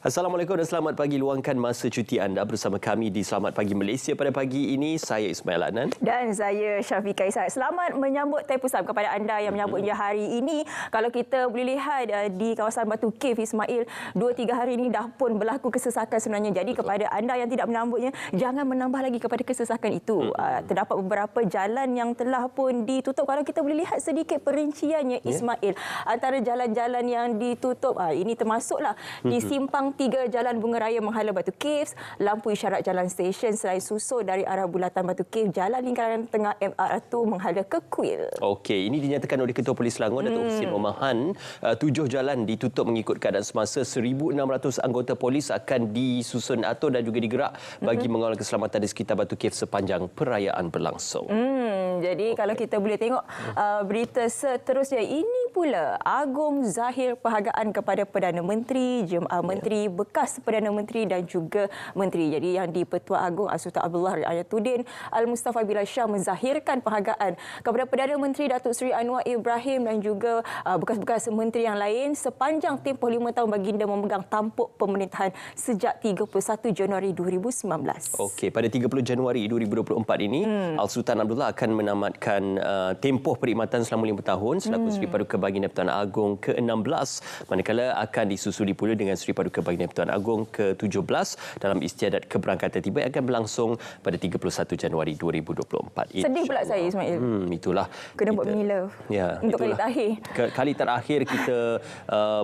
Assalamualaikum dan selamat pagi. Luangkan masa cuti anda bersama kami di Selamat Pagi Malaysia pada pagi ini. Saya Ismail Adnan. Dan saya Syafiqah Ishak. Selamat menyambut Taipusam kepada anda yang menyambutnya hari ini. Kalau kita boleh lihat di kawasan Batu Cave, Ismail, 2-3 hari ini dah pun berlaku kesesakan sebenarnya. Jadi kepada anda yang tidak menyambutnya, jangan menambah lagi kepada kesesakan itu. Terdapat beberapa jalan yang telah pun ditutup. Kalau kita boleh lihat sedikit perinciannya, Ismail, antara jalan-jalan yang ditutup, ini termasuklah di Simpang 3 Jalan Bunga Raya menghala Batu Caves, lampu isyarat jalan stesen selain Suso dari arah Bulatan Batu Cave, Jalan Lingkaran Tengah MR2 menghala ke Kuil. Okey, ini dinyatakan oleh Ketua Polis Selangor, Datuk Husin Omar Han. 7 jalan ditutup mengikut keadaan semasa. 1,600 anggota polis akan disusun atur dan juga digerak bagi mengawal keselamatan di sekitar Batu Cave sepanjang perayaan berlangsung. Jadi kalau kita boleh tengok berita seterusnya, ini pula Agung zahir penghargaan kepada Perdana Menteri, Jemaah Menteri, bekas Perdana Menteri dan juga Menteri. Jadi yang di-Pertua Agong Sultan Abdullah Ayatuddin Al-Mustafa Bilal Shah menzahirkan penghargaan kepada Perdana Menteri Datuk Seri Anwar Ibrahim dan juga bekas-bekas menteri yang lain sepanjang tempoh 5 tahun baginda memegang tampuk pemerintahan sejak 31 Januari 2019. Okey, pada 30 Januari 2024 ini, Al-Sultan Abdullah akan menamatkan tempoh perkhidmatan selama 5 tahun selaku Seri Paduka Baginda Pertuan Agong ke-16, manakala akan disusuli pula dengan Seri Paduka Baginda Pertuan Agong ke-17 dalam istiadat keberangkatan tiba yang akan berlangsung pada 31 Januari 2024. Sedih pula saya, Ismail. Itulah. Kena buat mila. Ya, untuk kali terakhir. Kali terakhir kita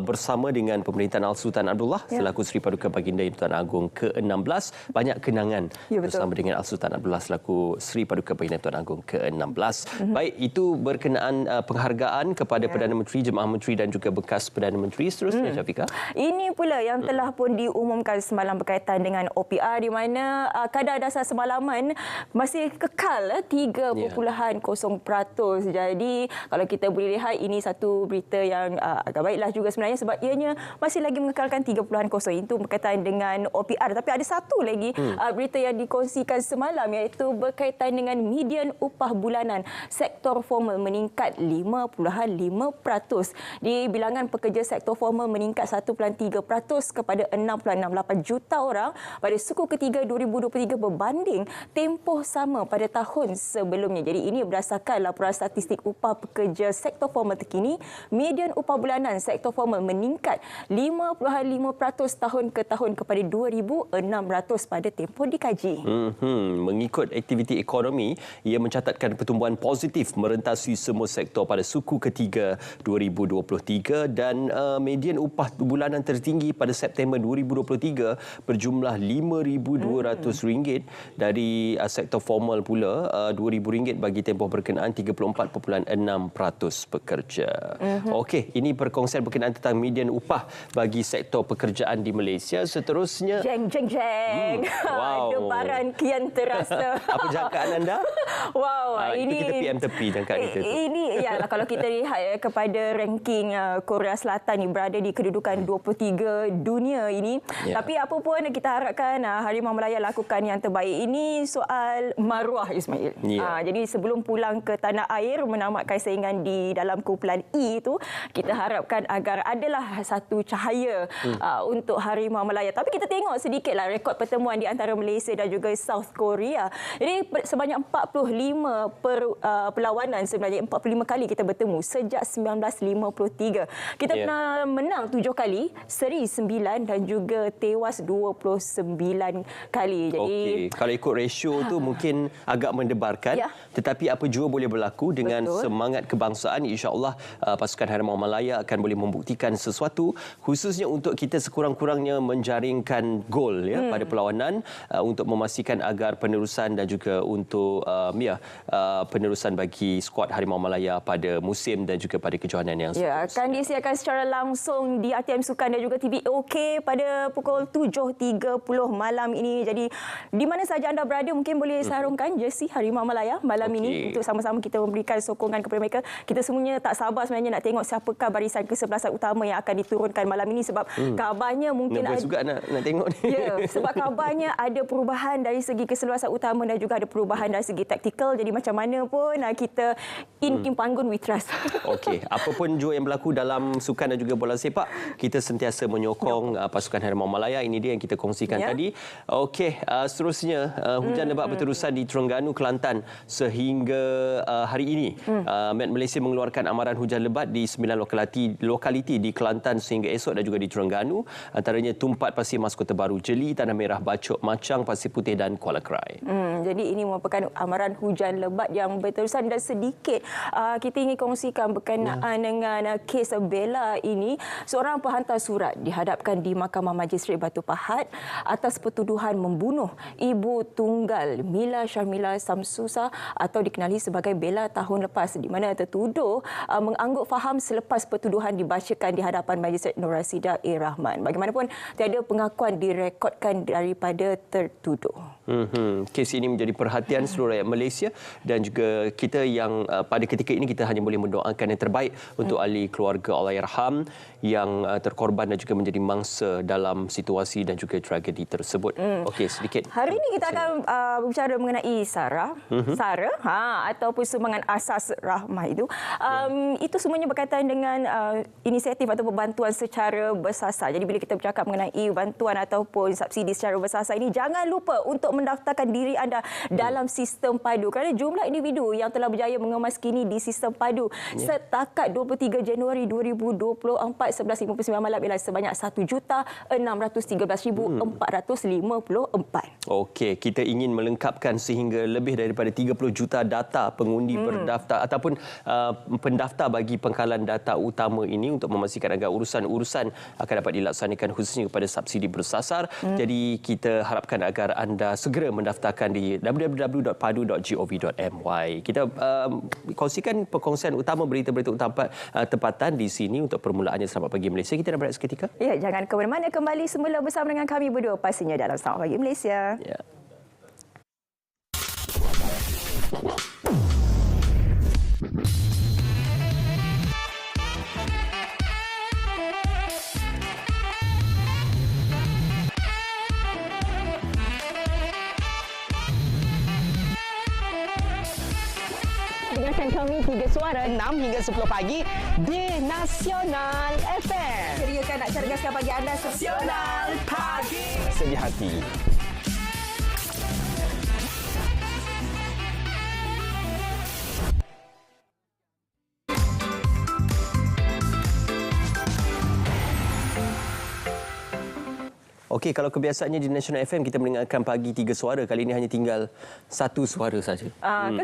bersama dengan pemerintahan Al-Sultan Abdullah selaku Seri Paduka Baginda Pertuan Agong ke-16. Banyak kenangan bersama dengan Al-Sultan Abdullah selaku Seri Paduka Baginda Pertuan Agong ke-16. Baik, itu berkenaan penghargaan kepada Perdana Menteri, Jemaah Menteri dan juga bekas Perdana Menteri. Seterusnya, Syafiqah. Ini pula yang telah pun diumumkan semalam berkaitan dengan OPR, di mana kadar dasar semalaman masih kekal 3.0%. Jadi kalau kita boleh lihat, ini satu berita yang agak baiklah juga sebenarnya, sebab ianya masih lagi mengekalkan 3%. Itu berkaitan dengan OPR. Tapi ada satu lagi berita yang dikongsikan semalam, iaitu berkaitan dengan median upah bulanan sektor formal meningkat 5.5%. Di bilangan pekerja sektor formal meningkat 1.3% kepada 6.68 juta orang pada suku ketiga 2023 berbanding tempoh sama pada tahun sebelumnya. Jadi ini berdasarkan laporan statistik upah pekerja sektor formal terkini. Median upah bulanan sektor formal meningkat 5.5% tahun ke tahun kepada 2,600 pada tempoh dikaji. Mengikut aktiviti ekonomi, ia mencatatkan pertumbuhan positif merentasi semua sektor pada suku ketiga 2023 dan median upah bulanan tertinggi pada September 2023 berjumlah RM5,200. Dari sektor formal pula RM2,000 bagi tempoh berkenaan 34.6% pekerja. Okey, ini perkongsian berkenaan tentang median upah bagi sektor pekerjaan di Malaysia. Seterusnya, Jeng. Wow. Debaran kian terasa. Apa jangkaan anda? Wow, itu ini kita PM tepi jangkaan kita tu. Ini kalau kita lihat kepada ranking Korea Selatan ni berada di kedudukan 23 dunia ini. Tapi apa pun kita harapkan Harimau Malaya lakukan yang terbaik. Ini soal maruah, Ismail. Jadi sebelum pulang ke tanah air menamatkan saingan di dalam kumpulan E itu, kita harapkan agar adalah satu cahaya untuk Harimau Malaya. Tapi kita tengok sedikitlah rekod pertemuan di antara Malaysia dan juga South Korea. Jadi sebanyak 45 perlawanan, sebenarnya 45 kali kita bertemu sejak 1953. Kita pernah menang 7 kali, seri 9 dan juga tewas 29 kali. Jadi kalau ikut ratio tu mungkin agak mendebarkan, tetapi apa jua boleh berlaku dengan semangat kebangsaan. InsyaAllah pasukan Harimau Malaya akan boleh membuktikan sesuatu, khususnya untuk kita sekurang-kurangnya menjaringkan gol pada perlawanan untuk memastikan agar penerusan dan juga untuk penerusan bagi skuad Harimau Malaya pada musim dan juga pada kejohanan yang seterusnya. Akan disiarkan secara langsung di RTM Sukan dan juga TVOK pada pukul 7.30 malam ini. Jadi di mana saja anda berada mungkin boleh sarungkan jersey Harimau Malaya malam ini untuk sama-sama kita memberikan sokongan kepada mereka. Kita semuanya tak sabar sebenarnya nak tengok siapakah barisan kesebelasan utama yang akan diturunkan malam ini, sebab kabarnya mungkin nervous juga nak tengok ni. Sebab kabarnya ada perubahan dari segi kesebelasan utama dan juga ada perubahan dari segi taktikal. Jadi macam mana pun kita in Kim Panggun we trust. Okey, Okey, apa pun jua yang berlaku dalam sukan dan juga bola sepak, kita sentiasa menyokong pasukan Harimau Malaya. Ini dia yang kita kongsikan tadi. Okey, seterusnya hujan lebat berterusan di Terengganu, Kelantan sehingga hari ini. Met Malaysia mengeluarkan amaran hujan lebat di 9 lokaliti di Kelantan sehingga esok dan juga di Terengganu. Antaranya Tumpat, Pasir Mas, Kota Baru, Jeli, Tanah Merah, Bacok, Macang, Pasir Putih dan Kuala Krai. Jadi ini merupakan amaran hujan lebat yang berterusan dan sedikit kita ingin kongsikan berkenaan dengan kes Bella ini. Seorang penghantar surat dihadapkan di Mahkamah Majistret Batu Pahat atas pertuduhan membunuh ibu tunggal Mila Syamila Samsusa atau dikenali sebagai Bella tahun lepas, di mana tertuduh mengangguk faham selepas pertuduhan dibacakan di hadapan Majistret Nur Rasida A. Rahman. Bagaimanapun tiada pengakuan direkodkan daripada tertuduh. Kes ini menjadi perhatian seluruh rakyat Malaysia dan juga kita yang pada ketika ini kita hanya boleh mendoakan yang terbaik untuk ahli keluarga Allahyarham yang terkorban dan juga menjadi mangsa dalam situasi dan juga tragedi tersebut. Okey, sedikit. Hari ini kita akan berbicara mengenai Sarah ataupun sumbangan asas rahmah itu. Itu semuanya berkaitan dengan inisiatif atau bantuan secara bersasar. Jadi bila kita bercakap mengenai bantuan ataupun subsidi secara bersasar ini, jangan lupa untuk mendaftarkan diri anda dalam sistem padu kerana jumlah individu yang telah berjaya mengemas kini di sistem padu setakat 23 Januari 2024 11.59 malam ialah sebanyak 1,613,454. Okey, kita ingin melengkapkan sehingga lebih daripada 30 juta data pengundi berdaftar ataupun pendaftar bagi pengkalan data utama ini untuk memastikan agar urusan-urusan akan dapat dilaksanakan khususnya kepada subsidi bersasar. Jadi kita harapkan agar anda segera mendaftarkan di www.padu.gov.my. Kita kongsikan perkongsian utama berita-berita tempatan di sini untuk permulaannya. Selamat Pagi Malaysia. Kita nak berehat seketika. Ya, jangan ke mana-mana, kembali semula bersama dengan kami berdua pastinya dalam Selamat Pagi Malaysia. Ya. Dengarkan kami 3 Suara 6 hingga 10 pagi di Nasional FM. Ceriakan nak cerdaskan pagi anda Nasional Pagi. Sedia hati. Okey, kalau kebiasaannya di National FM kita mendengarkan pagi 3 suara, kali ini hanya tinggal 1 suara saja.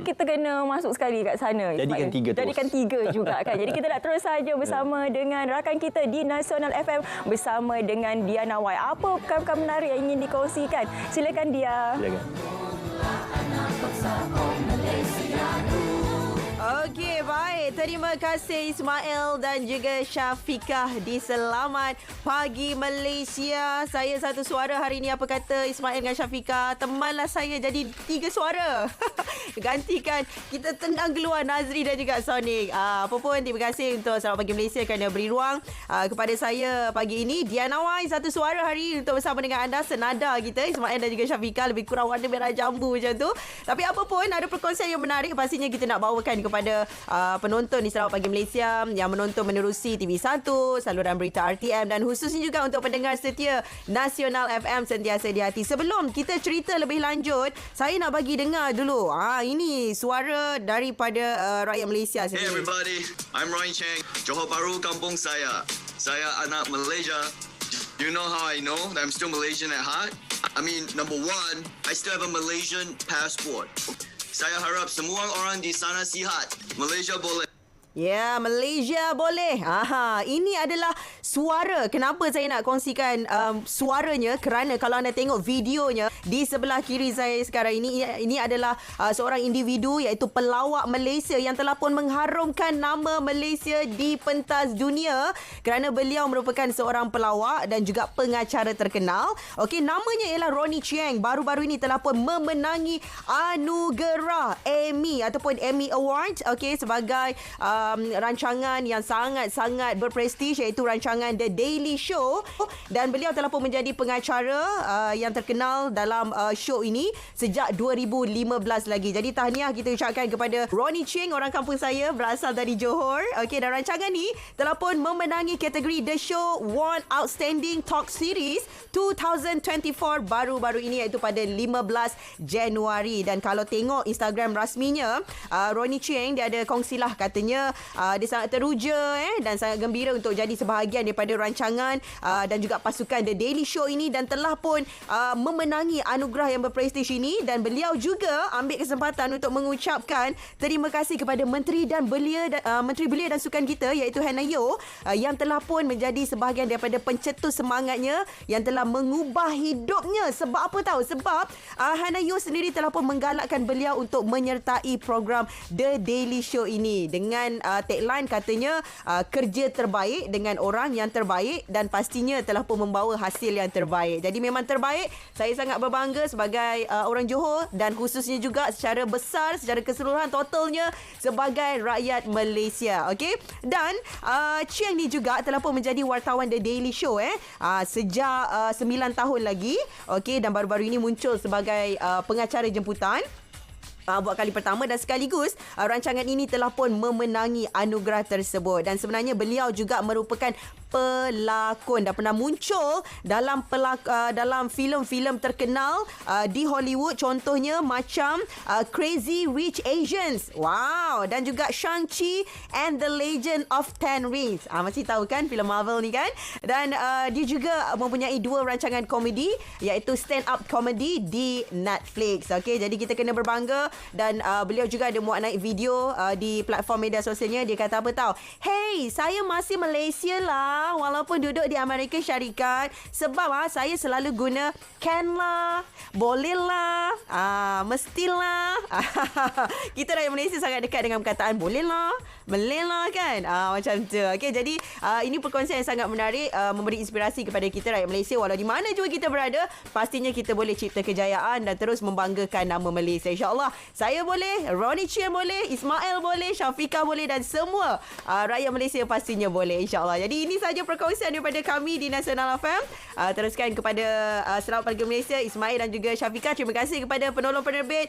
Kita kena masuk sekali kat sana. Jadikan 3 terus. Jadikan 3 juga kan. Jadi kita nak terus saja bersama dengan rakan kita di Nasional FM bersama dengan Diana Y. Apa perkara menarik yang ingin dikongsikan? Silakan Dia. Silakan. Okey, baik. Terima kasih Ismail dan juga Syafiqah di Selamat Pagi Malaysia. Saya satu suara hari ini. Apa kata Ismail dan Syafiqah? Temanlah saya jadi 3 suara. Gantikan kita tendang keluar Nazri dan juga Sonic. Apa pun, terima kasih untuk Selamat Pagi Malaysia kerana beri ruang kepada saya pagi ini. Diana Y, satu suara hari ini untuk bersama dengan anda. Senada kita, Ismail dan juga Syafiqah. Lebih kurang warna merah jambu macam tu. Tapi apa pun, ada perkongsian yang menarik. Pastinya kita nak bawakan kepada penonton di Sarawak Pagi Malaysia yang menonton menerusi TV1, saluran berita RTM dan khususnya juga untuk pendengar setia Nasional FM sentiasa di hati. Sebelum kita cerita lebih lanjut, saya nak bagi dengar dulu. Ini suara daripada rakyat Malaysia sendiri. Hey everybody, I'm Roy Cheng, Johor Bahru, kampung saya. Saya anak Malaysia. You know how I know that I'm still Malaysian at heart? I mean, number one, I still have a Malaysian passport. Saya harap semua orang di sana sihat. Malaysia boleh. Ya, Malaysia boleh. Ini adalah suara. Kenapa saya nak kongsikan suaranya? Kerana kalau anda tengok videonya di sebelah kiri saya sekarang ini adalah seorang individu iaitu pelawak Malaysia yang telah pun mengharumkan nama Malaysia di pentas dunia kerana beliau merupakan seorang pelawak dan juga pengacara terkenal. Okey, namanya ialah Ronnie Chieng. Baru-baru ini telah pun memenangi anugerah Emmy ataupun Emmy Awards, okey, sebagai rancangan yang sangat-sangat berprestij iaitu rancangan rancangan The Daily Show dan beliau telah pun menjadi pengacara yang terkenal dalam show ini sejak 2015 lagi. Jadi tahniah kita ucapkan kepada Ronnie Cheng, orang kampung saya, berasal dari Johor. Okey, dan rancangan ni telah pun memenangi kategori The Show Won Outstanding Talk Series 2024 baru-baru ini, iaitu pada 15 Januari. Dan kalau tengok Instagram rasminya, Ronnie Cheng dia ada kongsilah, katanya dia sangat teruja dan sangat gembira untuk jadi sebahagian daripada rancangan dan juga pasukan The Daily Show ini, dan telah pun memenangi anugerah yang berprestij ini. Dan beliau juga ambil kesempatan untuk mengucapkan terima kasih kepada Menteri Belia dan Sukan kita, iaitu Hannah Yeoh, yang telah pun menjadi sebahagian daripada pencetus semangatnya yang telah mengubah hidupnya. Sebab apa tahu? Sebab Hannah Yeoh sendiri telah pun menggalakkan beliau untuk menyertai program The Daily Show ini dengan tagline katanya kerja terbaik dengan orang yang terbaik, dan pastinya telah pun membawa hasil yang terbaik. Jadi memang terbaik. Saya sangat berbangga sebagai orang Johor, dan khususnya juga secara besar, secara keseluruhan totalnya sebagai rakyat Malaysia. Okey, dan Cheng ni juga telah pun menjadi wartawan The Daily Show sejak 9 tahun lagi. Okey, dan baru-baru ini muncul sebagai pengacara jemputan buat kali pertama, dan sekaligus rancangan ini telah pun memenangi anugerah tersebut. Dan sebenarnya beliau juga merupakan pelakon, dah pernah muncul dalam filem-filem terkenal di Hollywood, contohnya macam Crazy Rich Asians, wow, dan juga Shang-Chi and the Legend of Ten Rings. Masih tahu kan filem Marvel ni kan? Dan dia juga mempunyai 2 rancangan komedi, iaitu stand up comedy di Netflix. Okey, jadi kita kena berbangga. Dan beliau juga ada muat naik video di platform media sosialnya. Dia kata apa tahu? Hey, saya masih Malaysia lah walaupun duduk di Amerika Syarikat, sebab saya selalu guna can lah, boleh lah, mestilah. Kita rakyat Malaysia sangat dekat dengan perkataan boleh lah, boleh lah kan, macam tu. Okey, jadi ini perkongsian yang sangat menarik, memberi inspirasi kepada kita rakyat Malaysia. Walau di mana juga kita berada, pastinya kita boleh cipta kejayaan dan terus membanggakan nama Malaysia, insya-Allah. Saya boleh, Ronnie Cheng boleh, Ismail boleh, Syafiqah boleh, dan semua rakyat Malaysia pastinya boleh, insya-Allah. Jadi ini sahaja perkongsian daripada kami di Nasional FM. Teruskan kepada Selamat Pagi Malaysia, Ismail dan juga Syafiqah. Terima kasih kepada penolong penerbit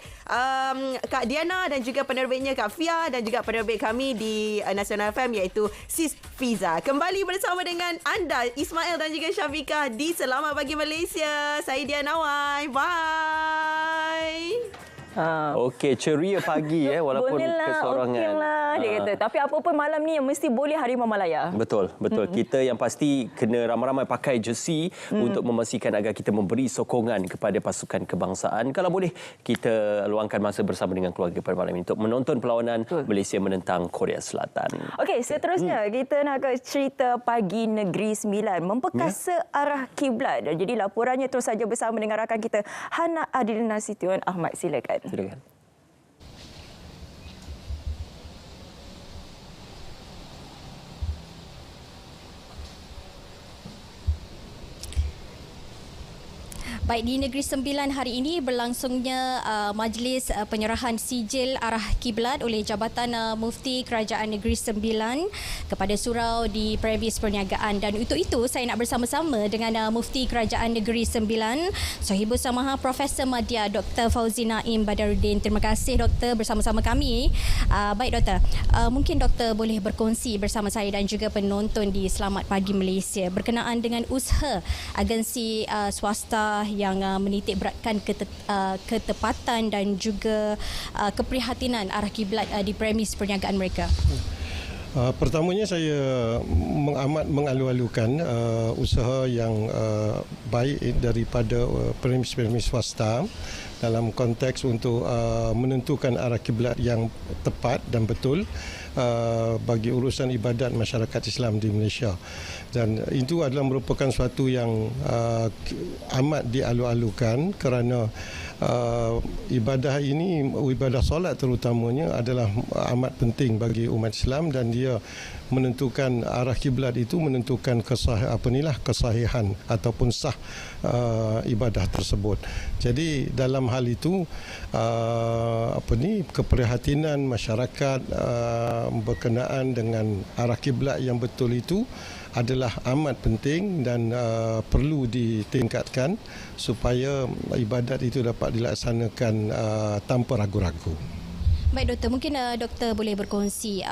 Kak Diana, dan juga penerbitnya Kak Fia, dan juga penerbit kami di Nasional FM, iaitu Sis Fiza. Kembali bersama dengan anda, Ismail dan juga Syafiqah, di Selamat Pagi Malaysia. Saya Diana Wai. Bye. Okey, ceria pagi walaupun kesorangan. Okeylah, dia kata. Tapi apa pun malam ni yang mesti boleh Harimau Malaya. Betul. Kita yang pasti kena ramai-ramai pakai jersey untuk memastikan agar kita memberi sokongan kepada pasukan kebangsaan. Kalau boleh, kita luangkan masa bersama dengan keluarga pada malam ini untuk menonton perlawanan Malaysia menentang Korea Selatan. Okey, seterusnya kita nak ke cerita Pagi Negeri Sembilan, memperkasa arah kiblat. Jadi laporannya terus saja bersama dengan rakan kita Hana Adilina Nasution Ahmad. Silakan. Baik, di Negeri Sembilan hari ini berlangsungnya majlis penyerahan sijil arah kiblat oleh Jabatan Mufti Kerajaan Negeri Sembilan kepada surau di premis perniagaan. Dan untuk itu saya nak bersama-sama dengan Mufti Kerajaan Negeri Sembilan, Sahibus Samaha Profesor Madya Dr. Fauzi Naim Badaruddin. Terima kasih Doktor bersama-sama kami. Baik Doktor, mungkin Doktor boleh berkongsi bersama saya dan juga penonton di Selamat Pagi Malaysia berkenaan dengan usaha agensi swasta yang menitik beratkan ketepatan dan juga keprihatinan arah kiblat di premis perniagaan mereka. Pertamanya saya amat mengalu-alukan usaha yang baik daripada premis-premis swasta dalam konteks untuk menentukan arah kiblat yang tepat dan betul bagi urusan ibadat masyarakat Islam di Malaysia. Dan itu adalah merupakan suatu yang amat dialu-alukan kerana ibadah ini, ibadah solat terutamanya, adalah amat penting bagi umat Islam, dan dia menentukan arah kiblat itu menentukan kesahihan ataupun sah ibadah tersebut. Jadi dalam hal itu keprihatinan masyarakat berkenaan dengan arah kiblat yang betul itu adalah amat penting dan perlu ditingkatkan supaya ibadat itu dapat dilaksanakan tanpa ragu-ragu. Baik Doktor, mungkin Doktor boleh berkongsi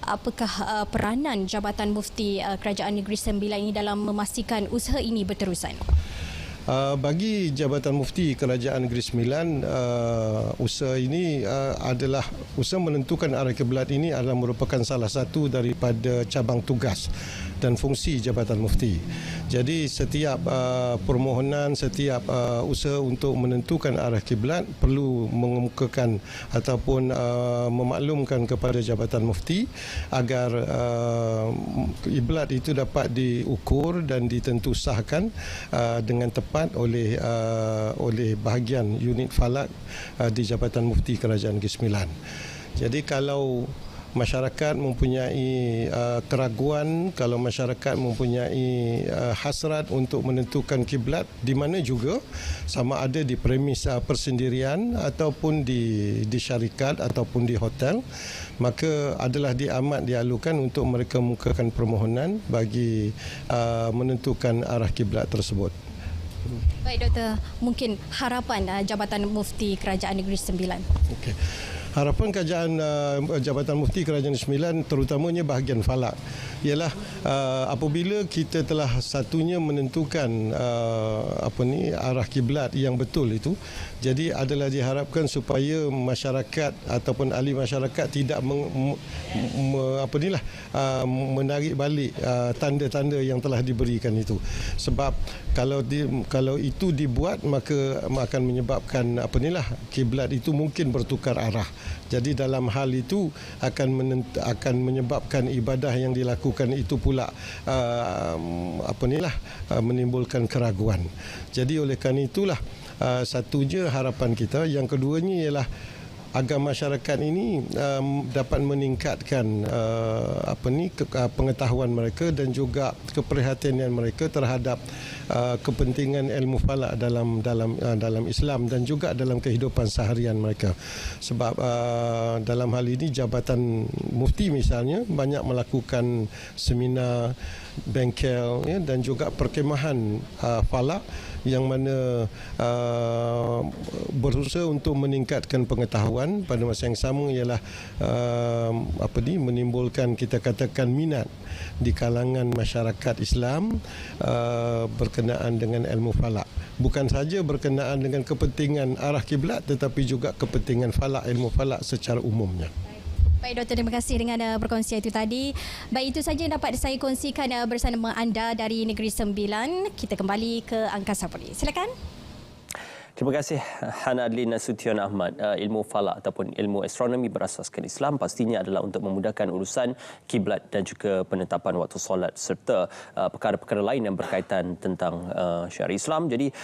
apakah peranan Jabatan Mufti Kerajaan Negeri Sembilan ini dalam memastikan usaha ini berterusan? Bagi Jabatan Mufti Kerajaan Negeri Sembilan, usaha ini adalah usaha menentukan arah kiblat ini adalah merupakan salah satu daripada cabang tugas dan fungsi Jabatan Mufti. Jadi setiap permohonan, setiap usaha untuk menentukan arah kiblat perlu mengemukakan ataupun memaklumkan kepada Jabatan Mufti agar kiblat itu dapat diukur dan ditentu sahkan dengan tepat oleh bahagian unit falak di Jabatan Mufti Kerajaan Negeri Sembilan. Jadi kalau masyarakat mempunyai keraguan, kalau masyarakat mempunyai hasrat untuk menentukan kiblat di mana juga, sama ada di premis persendirian ataupun di syarikat ataupun di hotel, maka adalah amat dialukan untuk mereka mukakan permohonan bagi menentukan arah kiblat tersebut. Baik Doktor, mungkin harapan Jabatan Mufti Kerajaan Negeri Sembilan. Okey. Harapan Jabatan Mufti Kerajaan Sembilan terutamanya bahagian falak ialah apabila kita telah satunya menentukan arah kiblat yang betul itu, jadi adalah diharapkan supaya masyarakat ataupun ahli masyarakat tidak menarik balik tanda-tanda yang telah diberikan itu. Sebab kalau itu dibuat, maka akan menyebabkan kiblat itu mungkin bertukar arah. Jadi dalam hal itu akan menyebabkan ibadah yang dilakukan itu pula menimbulkan keraguan. Jadi oleh kerana itulah satunya harapan kita. Yang keduanya ialah agar masyarakat ini dapat meningkatkan pengetahuan mereka dan juga keprihatinan mereka terhadap kepentingan ilmu falak dalam Islam dan juga dalam kehidupan seharian mereka. Sebab dalam hal ini Jabatan Mufti misalnya banyak melakukan seminar, bengkel dan juga perkemahan falak yang mana berusaha untuk meningkatkan pengetahuan. Pada masa yang sama ialah menimbulkan, kita katakan, minat di kalangan masyarakat Islam berkenaan dengan ilmu falak. Bukan saja berkenaan dengan kepentingan arah kiblat, tetapi juga kepentingan falak, ilmu falak secara umumnya. Baik Doktor, terima kasih dengan berkongsi itu tadi. Baik, itu saja yang dapat saya kongsikan bersama anda dari Negeri Sembilan. Kita kembali ke Angkasa Puri. Silakan. Terima kasih Hana Adlin Nasution Ahmad. Ilmu falak ataupun ilmu astronomi berasaskan Islam pastinya adalah untuk memudahkan urusan kiblat dan juga penetapan waktu solat serta perkara-perkara lain yang berkaitan tentang syariat Islam. Jadi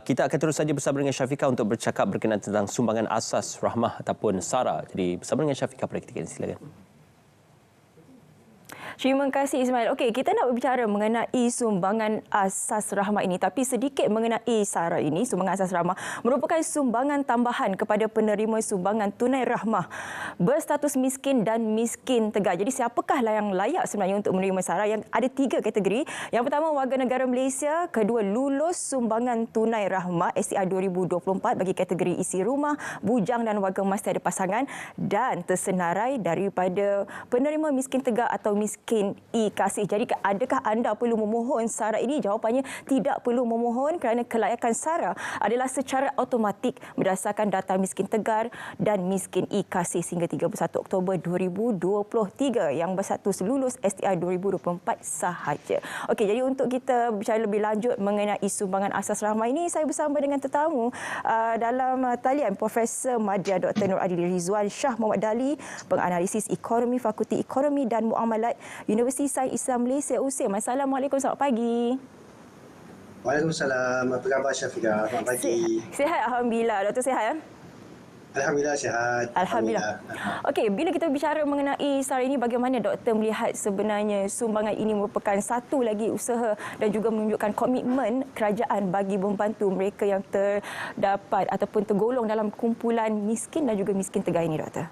kita akan terus saja bersama dengan Syafiqah untuk bercakap berkenaan tentang sumbangan asas rahmah ataupun SARA. Jadi bersama dengan Syafiqah pada ketika ini, silakan. Terima kasih Ismail. Okey, kita nak berbicara mengenai sumbangan asas rahmah ini, tapi sedikit mengenai SARA ini. Sumbangan asas rahmah merupakan sumbangan tambahan kepada penerima sumbangan tunai rahmah berstatus miskin dan miskin tegar. Jadi siapakah yang layak sebenarnya untuk menerima SARA? Yang ada 3 kategori. Yang pertama, warga negara Malaysia. Kedua, lulus sumbangan tunai rahmah STR 2024 bagi kategori isi rumah, bujang dan warga emas tiada pasangan, dan tersenarai daripada penerima miskin tegar atau miskin kasih. Jadi adakah anda perlu memohon SARA ini? Jawapannya tidak perlu memohon kerana kelayakan SARA adalah secara automatik berdasarkan data miskin tegar dan miskin kasih sehingga 31 Oktober 2023 yang berstatus lulus STR 2024 sahaja. Okey, jadi untuk kita bicara lebih lanjut mengenai sumbangan asas rahmah ini, saya bersama dengan tetamu dalam talian Profesor Madya Dr. Nur Adili Rizwan Shah Muhammad Dali, penganalisis ekonomi Fakulti Ekonomi dan Muamalat Universiti Sains Islam Malaysia USIM. Assalamualaikum, selamat pagi. Waalaikumsalam. Apa khabar Syafiqah? Selamat pagi. Sihat alhamdulillah. Doktor sihat ya? Alhamdulillah sihat. Alhamdulillah. Okey, bila kita bicara mengenai SARA ini, bagaimana doktor melihat sebenarnya sumbangan ini merupakan satu lagi usaha dan juga menunjukkan komitmen kerajaan bagi membantu mereka yang terdapat ataupun tergolong dalam kumpulan miskin dan juga miskin tegar ini, doktor?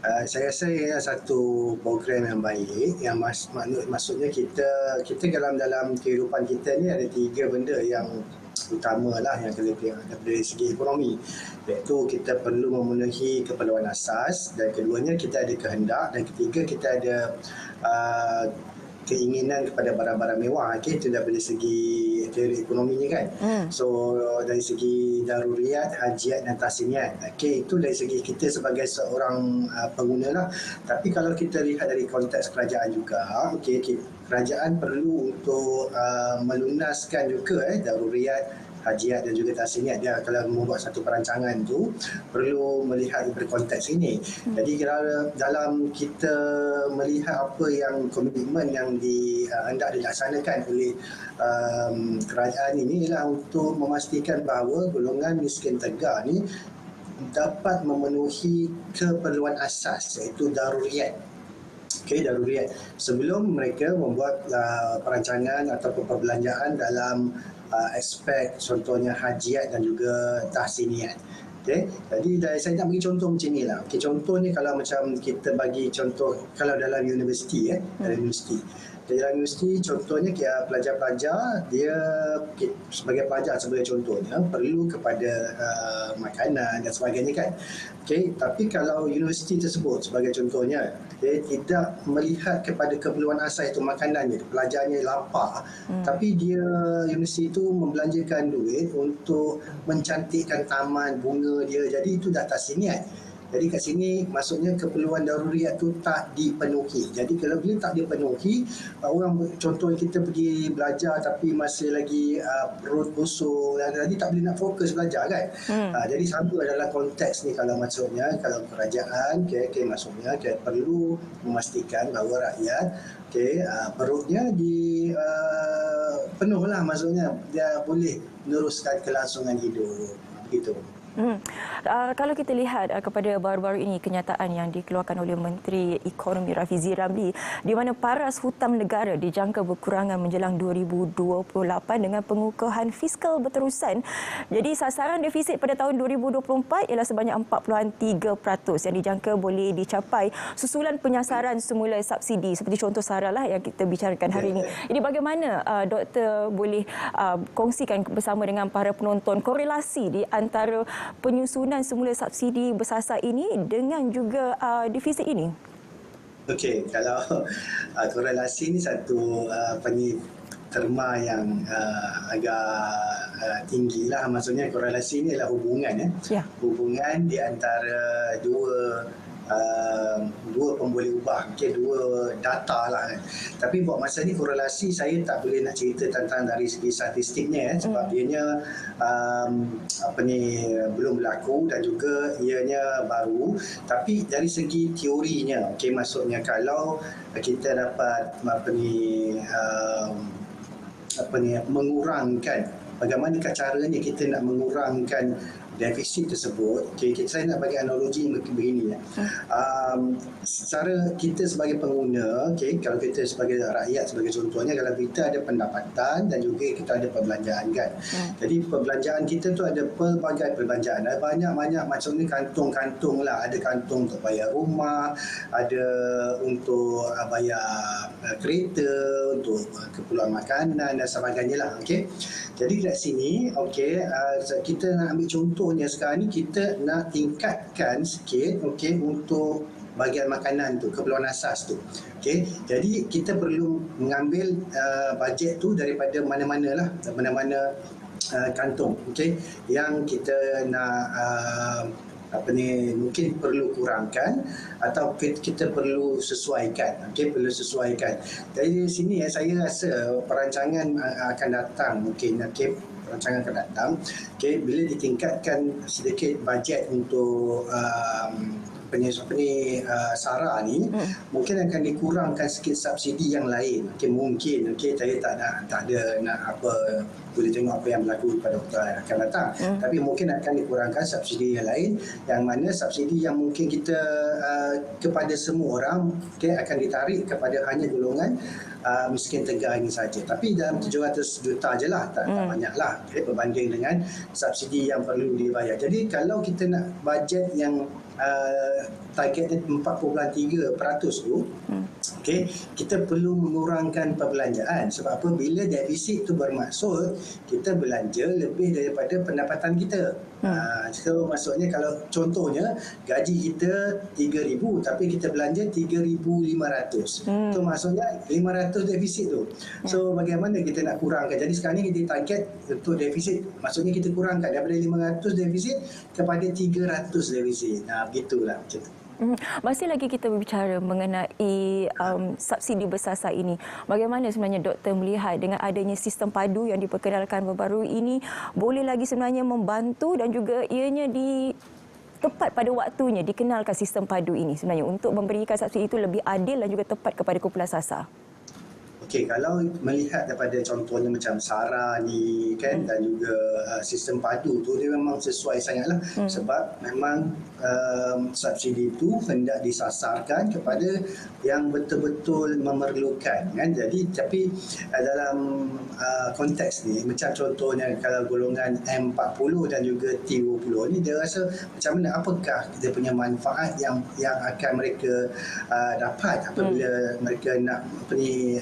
Saya rasa ia satu program yang baik, yang maksudnya kita dalam kehidupan kita ni ada 3 benda yang utama lah yang dari segi ekonomi, iaitu kita perlu memenuhi keperluan asas, dan keduanya kita ada kehendak, dan ketiga kita ada keinginan kepada barang-barang mewah. Itu dari segi teori ekonominya kan. So dari segi daruriyat, hajiat dan tahsiniat. Itu dari segi kita sebagai seorang pengguna lah. Tapi kalau kita lihat dari konteks kerajaan juga, kerajaan perlu untuk melunaskan juga daruriyat, hajiat dan juga tahsiniat. Dia kalau membuat satu perancangan tu perlu melihat berkonteks ini. Jadi dalam kita melihat apa yang komitmen yang hendak dilaksanakan oleh kerajaan ini ialah untuk memastikan bahawa golongan miskin tegak ni dapat memenuhi keperluan asas, iaitu daruriyat. Daruriyat. Sebelum mereka membuat perancangan ataupun perbelanjaan dalam aspek contohnya hajiat dan juga tahsiniat. Jadi saya nak bagi contoh macam ni lah. Contohnya kalau macam kita bagi contoh kalau dalam universiti, dalam universiti contohnya pelajar-pelajar dia sebagai pelajar sebagai contohnya perlu kepada makanan dan sebagainya kan. Tapi kalau universiti tersebut sebagai contohnya tidak melihat kepada keperluan asas itu makanannya, pelajarnya lapar, tapi universiti itu membelanjakan duit untuk mencantikkan taman bunga dia, jadi itu dah tahsiniat. Jadi kat sini maksudnya keperluan daruriyat tu tak dipenuhi. Jadi kalau bila tak dipenuhi, orang contoh kita pergi belajar tapi masih lagi perut kosong, jadi tak boleh nak fokus belajar kan. Jadi sama dalam konteks ni kalau maksudnya kalau kerajaan maksudnya perlu memastikan bahawa rakyat perutnya penuhlah, maksudnya dia boleh meneruskan kelangsungan hidup begitu. Kalau kita lihat kepada baru-baru ini kenyataan yang dikeluarkan oleh Menteri Ekonomi Rafizi Ramli di mana paras hutang negara dijangka berkurangan menjelang 2028 dengan pengukuhan fiskal berterusan. Jadi sasaran defisit pada tahun 2024 ialah sebanyak 4.3% yang dijangka boleh dicapai susulan penyasaran semula subsidi seperti contoh SARA lah yang kita bicarakan hari ini. Jadi bagaimana Doktor boleh kongsikan bersama dengan para penonton korelasi di antara penyusunan semula subsidi bersasar ini dengan juga defisit ini? Kalau korelasi ini satu terma yang agak tinggi lah. Maksudnya korelasi ini adalah hubungan hubungan di antara dua pemboleh ubah, dua data lah kan. Tapi buat masa ni korelasi saya tak boleh nak cerita tentang dari segi statistiknya sebab ianya belum berlaku dan juga ianya baru. Tapi dari segi teorinya, maksudnya kalau kita dapat mengurangkan, bagaimana caranya kita nak mengurangkan defisit tersebut. Saya nak bagi analogi begini. Secara kita sebagai pengguna, kalau kita sebagai rakyat sebagai contohnya, kalau kita ada pendapatan dan juga kita ada perbelanjaan kan. Jadi perbelanjaan kita tu ada pelbagai perbelanjaan. Ada banyak-banyak macam ni, kantung-kantung lah. Ada kantung untuk bayar rumah, ada untuk bayar kereta, untuk keperluan makanan dan sebagainya lah. Jadi kat sini kita nak ambil contohnya sekarang ni, kita nak tingkatkan sikit untuk bahagian makanan tu, keperluan asas tu. Jadi kita perlu mengambil bajet tu daripada mana-mana kantung yang kita nak mungkin perlu kurangkan atau kita perlu sesuaikan. Dari sini saya rasa perancangan akan datang perancangan akan datang bila ditingkatkan sedikit bajet untuk SARA ni, mungkin akan dikurangkan sikit subsidi yang lain. Mungkin saya tak ada nak boleh tengok apa yang berlaku pada waktu akan datang. Tapi mungkin akan dikurangkan subsidi yang lain, yang mana subsidi yang mungkin kita kepada semua orang akan ditarik kepada hanya golongan miskin tegar ini saja. Tapi dalam 700 juta je lah, tak banyak lah berbanding dengan subsidi yang perlu dibayar. Jadi kalau kita nak bajet yang targetnya 4.3% tu, okey, kita perlu mengurangkan perbelanjaan. Sebab apa? Bila defisit tu bermaksud kita belanja lebih daripada pendapatan kita. So maksudnya kalau contohnya gaji kita 3,000 tapi kita belanja 3,500. Tu maksudnya 500 defisit tu. So bagaimana kita nak kurangkan? Jadi sekarang ni kita target untuk defisit. Maksudnya kita kurangkan daripada 500 defisit kepada 300 defisit. Begitulah macam tu. Masih lagi kita berbicara mengenai subsidi bersasar ini. Bagaimana sebenarnya doktor melihat dengan adanya sistem padu yang diperkenalkan baru-baru ini boleh lagi sebenarnya membantu dan juga ianya tepat pada waktunya dikenalkan sistem padu ini sebenarnya untuk memberikan subsidi itu lebih adil dan juga tepat kepada kumpulan sasar? Okey, kalau melihat daripada contohnya macam SARA ni kan dan juga sistem padu tu, dia memang sesuai sangatlah sebab memang subsidi itu hendak disasarkan kepada yang betul-betul memerlukan kan. Jadi tapi dalam konteks ni macam contohnya kalau golongan M40 dan juga T20 ni, dia rasa macam mana, apakah dia punya manfaat yang akan mereka dapat apabila mereka nak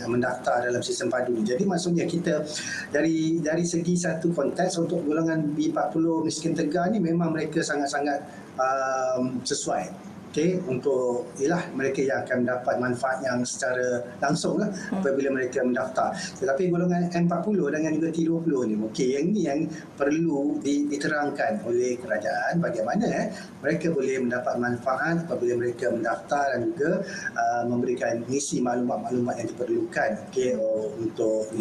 mendaftar dalam sistem padu ni. Jadi maksudnya kita dari segi satu konteks untuk golongan B40 miskin tegar ni memang mereka sangat-sangat sesuai. Okey, untuk mereka yang akan mendapat manfaat yang secara langsung lah apabila mereka mendaftar. Tetapi golongan M40 dengan juga T20 ni, yang ni yang perlu diterangkan oleh kerajaan bagaimana mereka boleh mendapat manfaat apabila mereka mendaftar dan juga memberikan ngisi maklumat-maklumat yang diperlukan untuk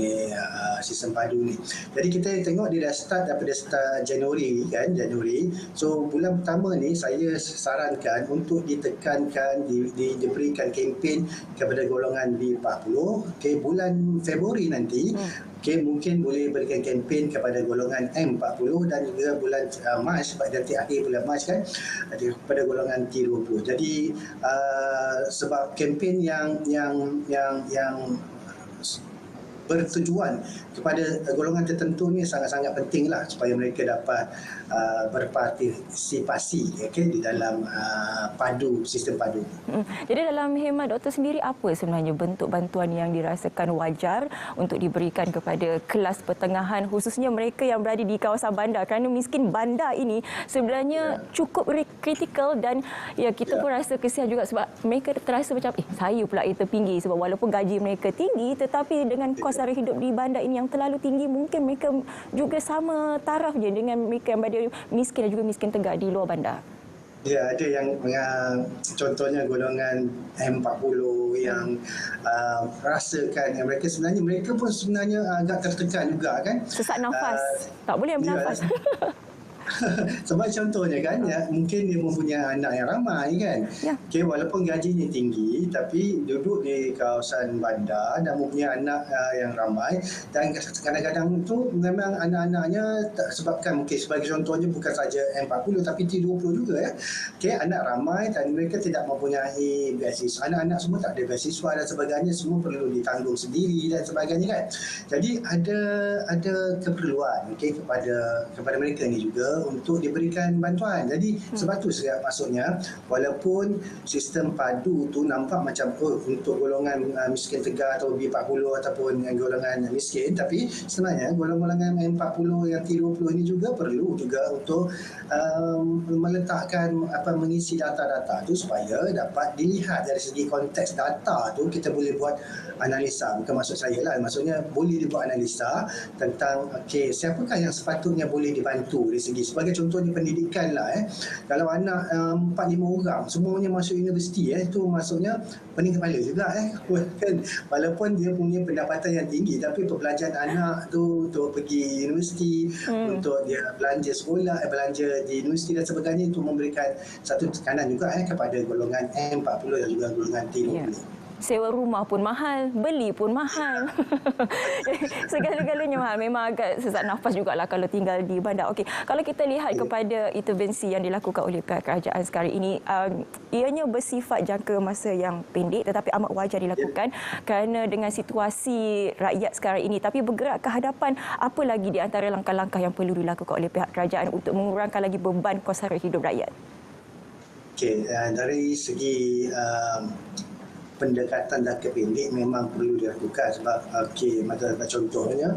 sistem padu ni. Jadi kita tengok dia dah start daripada start Januari kan, Januari. So bulan pertama ni saya sarankan untuk ditekankan, diberikan kempen kepada golongan B40. Bulan Februari nanti mungkin boleh berikan kempen kepada golongan M40 dan juga bulan Mac, nanti akhir bulan Mac kan, kepada golongan T20. Jadi sebab kempen yang bertujuan kepada golongan tertentu ni sangat-sangat pentinglah supaya mereka dapat berpartisipasi di dalam sistem padu. Jadi dalam hemat doktor sendiri, apa sebenarnya bentuk bantuan yang dirasakan wajar untuk diberikan kepada kelas pertengahan, khususnya mereka yang berada di kawasan bandar, kerana miskin bandar ini sebenarnya cukup kritikal dan kita pun rasa kesian juga sebab mereka terasa macam saya pula yang terpinggir sebab walaupun gaji mereka tinggi tetapi dengan kos sara hidup di bandar ini yang terlalu tinggi, mungkin mereka juga sama taraf je dengan mereka yang berada miskin dan juga miskin tegar di luar bandar. Ya, ada yang contohnya golongan M40 yang rasakan yang mereka pun sebenarnya agak tertekan juga kan. Sesak nafas. Tak boleh bernafas. Sebab contohnya kan, mungkin dia mempunyai anak yang ramai kan. Walaupun gajinya tinggi tapi duduk di kawasan bandar dan mempunyai anak yang ramai, dan kadang-kadang itu memang anak-anaknya sebabkan mungkin sebagai contohnya bukan saja M40 tapi T20 juga anak ramai dan mereka tidak mempunyai beasiswa. Anak-anak semua tak ada beasiswa dan sebagainya, semua perlu ditanggung sendiri dan sebagainya kan. Jadi ada keperluan kepada mereka ni juga untuk diberikan bantuan. Jadi sebab tu maksudnya walaupun sistem padu tu nampak macam untuk golongan miskin tegar atau B40 ataupun yang golongan miskin, tapi sebenarnya golongan M40 yang T20 ini juga perlu juga untuk meletakkan mengisi data-data tu supaya dapat dilihat dari segi konteks data tu. Kita boleh buat analisa, bukan maksud saya lah, maksudnya boleh dibuat analisa tentang siapakah yang sepatutnya boleh dibantu dari segi, sebagai contohnya pendidikan lah kalau anak 4-5 orang semuanya masuk universiti itu maksudnya pening kepala juga kan, walaupun dia punya pendapatan yang tinggi tapi perbelanjaan anak tu untuk pergi universiti, untuk dia belanja sekolah, belanja di universiti dan sebagainya, itu memberikan satu tekanan juga kepada golongan M40 dan juga golongan T20. sewa rumah pun mahal, beli pun mahal. Segala-galanya mahal. Memang agak sesak nafas jugalah kalau tinggal di bandar. Okey, kalau kita lihat kepada intervensi yang dilakukan oleh pihak kerajaan sekarang ini, ianya bersifat jangka masa yang pendek tetapi amat wajar dilakukan kerana dengan situasi rakyat sekarang ini. Tapi bergerak ke hadapan, apa lagi di antara langkah-langkah yang perlu dilakukan oleh pihak kerajaan untuk mengurangkan lagi beban kos sara hidup rakyat? Okey, dari segi pendekatan jangka pendek memang perlu dilakukan sebab contohnya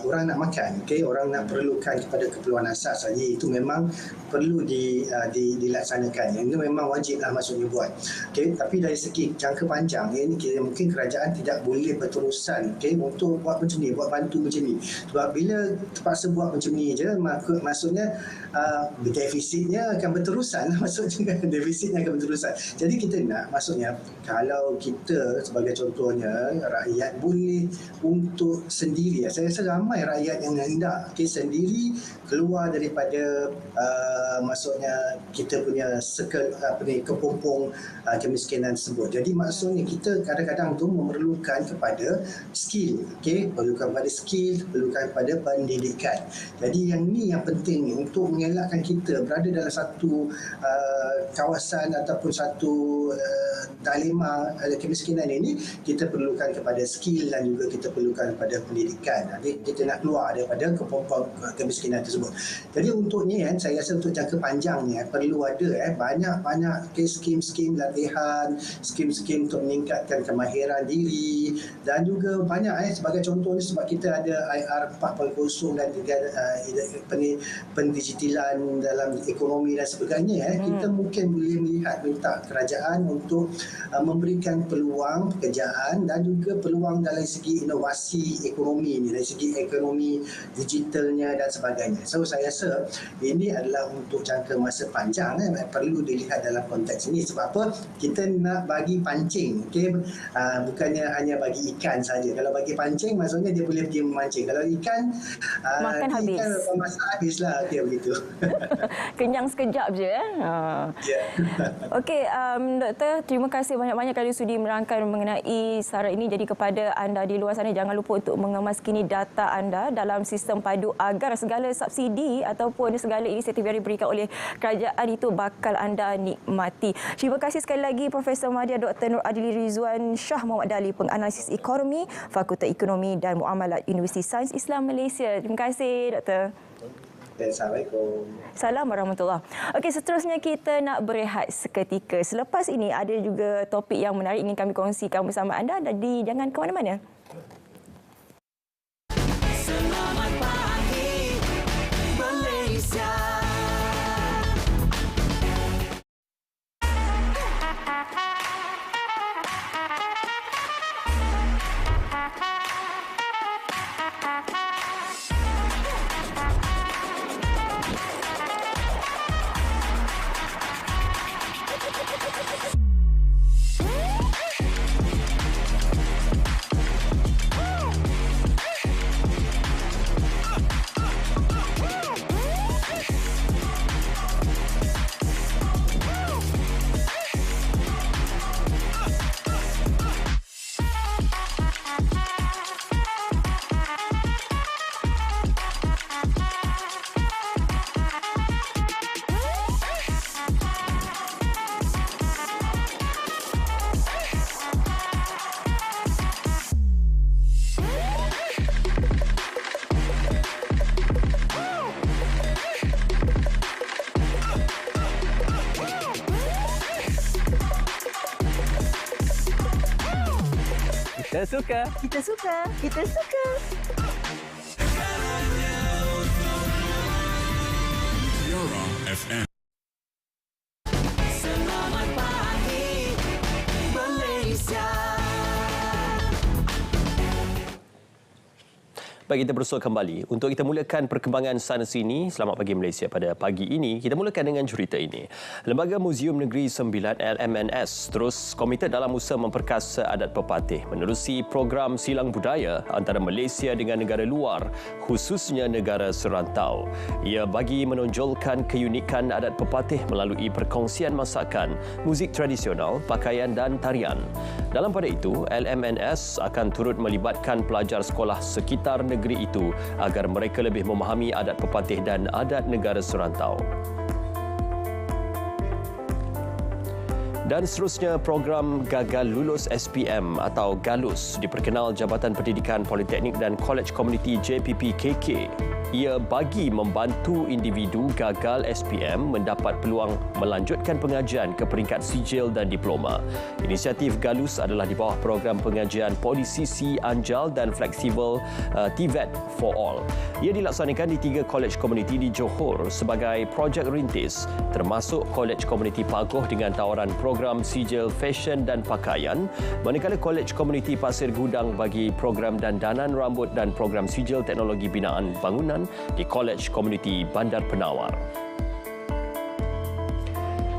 orang nak makan, orang nak perlukan kepada keperluan asas saja, itu memang perlu dilaksanakan. Yang itu memang wajiblah maksudnya buat. Tapi dari segi jangka panjang ini mungkin kerajaan tidak boleh berterusan untuk buat macam ni, buat bantu macam ni. Sebab bila terpaksa buat macam ni je, maksudnya defisitnya akan berterusan. Maksudnya defisitnya akan berterusan. Jadi kita nak, maksudnya kalau kita sebagai contohnya rakyat boleh untuk sendiri, saya rasa ramai rakyat yang hendak sendiri keluar daripada maksudnya kita punya kepompong kemiskinan tersebut. Jadi maksudnya kita kadang-kadang tu memerlukan kepada skill, perlukan kepada skill, perlukan kepada pendidikan. Jadi yang ni yang penting untuk mengelakkan kita berada dalam satu kawasan ataupun satu dilema kemiskinan ini. Kita perlukan kepada skill dan juga kita perlukan kepada pendidikan. Jadi kita nak keluar daripada kepompong kemiskinan tersebut. Jadi untuk ni saya rasa untuk jangka panjangnya perlu ada banyak skim-skim latihan, skim-skim untuk meningkatkan kemahiran diri dan juga banyak sebagai contoh ni sebab kita ada IR 4.0 dan juga pendigitalan dalam ekonomi dan sebagainya. Kita mungkin boleh minta kerajaan untuk memberikan peluang pekerjaan dan juga peluang dalam segi inovasi ekonomi ni, dari segi ekonomi digitalnya dan sebagainya. So saya rasa ini adalah untuk jangka masa panjang, perlu dilihat dalam konteks ini. Sebab apa? Kita nak bagi pancing, bukannya hanya bagi ikan saja. Kalau bagi pancing maksudnya dia boleh pergi memancing. Kalau ikan makan habis. Ikan masak habislah, begitu. Kenyang sekejap je. Okey, Doktor, terima kasih banyak-banyak kerana sudi merangkai mengenai sara ini. Jadi kepada anda di luar sana, jangan lupa untuk mengemas kini data anda dalam sistem padu agar segala subsidi ataupun segala inisiatif yang diberikan oleh kerajaan itu bakal anda nikmati. Terima kasih sekali lagi Profesor Madya Dr. Nur Adli Rizwan Shah Muhammad Dali, penganalisis ekonomi, Fakulti Ekonomi dan Muamalat Universiti Sains Islam Malaysia. Terima kasih, Doktor. Assalamualaikum. Salam warahmatullahi. Okey, seterusnya kita nak berehat seketika. Selepas ini ada juga topik yang menarik ingin kami kongsikan bersama anda. Jadi jangan ke mana-mana. Selamat pagi Malaysia. Kita suka. Kita suka. Kita suka. Yara FM. Selamat pagi Malaysia. Baik, kita bersua kembali. Untuk kita mulakan perkembangan sana sini, selamat pagi Malaysia pada pagi ini, kita mulakan dengan cerita ini. Lembaga Muzium Negeri Sembilan LMNS terus komited dalam usaha memperkasa adat pepatih menerusi program silang budaya antara Malaysia dengan negara luar, khususnya negara serantau. Ia bagi menonjolkan keunikan adat pepatih melalui perkongsian masakan, muzik tradisional, pakaian dan tarian. Dalam pada itu, LMNS akan turut melibatkan pelajar sekolah sekitar negeri itu agar mereka lebih memahami adat pepatih dan adat negara serantau. Dan seterusnya, program Gagal Lulus SPM atau GALUS diperkenal Jabatan Pendidikan Politeknik dan Kolej Komuniti JPP-KK. Ia bagi membantu individu gagal SPM mendapat peluang melanjutkan pengajian ke peringkat sijil dan diploma. Inisiatif GALUS adalah di bawah program pengajian Polisisi Anjal dan Fleksibel TVET for All. Ia dilaksanakan di 3 kolej komuniti di Johor sebagai projek rintis, termasuk Kolej Komuniti Pagoh dengan tawaran program sijil fashion dan pakaian, manakala Kolej Komuniti Pasir Gudang bagi program dandanan rambut dan program sijil teknologi binaan bangunan di Kolej Komuniti Bandar Penawar.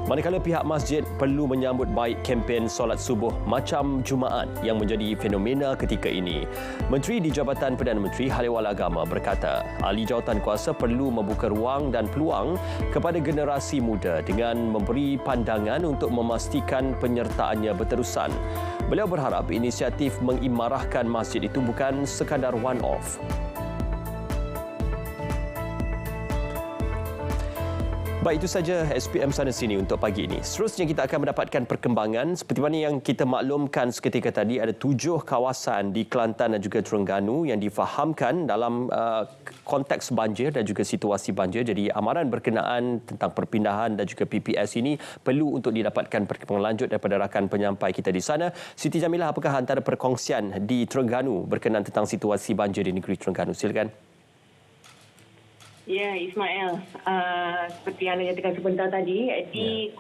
Manakala pihak masjid perlu menyambut baik kempen solat subuh macam Jumaat yang menjadi fenomena ketika ini. Menteri di Jabatan Perdana Menteri Hal-Ehwal Agama berkata, ahli jawatan kuasa perlu membuka ruang dan peluang kepada generasi muda dengan memberi pandangan untuk memastikan penyertaannya berterusan. Beliau berharap inisiatif mengimarahkan masjid itu bukan sekadar one-off. Baik, itu saja SPM sana sini untuk pagi ini. Seterusnya kita akan mendapatkan perkembangan seperti mana yang kita maklumkan seketika tadi, ada 7 kawasan di Kelantan dan juga Terengganu yang difahamkan dalam konteks banjir dan juga situasi banjir. Jadi amaran berkenaan tentang perpindahan dan juga PPS ini perlu untuk didapatkan perkembangan lanjut daripada rakan penyampai kita di sana. Siti Jamilah, apakah antara perkongsian di Terengganu berkenaan tentang situasi banjir di negeri Terengganu? Silakan. Ya, Ismail. Seperti yang anda nyatakan sebentar tadi, di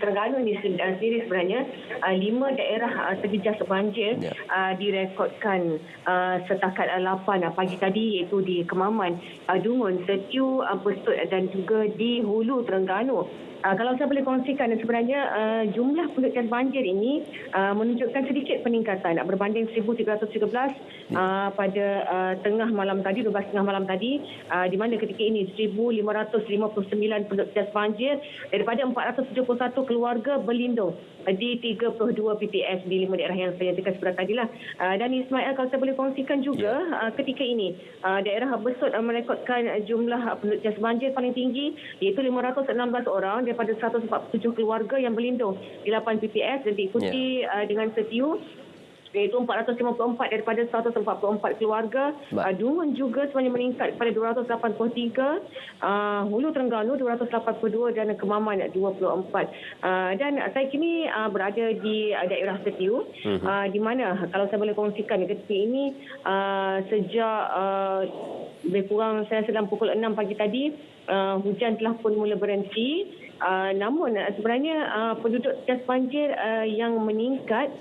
Terengganu ini sendiri sebenarnya 5 daerah terjejas banjir direkodkan setakat 8 pagi tadi, iaitu di Kemaman, Dungun, Setiu, Besut dan juga di Hulu Terengganu. Kalau saya boleh kongsikan, sebenarnya jumlah penduduk banjir ini menunjukkan sedikit peningkatan berbanding 1,313 pada tengah malam tadi, 12.30 malam tadi, di mana ketika ini 1,559 penduduk banjir daripada 471 keluarga berlindung di 32 PPS di 5 daerah yang saya nyatakan sebentar tadi lah. Dan Ismail, kalau saya boleh kongsikan juga, ketika ini daerah Besut merekodkan jumlah penduduk banjir paling tinggi, iaitu 516 orang daripada 147 keluarga yang berlindung di 8 PPS, dan diikuti dengan Setiu iaitu 454 daripada 144 keluarga. Dungun juga sebenarnya meningkat kepada 283, Hulu Terengganu 282 dan Kemaman 24. Dan saya kini berada di daerah Setiu, di mana kalau saya boleh kongsikan ketika ini sejak lebih kurang saya sedang pukul 6 pagi tadi, hujan telah pun mula berhenti. Namun sebenarnya penduduk banjir yang meningkat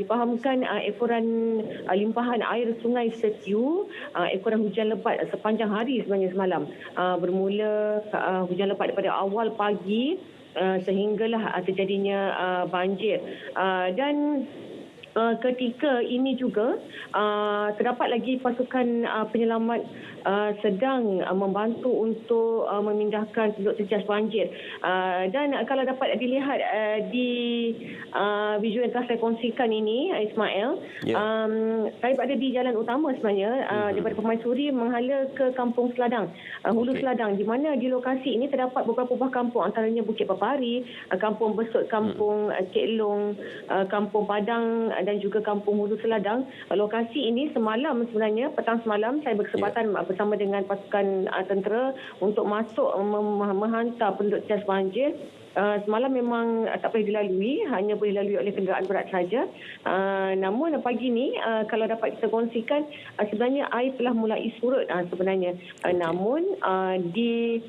dipahamkan ekoran limpahan air sungai Setiu, ekoran hujan lebat sepanjang hari sebenarnya semalam. Bermula hujan lebat daripada awal pagi sehinggalah terjadinya banjir. Dan ketika ini juga terdapat lagi pasukan penyelamat sedang membantu untuk memindahkan penduduk terjejas banjir. Dan kalau dapat dilihat di visual yang telah saya kongsikan ini, Ismail, saya berada di jalan utama sebenarnya, daripada Permaisuri menghala ke Kampung Seladang, Hulu Seladang, di mana di lokasi ini terdapat beberapa buah kampung, antaranya Bukit Papari, Kampung Besut, Kampung Cik Long, Kampung Padang dan juga Kampung Hulu Seladang. Lokasi ini semalam sebenarnya, petang semalam, saya berkesempatan bersama dengan pasukan tentera untuk masuk menghantar penduduk terjejas banjir semalam memang tak boleh dilalui, hanya boleh dilalui oleh kenderaan berat saja. Namun pagi ni kalau dapat kita kongsikan, sebenarnya air telah mulai surut sebenarnya. Namun di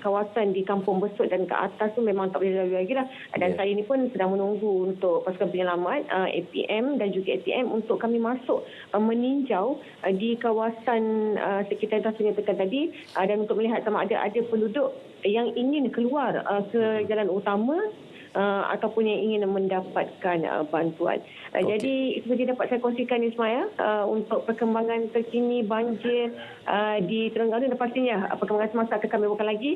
kawasan di Kampung Besut dan ke atas tu memang tak boleh dilalui lagi lah. Dan saya ni pun sedang menunggu untuk pasukan penyelamat APM dan juga ATM untuk kami masuk meninjau di kawasan sekitar Sungai Tekan tadi dan untuk melihat sama ada penduduk yang ingin keluar ke jalan utama ataupun yang ingin mendapatkan bantuan. Jadi seperti dapat saya kongsikan Ismail, untuk perkembangan terkini banjir di Terengganu dan pastinya perkembangan semasa akan kami bawakan lagi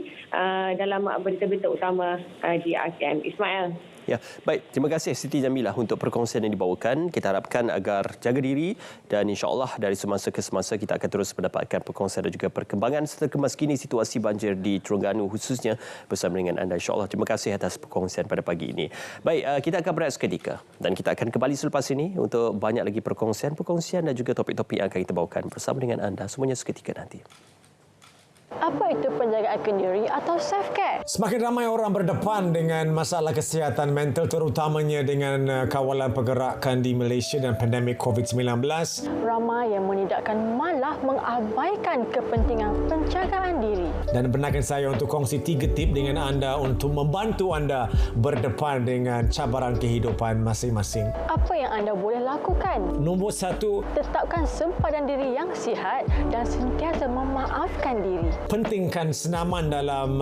dalam berita-berita utama di ASEAN. Ismail. Ya, baik. Terima kasih Siti Jamilah untuk perkongsian yang dibawakan. Kita harapkan agar jaga diri dan insya-Allah dari semasa ke semasa kita akan terus mendapatkan perkongsian dan juga perkembangan serta kemaskini situasi banjir di Terengganu khususnya bersama dengan anda insya-Allah. Terima kasih atas perkongsian pada pagi ini. Baik, kita akan berehat seketika dan kita akan kembali selepas ini untuk banyak lagi perkongsian dan juga topik-topik yang akan kita bawakan bersama dengan anda semuanya seketika nanti. Apa itu penjagaan diri atau self-care? Semakin ramai orang berdepan dengan masalah kesihatan mental terutamanya dengan kawalan pergerakan di Malaysia dan pandemik COVID-19. Ramai yang menidakkan malah mengabaikan kepentingan penjagaan diri. Dan benarkan saya untuk kongsi 3 tip dengan anda untuk membantu anda berdepan dengan cabaran kehidupan masing-masing. Apa yang anda boleh lakukan? Nombor 1, tetapkan sempadan diri yang sihat dan sentiasa memaafkan diri. Pentingkan senaman dalam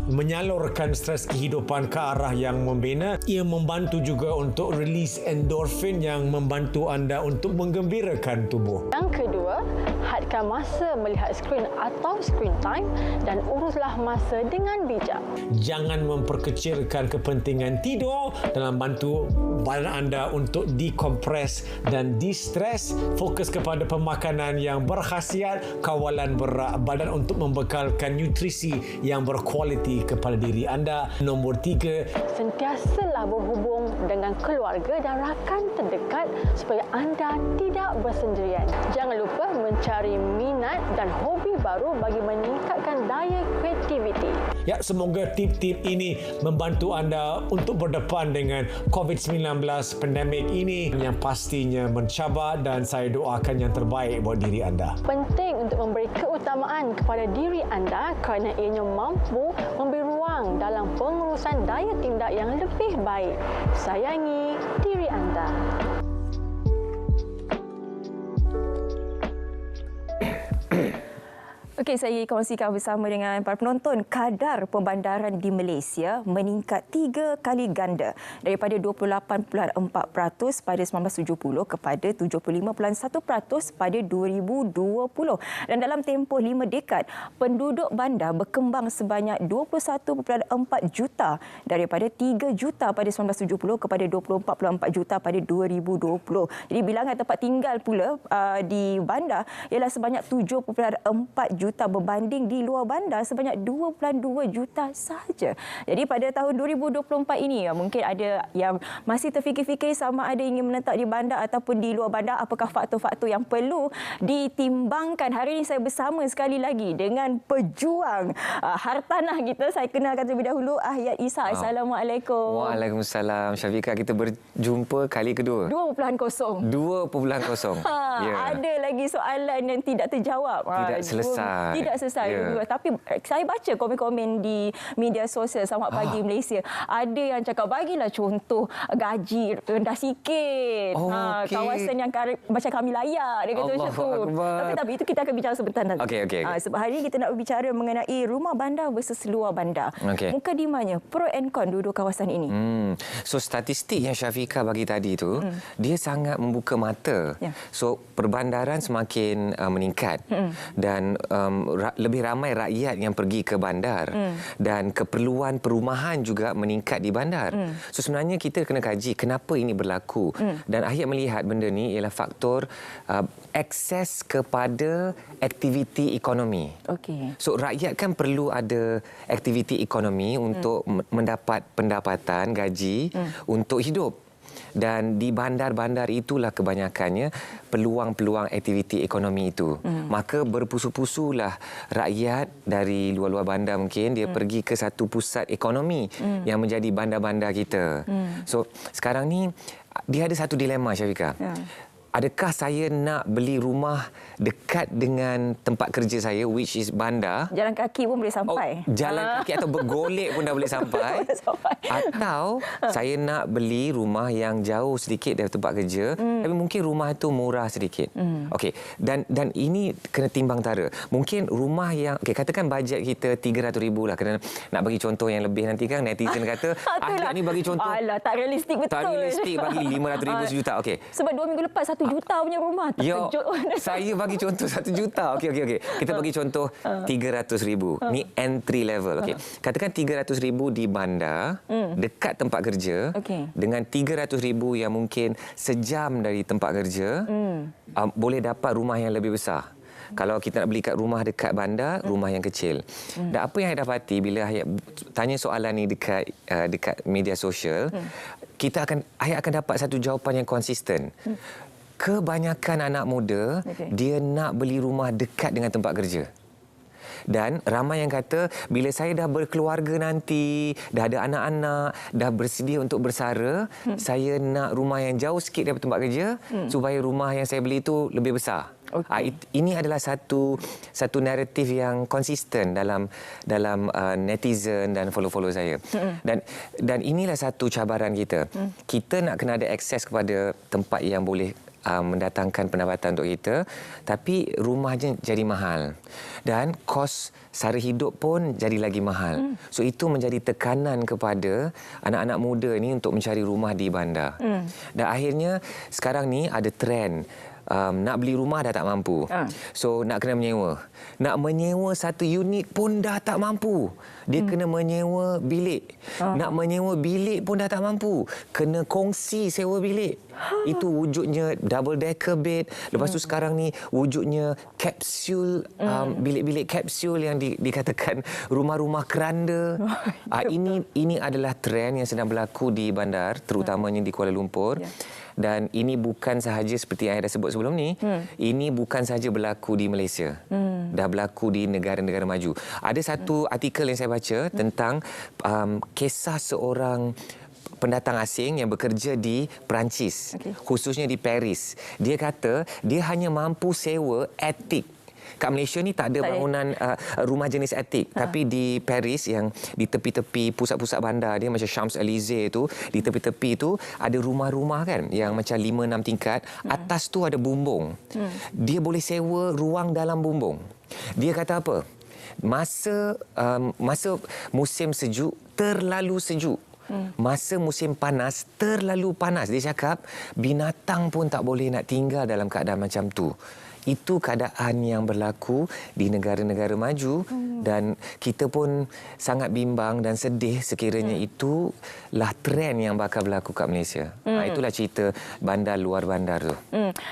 menyalurkan stres kehidupan ke arah yang membina. Ia membantu juga untuk release endorfin yang membantu anda untuk menggembirakan tubuh. Yang kedua, hadkan masa melihat skrin atau screen time dan uruslah masa dengan bijak. Jangan memperkecilkan kepentingan tidur dalam bantu badan anda untuk dekompres dan distres. Fokus kepada pemakanan yang berkhasiat, kawalan berat badan untuk membekalkan nutrisi yang berkualiti kepada diri anda. Nombor 3, sentiasalah berhubung dengan keluarga dan rakan terdekat supaya anda tidak bersendirian. Jangan lupa mencari minat dan hobi baru bagi meningkatkan daya kreativiti. Ya, semoga tip-tip ini membantu anda untuk berdepan dengan COVID-19 pandemik ini yang pastinya mencabar dan saya doakan yang terbaik buat diri anda. Penting untuk memberi keutamaan kepada diri anda kerana ianya mampu memberi ruang dalam pengurusan daya tindak yang lebih baik. Sayangi diri anda. Okey, saya kongsikan bersama dengan para penonton, kadar pembandaran di Malaysia meningkat 3 kali ganda daripada 28.4% pada 1970 kepada 75.1% pada 2020. Dan dalam tempoh 5 dekad, penduduk bandar berkembang sebanyak 21.4 juta daripada 3 juta pada 1970 kepada 24.4 juta pada 2020. Jadi bilangan tempat tinggal pula di bandar ialah sebanyak 7.4 juta berbanding di luar bandar sebanyak 2.2 juta sahaja. Jadi pada tahun 2024 ini mungkin ada yang masih terfikir-fikir sama ada ingin menetap di bandar ataupun di luar bandar. Apakah faktor-faktor yang perlu ditimbangkan? Hari ini saya bersama sekali lagi dengan pejuang hartanah kita. Saya kenalkan terlebih dahulu Ahyat Isa. Assalamualaikum. Waalaikumsalam. Syafiqah, kita berjumpa kali kedua. 2.0. 2.0. Ada lagi soalan yang tidak terjawab. Tidak selesai. Tidak selesai. Tapi saya baca komen-komen di media sosial Selamat Pagi Malaysia. Ada yang cakap bagilah contoh gaji rendah sikit. Okay. Kawasan yang macam kami layak. Dia kata macam tu. Tapi itu kita akan bicara sebentar nanti. Okay. Sebab hari ini kita nak berbicara mengenai rumah bandar versus luar bandar. Mukadimahnya, pro and con dua-dua kawasan ini. So statistik yang Syafiqah bagi tadi tu, dia sangat membuka mata. So perbandaran semakin meningkat dan lebih ramai rakyat yang pergi ke bandar dan keperluan perumahan juga meningkat di bandar. So sebenarnya kita kena kaji kenapa ini berlaku dan Ahyat melihat benda ni ialah faktor akses kepada aktiviti ekonomi. So rakyat kan perlu ada aktiviti ekonomi untuk mendapat pendapatan gaji untuk hidup. Dan di bandar-bandar itulah kebanyakannya peluang-peluang aktiviti ekonomi itu. Maka berpusu-pusulah rakyat dari luar-luar bandar mungkin dia pergi ke satu pusat ekonomi yang menjadi bandar-bandar kita. So sekarang ni dia ada satu dilema, Syafiqah. Adakah saya nak beli rumah dekat dengan tempat kerja saya, which is bandar? Jalan kaki pun boleh sampai. Jalan kaki atau bergolek pun dah boleh sampai. Atau saya nak beli rumah yang jauh sedikit dari tempat kerja, tapi mungkin rumah itu murah sedikit. Okey, dan ini kena timbang tara. Mungkin rumah yang, katakan bajet kita 300,000 lah. Kerana nak bagi contoh yang lebih nanti kan netizen kata, ni bagi contoh. Alah, tak realistik betul. Tak realistik bagi 500,000 sejuta. Okey. Sebab 2 minggu lepas 1 juta punya rumah. Terkejut. Saya bagi contoh 1 juta. Okey. Kita bagi contoh 300,000. Ni entry level. Okey. Katakan 300,000 di bandar, dekat tempat kerja, dengan 300,000 yang mungkin sejam dari tempat kerja, boleh dapat rumah yang lebih besar. Kalau kita nak beli kat rumah dekat bandar, rumah yang kecil. Dan apa yang saya dapati bila saya tanya soalan ni dekat media sosial, saya akan dapat satu jawapan yang konsisten. Kebanyakan anak muda, dia nak beli rumah dekat dengan tempat kerja. Dan ramai yang kata, bila saya dah berkeluarga nanti, dah ada anak-anak, dah bersedia untuk bersara, saya nak rumah yang jauh sikit daripada tempat kerja, supaya rumah yang saya beli itu lebih besar. Ini adalah satu naratif yang konsisten dalam netizen dan follow-follow saya. Dan inilah satu cabaran kita. Kita nak kena ada akses kepada tempat yang boleh mendatangkan pendapatan untuk kita, tapi rumahnya jadi mahal dan kos sara hidup pun jadi lagi mahal. So itu menjadi tekanan kepada anak-anak muda ni untuk mencari rumah di bandar. Dan akhirnya sekarang ni ada trend nak beli rumah dah tak mampu. So nak kena menyewa. Nak menyewa satu unit pun dah tak mampu. Dia kena menyewa bilik. Nak menyewa bilik pun dah tak mampu. Kena kongsi sewa bilik. Itu wujudnya double decker bed. Lepas tu sekarang ni wujudnya kapsul, bilik-bilik kapsul yang dikatakan rumah-rumah keranda. Ini adalah trend yang sedang berlaku di bandar, terutamanya di Kuala Lumpur. Dan ini bukan sahaja seperti yang saya dah sebut sebelum ni, ini bukan sahaja berlaku di Malaysia. Dah berlaku di negara-negara maju. Ada satu artikel yang saya baca tentang kisah seorang pendatang asing yang bekerja di Perancis, khususnya di Paris. Dia kata dia hanya mampu sewa attic. Kat Malaysia ni tak ada bangunan rumah jenis attic, tapi di Paris yang di tepi-tepi pusat-pusat bandar dia macam Champs-Élysées tu, di tepi-tepi tu ada rumah-rumah kan yang macam 5-6 tingkat, atas tu ada bumbung. Dia boleh sewa ruang dalam bumbung. Dia kata apa? Masa musim sejuk terlalu sejuk. Masa musim panas terlalu panas. Dia cakap binatang pun tak boleh nak tinggal dalam keadaan macam tu. Itu keadaan yang berlaku di negara-negara maju dan kita pun sangat bimbang dan sedih sekiranya itulah trend yang bakal berlaku kat Malaysia. Itulah cerita bandar luar bandar tu.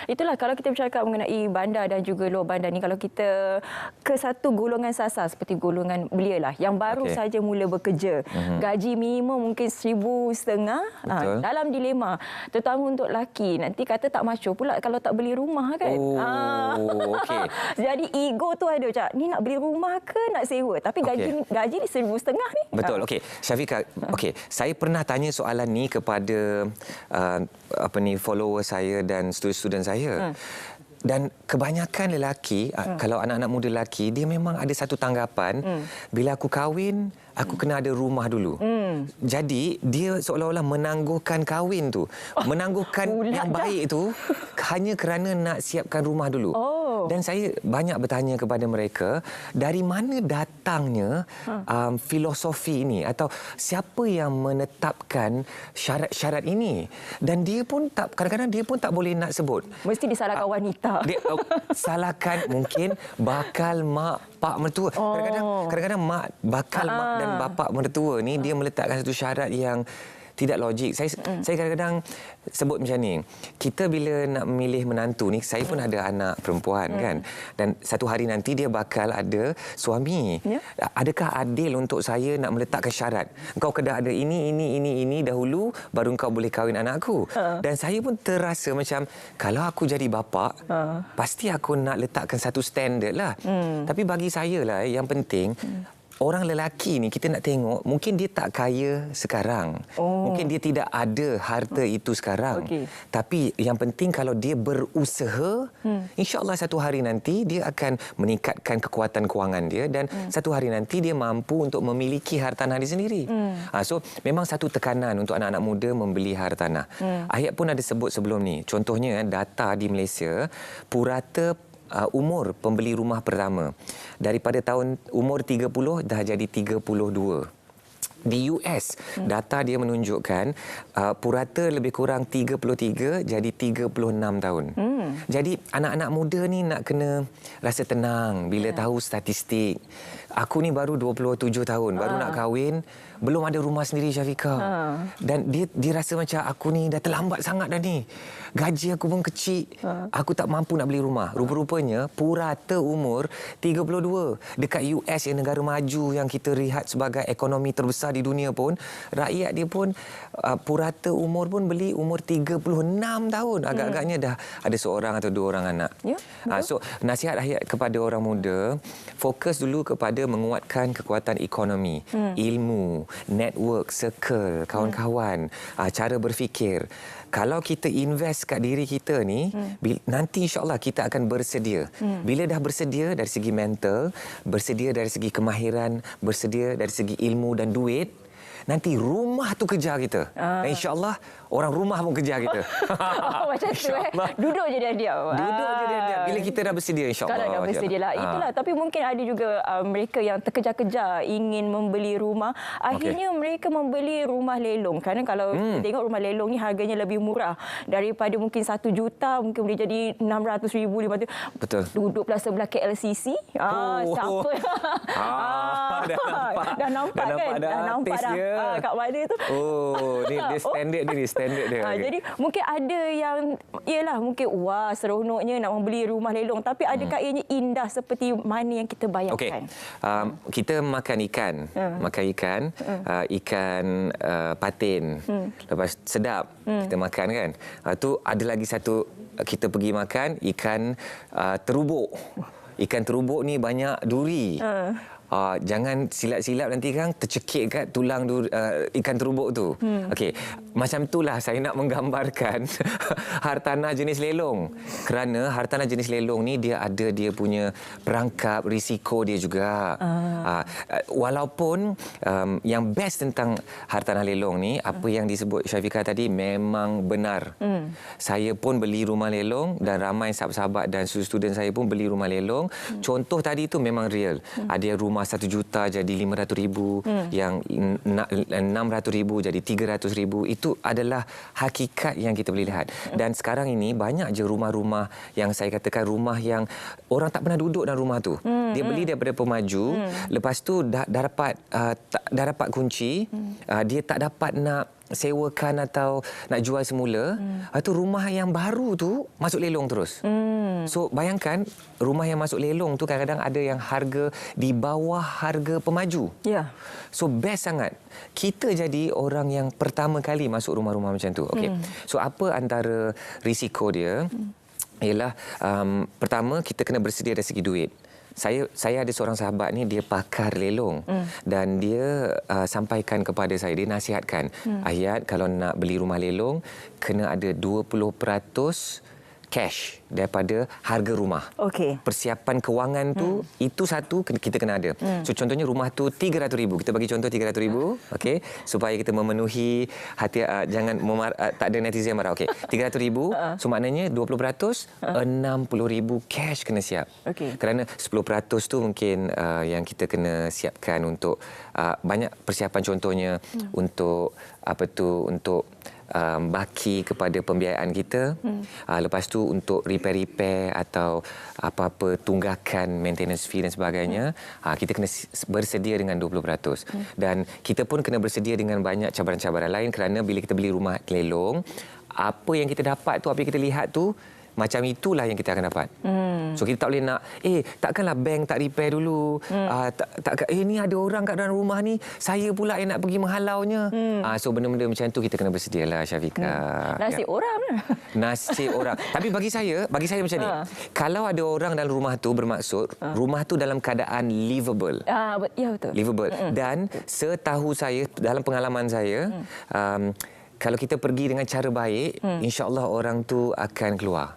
Itulah kalau kita bercakap mengenai bandar dan juga luar bandar ni, kalau kita ke satu golongan sasar seperti golongan belia lah yang baru saja mula bekerja, gaji minimum mungkin 1,500, dalam dilema, terutama untuk lelaki, nanti kata tak macho pula kalau tak beli rumah kan. Jadi ego tu ada, Cak. Ni nak beli rumah ke nak sewa? Tapi gaji ni 1,500 ni. Betul. Okey, Syafiqah, saya pernah tanya soalan ni kepada follower saya dan student-student saya. Dan kebanyakan lelaki, kalau anak-anak muda lelaki, dia memang ada satu tanggapan, bila aku kahwin, aku kena ada rumah dulu. Jadi, dia seolah-olah menangguhkan kahwin tu. Menangguhkan yang baik tu hanya kerana nak siapkan rumah dulu. Dan saya banyak bertanya kepada mereka, dari mana datangnya filosofi ini atau siapa yang menetapkan syarat-syarat ini? Dan dia pun kadang-kadang dia pun tak boleh nak sebut. Mesti disalahkan wanita. Dia salahkan mungkin bakal mak pak mertua. Kadang-kadang mak bakal mak dan bapa mertua ni dia meletakkan satu syarat yang tidak logik. Saya kadang-kadang sebut macam ni. Kita bila nak memilih menantu ni, saya pun ada anak perempuan kan. Dan satu hari nanti dia bakal ada suami. Adakah adil untuk saya nak meletakkan syarat? Engkau kena ada ini dahulu baru engkau boleh kahwin anakku. Dan saya pun terasa macam kalau aku jadi bapa, pasti aku nak letakkan satu standard lah. Tapi bagi saya lah yang penting orang lelaki ni kita nak tengok mungkin dia tak kaya sekarang. Mungkin dia tidak ada harta itu sekarang. Tapi yang penting kalau dia berusaha, insya-Allah satu hari nanti dia akan meningkatkan kekuatan kewangan dia dan satu hari nanti dia mampu untuk memiliki hartanah dia sendiri. So memang satu tekanan untuk anak-anak muda membeli hartanah. Ayat pun ada sebut sebelum ni. Contohnya data di Malaysia, purata umur pembeli rumah pertama daripada tahun umur 30 dah jadi 32. Di US, data dia menunjukkan purata lebih kurang 33 jadi 36 tahun. Jadi anak-anak muda ni nak kena rasa tenang bila tahu statistik. Aku ni baru 27 tahun, baru nak kahwin, belum ada rumah sendiri Syafiqah. Dan dia rasa macam aku ni dah terlambat sangat dah ni. Gaji aku pun kecil, aku tak mampu nak beli rumah. Rupa-rupanya purata umur 32 dekat US yang negara maju yang kita lihat sebagai ekonomi terbesar di dunia pun, rakyat dia pun purata umur pun beli umur 36 tahun. Agak-agaknya dah ada seorang atau dua orang anak. So nasihat ayat kepada orang muda, fokus dulu kepada menguatkan kekuatan ekonomi, ilmu, network, circle, kawan-kawan, cara berfikir. Kalau kita invest kat diri kita ni, nanti insya-Allah kita akan bersedia. Bila dah bersedia dari segi mental, bersedia dari segi kemahiran, bersedia dari segi ilmu dan duit, nanti rumah tu kejar kita. Dan insya-Allah orang rumah pun kejar kita. Macam tu Duduk je dia diam. Duduk je dia diam. Bila kita dah bersedia insya-Allah. Kalau dah bersedia lah. Itulah. Tapi mungkin ada juga mereka yang terkejar-kejar ingin membeli rumah. Akhirnya mereka membeli rumah lelong. Kerana kalau tengok rumah lelong ni harganya lebih murah. Daripada mungkin 1 juta, mungkin boleh jadi 600,000, 500. Betul. Duduk belah sebelah KLCC. Siapa? Dah nampak kan? Dah nampak dah. Kat mana tu? Dia standard dia. Jadi mungkin ada yang mungkin seronoknya nak membeli rumah lelong, tapi adakah ianya indah seperti mana yang kita bayangkan? Kita makan ikan, ikan patin. Lepas sedap kita makan kan. Tu ada lagi satu kita pergi makan ikan terubuk. Ikan terubuk ni banyak duri. Jangan silap-silap nanti kan tercekik kat tulang ikan terubuk tu. Okey, macam itulah saya nak menggambarkan hartanah jenis lelong. Kerana hartanah jenis lelong ni dia ada dia punya perangkap risiko dia juga. Walaupun yang best tentang hartanah lelong ni, apa yang disebut Syafiqah tadi memang benar. Saya pun beli rumah lelong dan ramai sahabat-sahabat dan student saya pun beli rumah lelong. Contoh tadi tu memang real. Ada rumah 1 juta jadi 500,000, yang 600,000 jadi 300,000. Itu adalah hakikat yang kita boleh lihat. Dan sekarang ini banyak je rumah-rumah yang saya katakan rumah yang orang tak pernah duduk dalam rumah tu. Dia beli daripada pemaju, lepas tu dah dapat kunci, dia tak dapat nak sewakan atau nak jual semula. Itu rumah yang baru tu masuk lelong terus. So bayangkan rumah yang masuk lelong tu kadang-kadang ada yang harga di bawah harga pemaju. So best sangat. Kita jadi orang yang pertama kali masuk rumah-rumah macam tu. Okey. So apa antara risiko dia? Ialah pertama kita kena bersedia dari segi duit. Saya ada seorang sahabat ni, dia pakar lelong dan dia sampaikan kepada saya, dia nasihatkan, Ayat kalau nak beli rumah lelong kena ada 20% cash daripada harga rumah. Persiapan kewangan tu itu satu kita kena ada. So contohnya rumah tu 300,000. Kita bagi contoh 300,000, okey, supaya kita memenuhi hati jangan tak ada netizen marah. Okey, 300,000. So maknanya 20% 60,000 cash kena siap. Kerana 10% tu mungkin yang kita kena siapkan untuk banyak persiapan, contohnya untuk untuk baki kepada pembiayaan kita. Lepas tu untuk repair atau apa-apa tunggakan maintenance fee dan sebagainya, kita kena bersedia dengan 20%. Dan kita pun kena bersedia dengan banyak cabaran-cabaran lain kerana bila kita beli rumah lelong, apa yang kita dapat tu, apa yang kita lihat tu, macam itulah yang kita akan dapat. So kita tak boleh nak, takkanlah bank tak repair dulu. Ni ada orang kat dalam rumah ni, saya pula yang nak pergi menghalaunya. So benda-benda macam tu kita kena bersedialah, Syafiqah. Nasib orang. Nasib orang. Tapi bagi saya macam ni. Kalau ada orang dalam rumah tu, bermaksud rumah tu dalam keadaan livable. Ya, betul. Livable. Dan setahu saya, dalam pengalaman saya, kalau kita pergi dengan cara baik, insya-Allah orang tu akan keluar.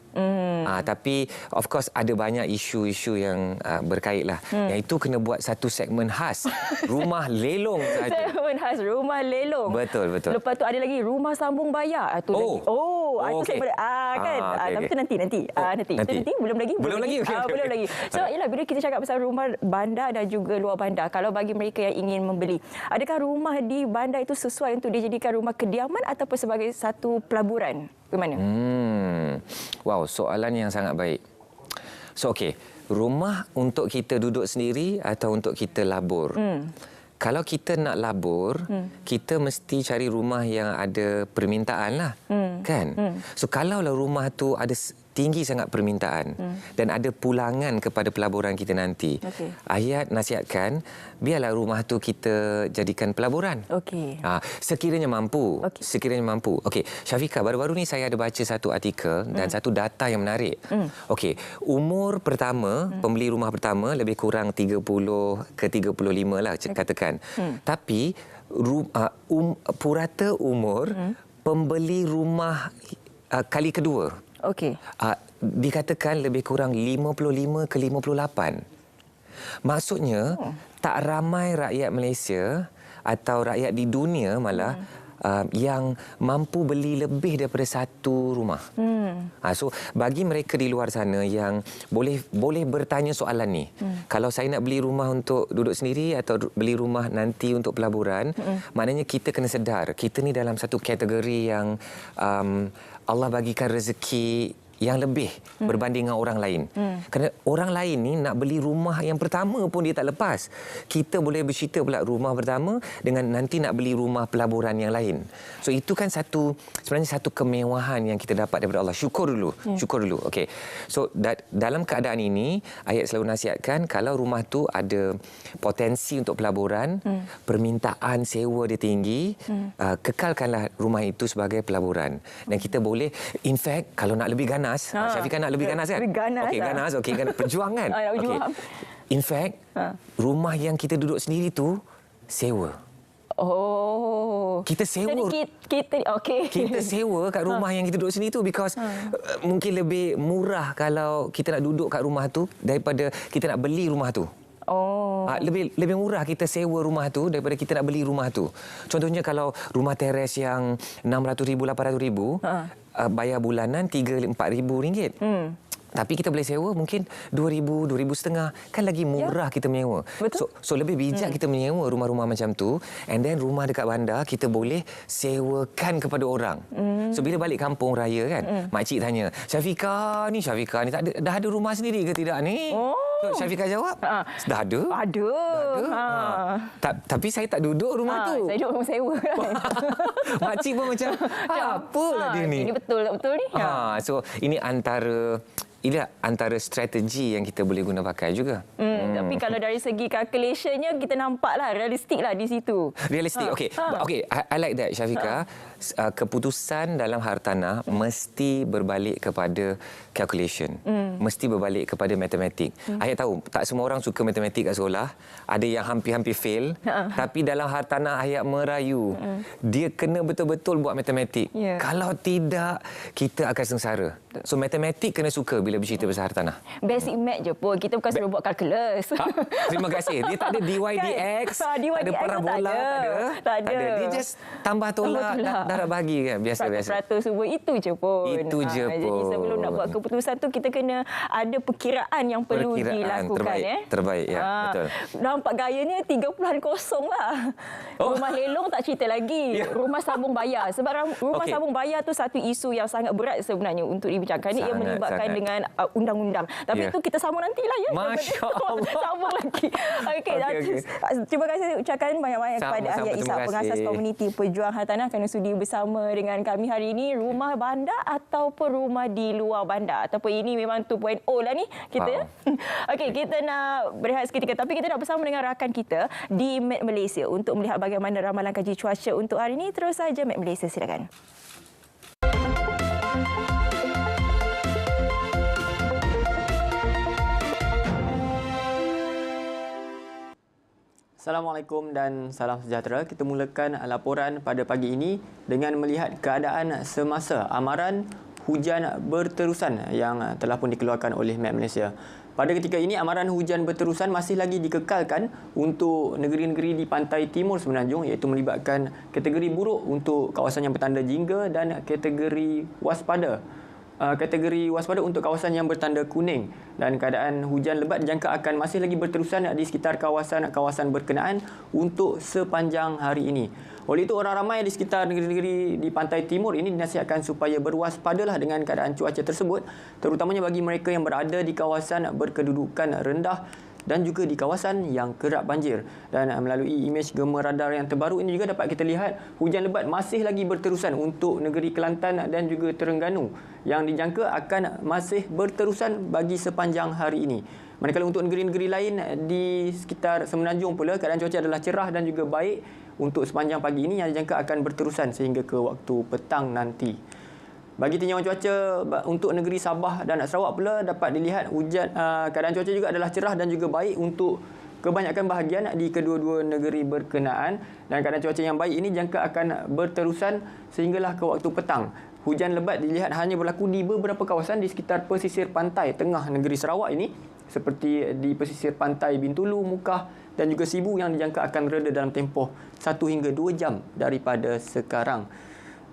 Tapi of course ada banyak isu-isu yang berkaitlah. Yang itu kena buat satu segmen khas. Rumah lelong saja. Segmen khas rumah lelong. Betul. Lepas tu ada lagi rumah sambung bayar. Itu lagi. Itu segmen kan. Tapi itu nanti. Nanti. Belum lagi. Belum lagi. So ialah bila kita cakap pasal rumah bandar dan juga luar bandar, kalau bagi mereka yang ingin membeli, adakah rumah di bandar itu sesuai untuk dijadikan rumah kediaman ataupun sebagai satu pelaburan? Bagaimana? Wow, soalan yang sangat baik. So, okey. Rumah untuk kita duduk sendiri atau untuk kita labur? Kalau kita nak labur, kita mesti cari rumah yang ada permintaan lah. Kan? So, kalaulah rumah tu ada tinggi sangat permintaan dan ada pulangan kepada pelaburan kita nanti. Ayat nasihatkan, biarlah rumah tu kita jadikan pelaburan. Sekiranya mampu. Okey, Syafiqah, baru-baru ni saya ada baca satu artikel dan satu data yang menarik. Okey, umur pertama, pembeli rumah pertama lebih kurang 30 ke 35 lah katakan. Tapi purata umur pembeli rumah kali kedua dikatakan lebih kurang 55 ke 58. Maksudnya tak ramai rakyat Malaysia atau rakyat di dunia malah yang mampu beli lebih daripada satu rumah. So bagi mereka di luar sana yang boleh bertanya soalan ni, kalau saya nak beli rumah untuk duduk sendiri atau beli rumah nanti untuk pelaburan, maknanya kita kena sedar kita ni dalam satu kategori yang Allah bagikan rezeki yang lebih berbanding dengan orang lain. Kerana orang lain ni nak beli rumah yang pertama pun dia tak lepas. Kita boleh bercerita pula rumah pertama dengan nanti nak beli rumah pelaburan yang lain. So itu kan sebenarnya satu kemewahan yang kita dapat daripada Allah. Syukur dulu. Okey. So dalam keadaan ini, ayat selalu nasihatkan kalau rumah tu ada potensi untuk pelaburan, permintaan sewa dia tinggi, kekalkanlah rumah itu sebagai pelaburan. Dan kita boleh, in fact, kalau nak lebih ganas, Syafiqah nak lebih ganas kan? Lebih ganas. Okey, ganas. Okey, perjuang kan? Okey. In fact, rumah yang kita duduk sendiri tu sewa. Kita sewa. Jadi kita sewa kat rumah yang kita duduk sendiri tu because mungkin lebih murah kalau kita nak duduk kat rumah tu daripada kita nak beli rumah tu. Lebih murah kita sewa rumah tu daripada kita nak beli rumah tu. Contohnya kalau rumah teres yang 600,000, 800,000, bayar bulanan 3-4 ribu ringgit. Tapi kita boleh sewa mungkin 2,000, 2,500. Kan lagi murah kita menyewa. So lebih bijak kita menyewa rumah-rumah macam tu. And then rumah dekat bandar kita boleh sewakan kepada orang. So bila balik kampung raya kan, makcik tanya, Syafiqah ni dah ada rumah sendiri ke tidak ni? So Syafiqah jawab, dah ada. Ada. Tapi saya tak duduk rumah tu. Saya duduk rumah sewa. Makcik pun macam, apalah dia ni? Ini betul ni. So ini antara strategi yang kita boleh guna pakai juga. Tapi kalau dari segi calculationnya kita nampaklah realistik lah di situ. Realistik. Okey, I like that, Syafiqah. Keputusan dalam hartanah mesti berbalik kepada calculation. Mesti berbalik kepada matematik. Ayat tahu, tak semua orang suka matematik kat sekolah. Ada yang hampir-hampir fail. Tapi dalam hartanah ayat merayu. Dia kena betul-betul buat matematik. Kalau tidak, kita akan sengsara. So matematik kena suka bila bila bercerita pasal hartanah? Basic math je pun. Kita bukan suruh buat kalkulus. Terima kasih. Dia tak ada DYDX, Kan? tak ada parabola, tak ada. Dia just tambah tolak, darab bahagi kan, biasa-biasa. Peratus semua itu je pun. Itu je pun. Jadi sebelum nak buat keputusan tu, kita kena ada perkiraan yang perlu dilakukan. Terbaik, ya, betul. Nampak gayanya 30-an kosong lah. Rumah lelong tak cerita lagi. Rumah sambung bayar. Sebab rumah sambung bayar tu satu isu yang sangat berat sebenarnya untuk dibincangkan. Ia melibatkan dengan undang-undang. Tapi itu kita sambung nantilah ya. Masya Allah. Sambung lagi. Okey. Terima kasih ucapkan banyak-banyak kepada Ahya Ishak, pengasas komuniti pejuang hartanah, kerana sudi bersama dengan kami hari ini. Rumah bandar ataupun rumah di luar bandar, ataupun ini memang 2.0 lah ni kita. Okey, kita nak berehat seketika, tapi kita nak bersama dengan rakan kita di Met Malaysia untuk melihat bagaimana ramalan kaji cuaca untuk hari ini. Terus saja Met Malaysia, silakan. Assalamualaikum dan salam sejahtera. Kita mulakan laporan pada pagi ini dengan melihat keadaan semasa amaran hujan berterusan yang telah pun dikeluarkan oleh Met Malaysia. Pada ketika ini, amaran hujan berterusan masih lagi dikekalkan untuk negeri-negeri di pantai timur Semenanjung, iaitu melibatkan kategori buruk untuk kawasan yang bertanda jingga dan kategori waspada. Kategori waspada untuk kawasan yang bertanda kuning, dan keadaan hujan lebat dijangka akan masih lagi berterusan di sekitar kawasan-kawasan berkenaan untuk sepanjang hari ini. Oleh itu, orang ramai di sekitar negeri-negeri di pantai timur ini dinasihatkan supaya berwaspadalah dengan keadaan cuaca tersebut, terutamanya bagi mereka yang berada di kawasan berkedudukan rendah dan juga di kawasan yang kerap banjir. Dan melalui imej gemar radar yang terbaru ini juga dapat kita lihat hujan lebat masih lagi berterusan untuk negeri Kelantan dan juga Terengganu, yang dijangka akan masih berterusan bagi sepanjang hari ini. Manakala untuk negeri-negeri lain di sekitar Semenanjung pula, keadaan cuaca adalah cerah dan juga baik untuk sepanjang pagi ini, yang dijangka akan berterusan sehingga ke waktu petang nanti. Bagi tinjauan cuaca untuk negeri Sabah dan Sarawak pula, dapat dilihat keadaan cuaca juga adalah cerah dan juga baik untuk kebanyakan bahagian di kedua-dua negeri berkenaan, dan keadaan cuaca yang baik ini jangka akan berterusan sehinggalah ke waktu petang. Hujan lebat dilihat hanya berlaku di beberapa kawasan di sekitar pesisir pantai tengah negeri Sarawak ini, seperti di pesisir pantai Bintulu, Mukah dan juga Sibu, yang dijangka akan reda dalam tempoh 1 hingga 2 jam daripada sekarang.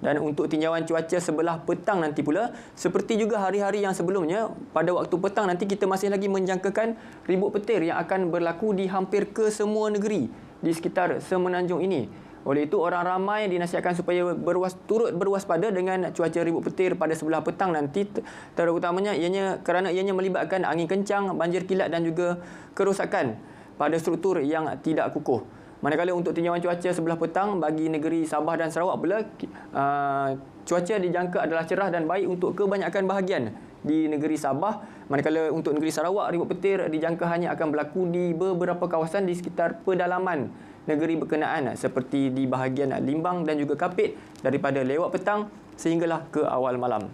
Dan untuk tinjauan cuaca sebelah petang nanti pula, seperti juga hari-hari yang sebelumnya, pada waktu petang nanti kita masih lagi menjangkakan ribut petir yang akan berlaku di hampir ke semua negeri di sekitar Semenanjung ini. Oleh itu, orang ramai dinasihatkan supaya turut berwaspada dengan cuaca ribut petir pada sebelah petang nanti, terutamanya kerana ianya melibatkan angin kencang, banjir kilat dan juga kerosakan pada struktur yang tidak kukuh. Manakala untuk tinjauan cuaca sebelah petang bagi negeri Sabah dan Sarawak pula, cuaca dijangka adalah cerah dan baik untuk kebanyakan bahagian di negeri Sabah. Manakala untuk negeri Sarawak, ribut petir dijangka hanya akan berlaku di beberapa kawasan di sekitar pedalaman negeri berkenaan, seperti di bahagian Limbang dan juga Kapit daripada lewat petang sehinggalah ke awal malam.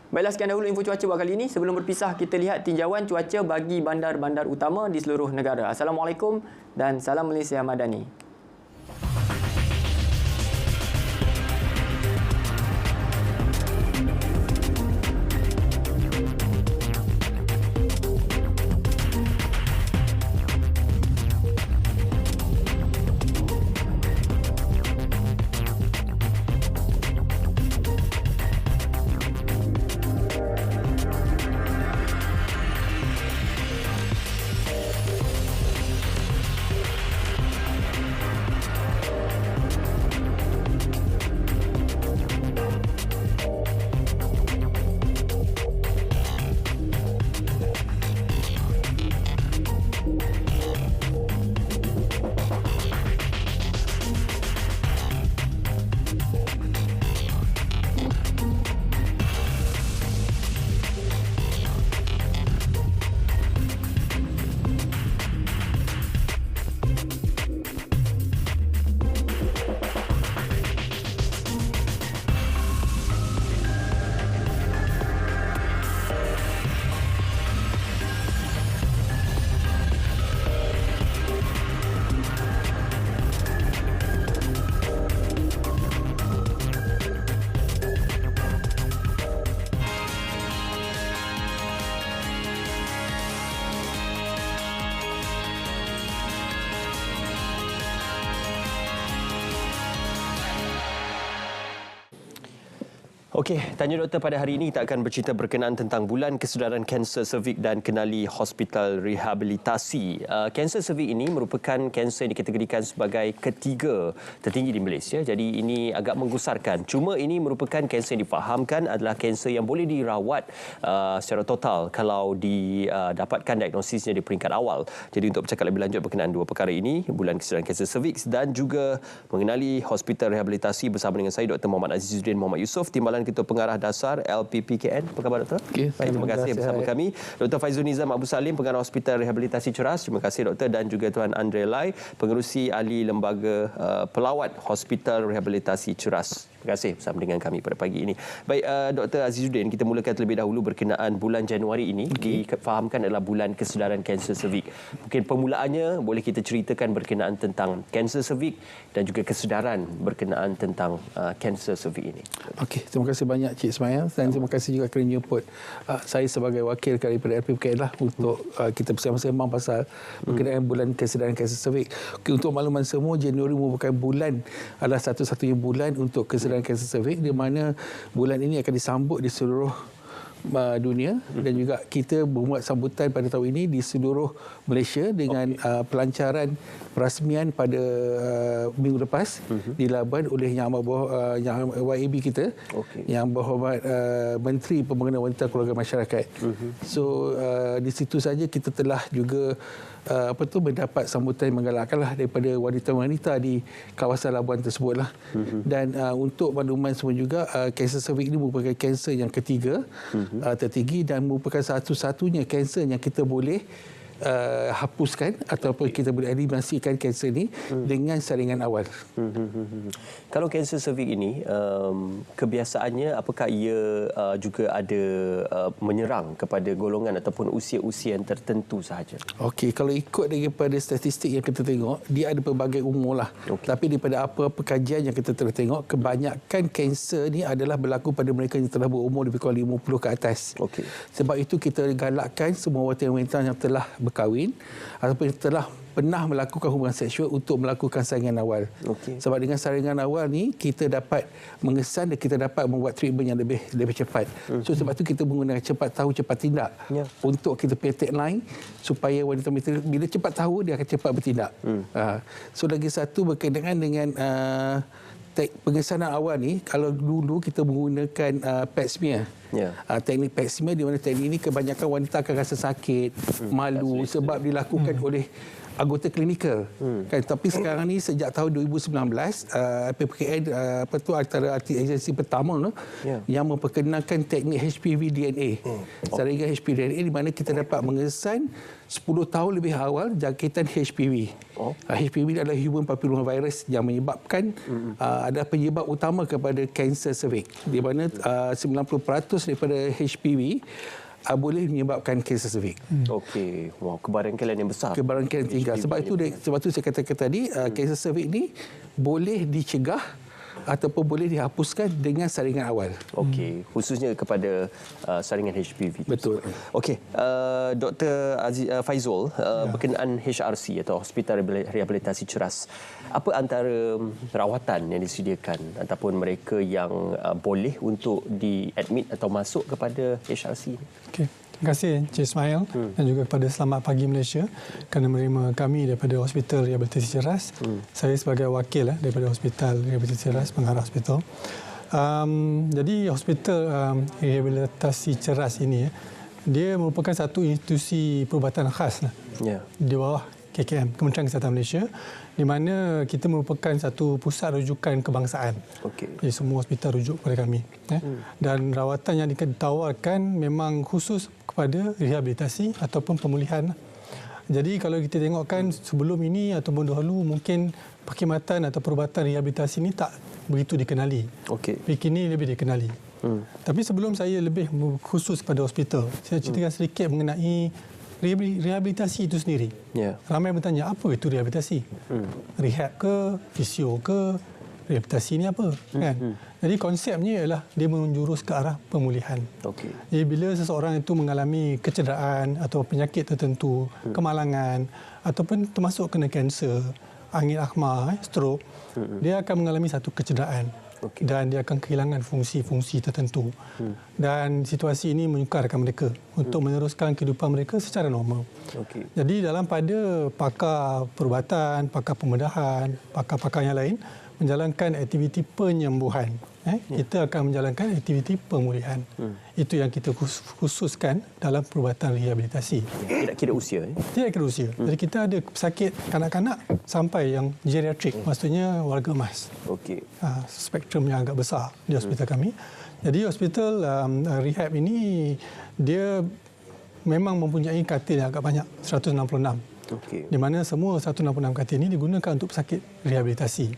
Baiklah, sekian dahulu info cuaca buat kali ini. Sebelum berpisah, kita lihat tinjauan cuaca bagi bandar-bandar utama di seluruh negara. Assalamualaikum dan salam Malaysia Madani. Okey, tanya doktor pada hari ini kita akan bercerita berkenaan tentang bulan kesedaran kanser cervix dan kenali hospital rehabilitasi. Kanser cervix ini merupakan kanser yang dikategorikan sebagai ketiga tertinggi di Malaysia. Jadi ini agak menggusarkan. Cuma ini merupakan kanser yang difahamkan adalah kanser yang boleh dirawat secara total kalau didapatkan diagnosisnya di peringkat awal. Jadi untuk bercakap lebih lanjut berkenaan dua perkara ini, bulan kesedaran kanser cervix dan juga mengenali hospital rehabilitasi, bersama dengan saya Dr. Muhammad Azizuddin Muhammad Yusof, Timbalan Ketua Pengarah Dasar LPPKN. Apa khabar doktor? Okay, baik, terima kasih bersama kami. Dr. Faizul Nizam Abu Salim, Pengarah Hospital Rehabilitasi Ceras. Terima kasih doktor. Dan juga Tuan Andre Lai, Pengerusi Ahli Lembaga Pelawat Hospital Rehabilitasi Ceras. Terima kasih bersama dengan kami pada pagi ini. Baik, Dr. Azizuddin, kita mulakan terlebih dahulu berkenaan bulan Januari ini. Difahamkan adalah bulan kesedaran kanser cervix. Mungkin permulaannya boleh kita ceritakan berkenaan tentang kanser cervix dan juga kesedaran berkenaan tentang kanser cervix ini. Okey, terima kasih banyak Cik Ismail dan terima kasih juga kerana jemput saya sebagai wakil daripada LPPKN lah untuk kita bersama-sama pasal berkenaan bulan kesedaran kanser cervix. Okay, untuk makluman semua, Januari merupakan bulan adalah satu-satunya bulan untuk kesedaran kanser cervix, di mana bulan ini akan disambut di seluruh dunia dan juga kita membuat sambutan pada tahun ini di seluruh Malaysia dengan pelancaran perasmian pada minggu lepas dilakukan oleh Yang YAB kita, Yang Berhormat Menteri Pembangunan Wanita Keluarga Masyarakat. So di situ saja kita telah juga mendapat sambutan menggalakkanlah daripada wanita-wanita di kawasan Labuan tersebutlah. Dan untuk makluman semua juga, kanser cervix ini merupakan kanser yang ketiga tertinggi dan merupakan satu-satunya kanser yang kita boleh hapuskan ataupun kita boleh eliminasikan kanser ini dengan saringan awal. Kalau kanser cervix ini, kebiasaannya apakah ia juga ada menyerang kepada golongan ataupun usia-usia yang tertentu sahaja? Okey, kalau ikut daripada statistik yang kita tengok, dia ada pelbagai umur lah. Tapi daripada apa-apa kajian yang kita telah tengok, kebanyakan kanser ni adalah berlaku pada mereka yang telah berumur lebih kurang 50 ke atas. Sebab itu kita galakkan semua wanita-wanita yang telah berkahwin ataupun telah pernah melakukan hubungan seksual untuk melakukan saringan awal. Sebab dengan saringan awal ni kita dapat mengesan dan kita dapat membuat treatment yang lebih cepat. So sebab tu kita menggunakan cepat tahu cepat tindak untuk kita punya tagline supaya wanita bila cepat tahu dia akan cepat bertindak. So lagi satu berkenaan dengan pengesanan awal ni, kalau dulu kita menggunakan pap smear. Teknik pap smear, di mana teknik ini kebanyakan wanita akan rasa sakit, malu sebab dilakukan oleh anggota klinikal. Kan, tapi sekarang ni sejak tahun 2019 PPKN antara agensi pertama yang memperkenalkan teknik HPV DNA. Saringan HPV DNA di mana kita dapat mengesan 10 tahun lebih awal jangkitan HPV. HPV adalah human papillomavirus yang menyebabkan adalah penyebab utama kepada kanser cervix, di mana 90% daripada HPV boleh menyebabkan kanser cervix. Okey, wow, kebarangkalian yang besar. Kebarangkalian tinggal. Sebab itu saya katakan tadi, kanser cervix ni boleh dicegah ataupun boleh dihapuskan dengan saringan awal. Okey, khususnya kepada saringan HPV. Betul. Okey, Dr. Faizul, berkenaan HRC atau Hospital Rehabilitasi Ceras, apa antara rawatan yang disediakan ataupun mereka yang boleh untuk diadmit atau masuk kepada HRC? Okey. Terima kasih Encik Ismail dan juga kepada Selamat Pagi Malaysia kerana menerima kami daripada Hospital Rehabilitasi Ceras. Saya sebagai wakil daripada Hospital Rehabilitasi Ceras, Pengarah Hospital. Jadi Hospital Rehabilitasi Ceras ini dia merupakan satu institusi perubatan khas di bawah KKM, Kementerian Kesihatan Malaysia, di mana kita merupakan satu pusat rujukan kebangsaan. Jadi semua hospital rujuk kepada kami. Dan rawatan yang ditawarkan memang khusus kepada rehabilitasi ataupun pemulihan. Jadi kalau kita tengokkan sebelum ini ataupun dahulu mungkin perkhidmatan atau perubatan rehabilitasi ini tak begitu dikenali. Tapi kini lebih dikenali. Tapi sebelum saya lebih khusus pada hospital, saya ceritakan sedikit mengenai rehabilitasi itu sendiri. Ramai bertanya, apa itu rehabilitasi? Rehab ke, fisio ke, rehabilitasi ini apa? Kan? Jadi konsepnya ialah dia menjurus ke arah pemulihan. Jadi bila seseorang itu mengalami kecederaan atau penyakit tertentu, kemalangan ataupun termasuk kena kanser, angin akhmar, stroke, dia akan mengalami satu kecederaan. dan dia akan kehilangan fungsi-fungsi tertentu. Dan situasi ini menyukarkan mereka untuk meneruskan kehidupan mereka secara normal. Jadi dalam pada pakar perubatan, pakar pembedahan, pakar-pakar yang lain menjalankan aktiviti penyembuhan, kita akan menjalankan aktiviti pemulihan. Itu yang kita khususkan dalam perubatan rehabilitasi. Tidak kira usia. Tidak kira usia. Jadi kita ada pesakit kanak-kanak sampai yang geriatrik, maksudnya warga emas. Spektrum yang agak besar di hospital kami. Jadi hospital rehab ini dia memang mempunyai katil yang agak banyak, 166. Di mana semua 166 katil ini digunakan untuk pesakit rehabilitasi.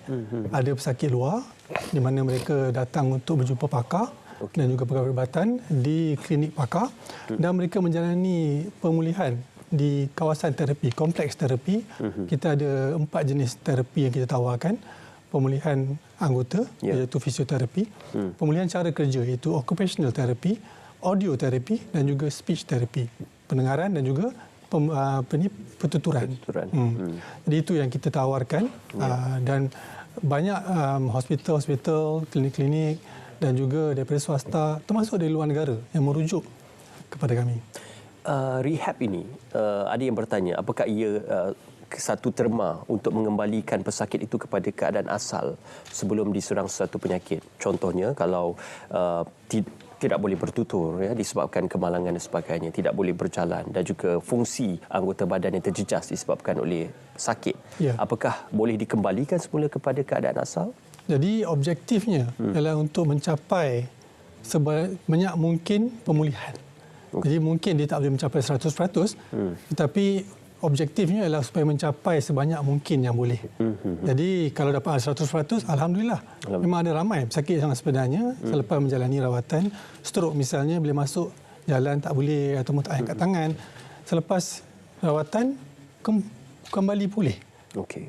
Ada pesakit luar di mana mereka datang untuk berjumpa pakar dan juga perubatan di klinik pakar dan mereka menjalani pemulihan di kawasan terapi, kompleks terapi. Kita ada 4 jenis terapi yang kita tawarkan. Pemulihan anggota iaitu fisioterapi, pemulihan cara kerja iaitu occupational therapy, audio therapy dan juga speech therapy, pendengaran dan juga pertuturan. Jadi itu yang kita tawarkan dan banyak hospital-hospital, klinik-klinik dan juga daripada swasta termasuk dari luar negara yang merujuk kepada kami. Rehab ini ada yang bertanya apakah ia satu terma untuk mengembalikan pesakit itu kepada keadaan asal sebelum diserang sesuatu penyakit. Contohnya kalau tidak boleh bertutur disebabkan kemalangan dan sebagainya, tidak boleh berjalan dan juga fungsi anggota badan yang terjejas disebabkan oleh sakit. Apakah boleh dikembalikan semula kepada keadaan asal? Jadi objektifnya adalah untuk mencapai sebanyak mungkin pemulihan. Jadi mungkin dia tak boleh mencapai 100%, tetapi objektifnya adalah supaya mencapai sebanyak mungkin yang boleh. Jadi kalau dapat 100%, Alhamdulillah. Memang ada ramai pesakit yang sebenarnya selepas menjalani rawatan, stroke misalnya, bila masuk jalan tak boleh atau tak angkat tangan. Selepas rawatan, kembali pulih.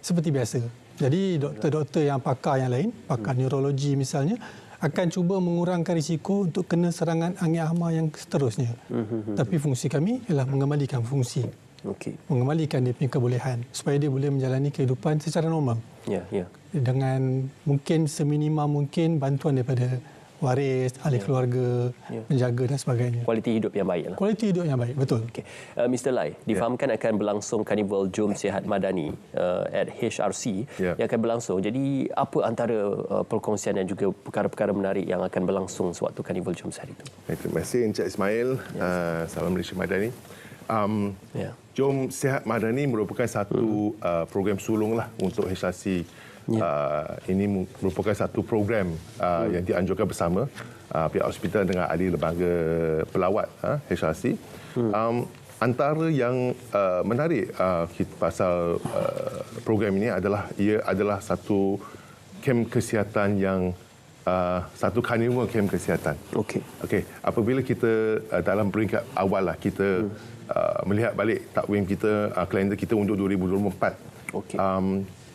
Seperti biasa. Jadi doktor-doktor yang pakar yang lain, pakar neurologi misalnya, akan cuba mengurangkan risiko untuk kena serangan angin hama yang seterusnya. Tapi fungsi kami ialah mengembalikan fungsi. Mengembalikan dia punya kebolehan supaya dia boleh menjalani kehidupan secara normal. Dengan mungkin seminima mungkin bantuan daripada waris, ahli keluarga, menjaga dan sebagainya. Kualiti hidup yang baik. Kualiti hidup yang baik, betul. Mr. Lai, difahamkan akan berlangsung Karnival Jom Sihat Madani at HRC yang akan berlangsung. Jadi apa antara perkongsian dan juga perkara-perkara menarik yang akan berlangsung sewaktu Karnival Jom Sihat itu? Terima kasih Encik Ismail. Salam Malaysia Madani. Jom Sihat Madani merupakan satu program sulung lah untuk HRC. Ini merupakan satu program yang dianjurkan bersama pihak hospital dengan ahli lembaga pelawat HRC. Antara yang menarik pasal program ini adalah ia adalah satu kem kesihatan yang satu karnival kem kesihatan. Apabila kita dalam peringkat awal lah kita melihat balik takwim kita, kalender kita untuk 2024.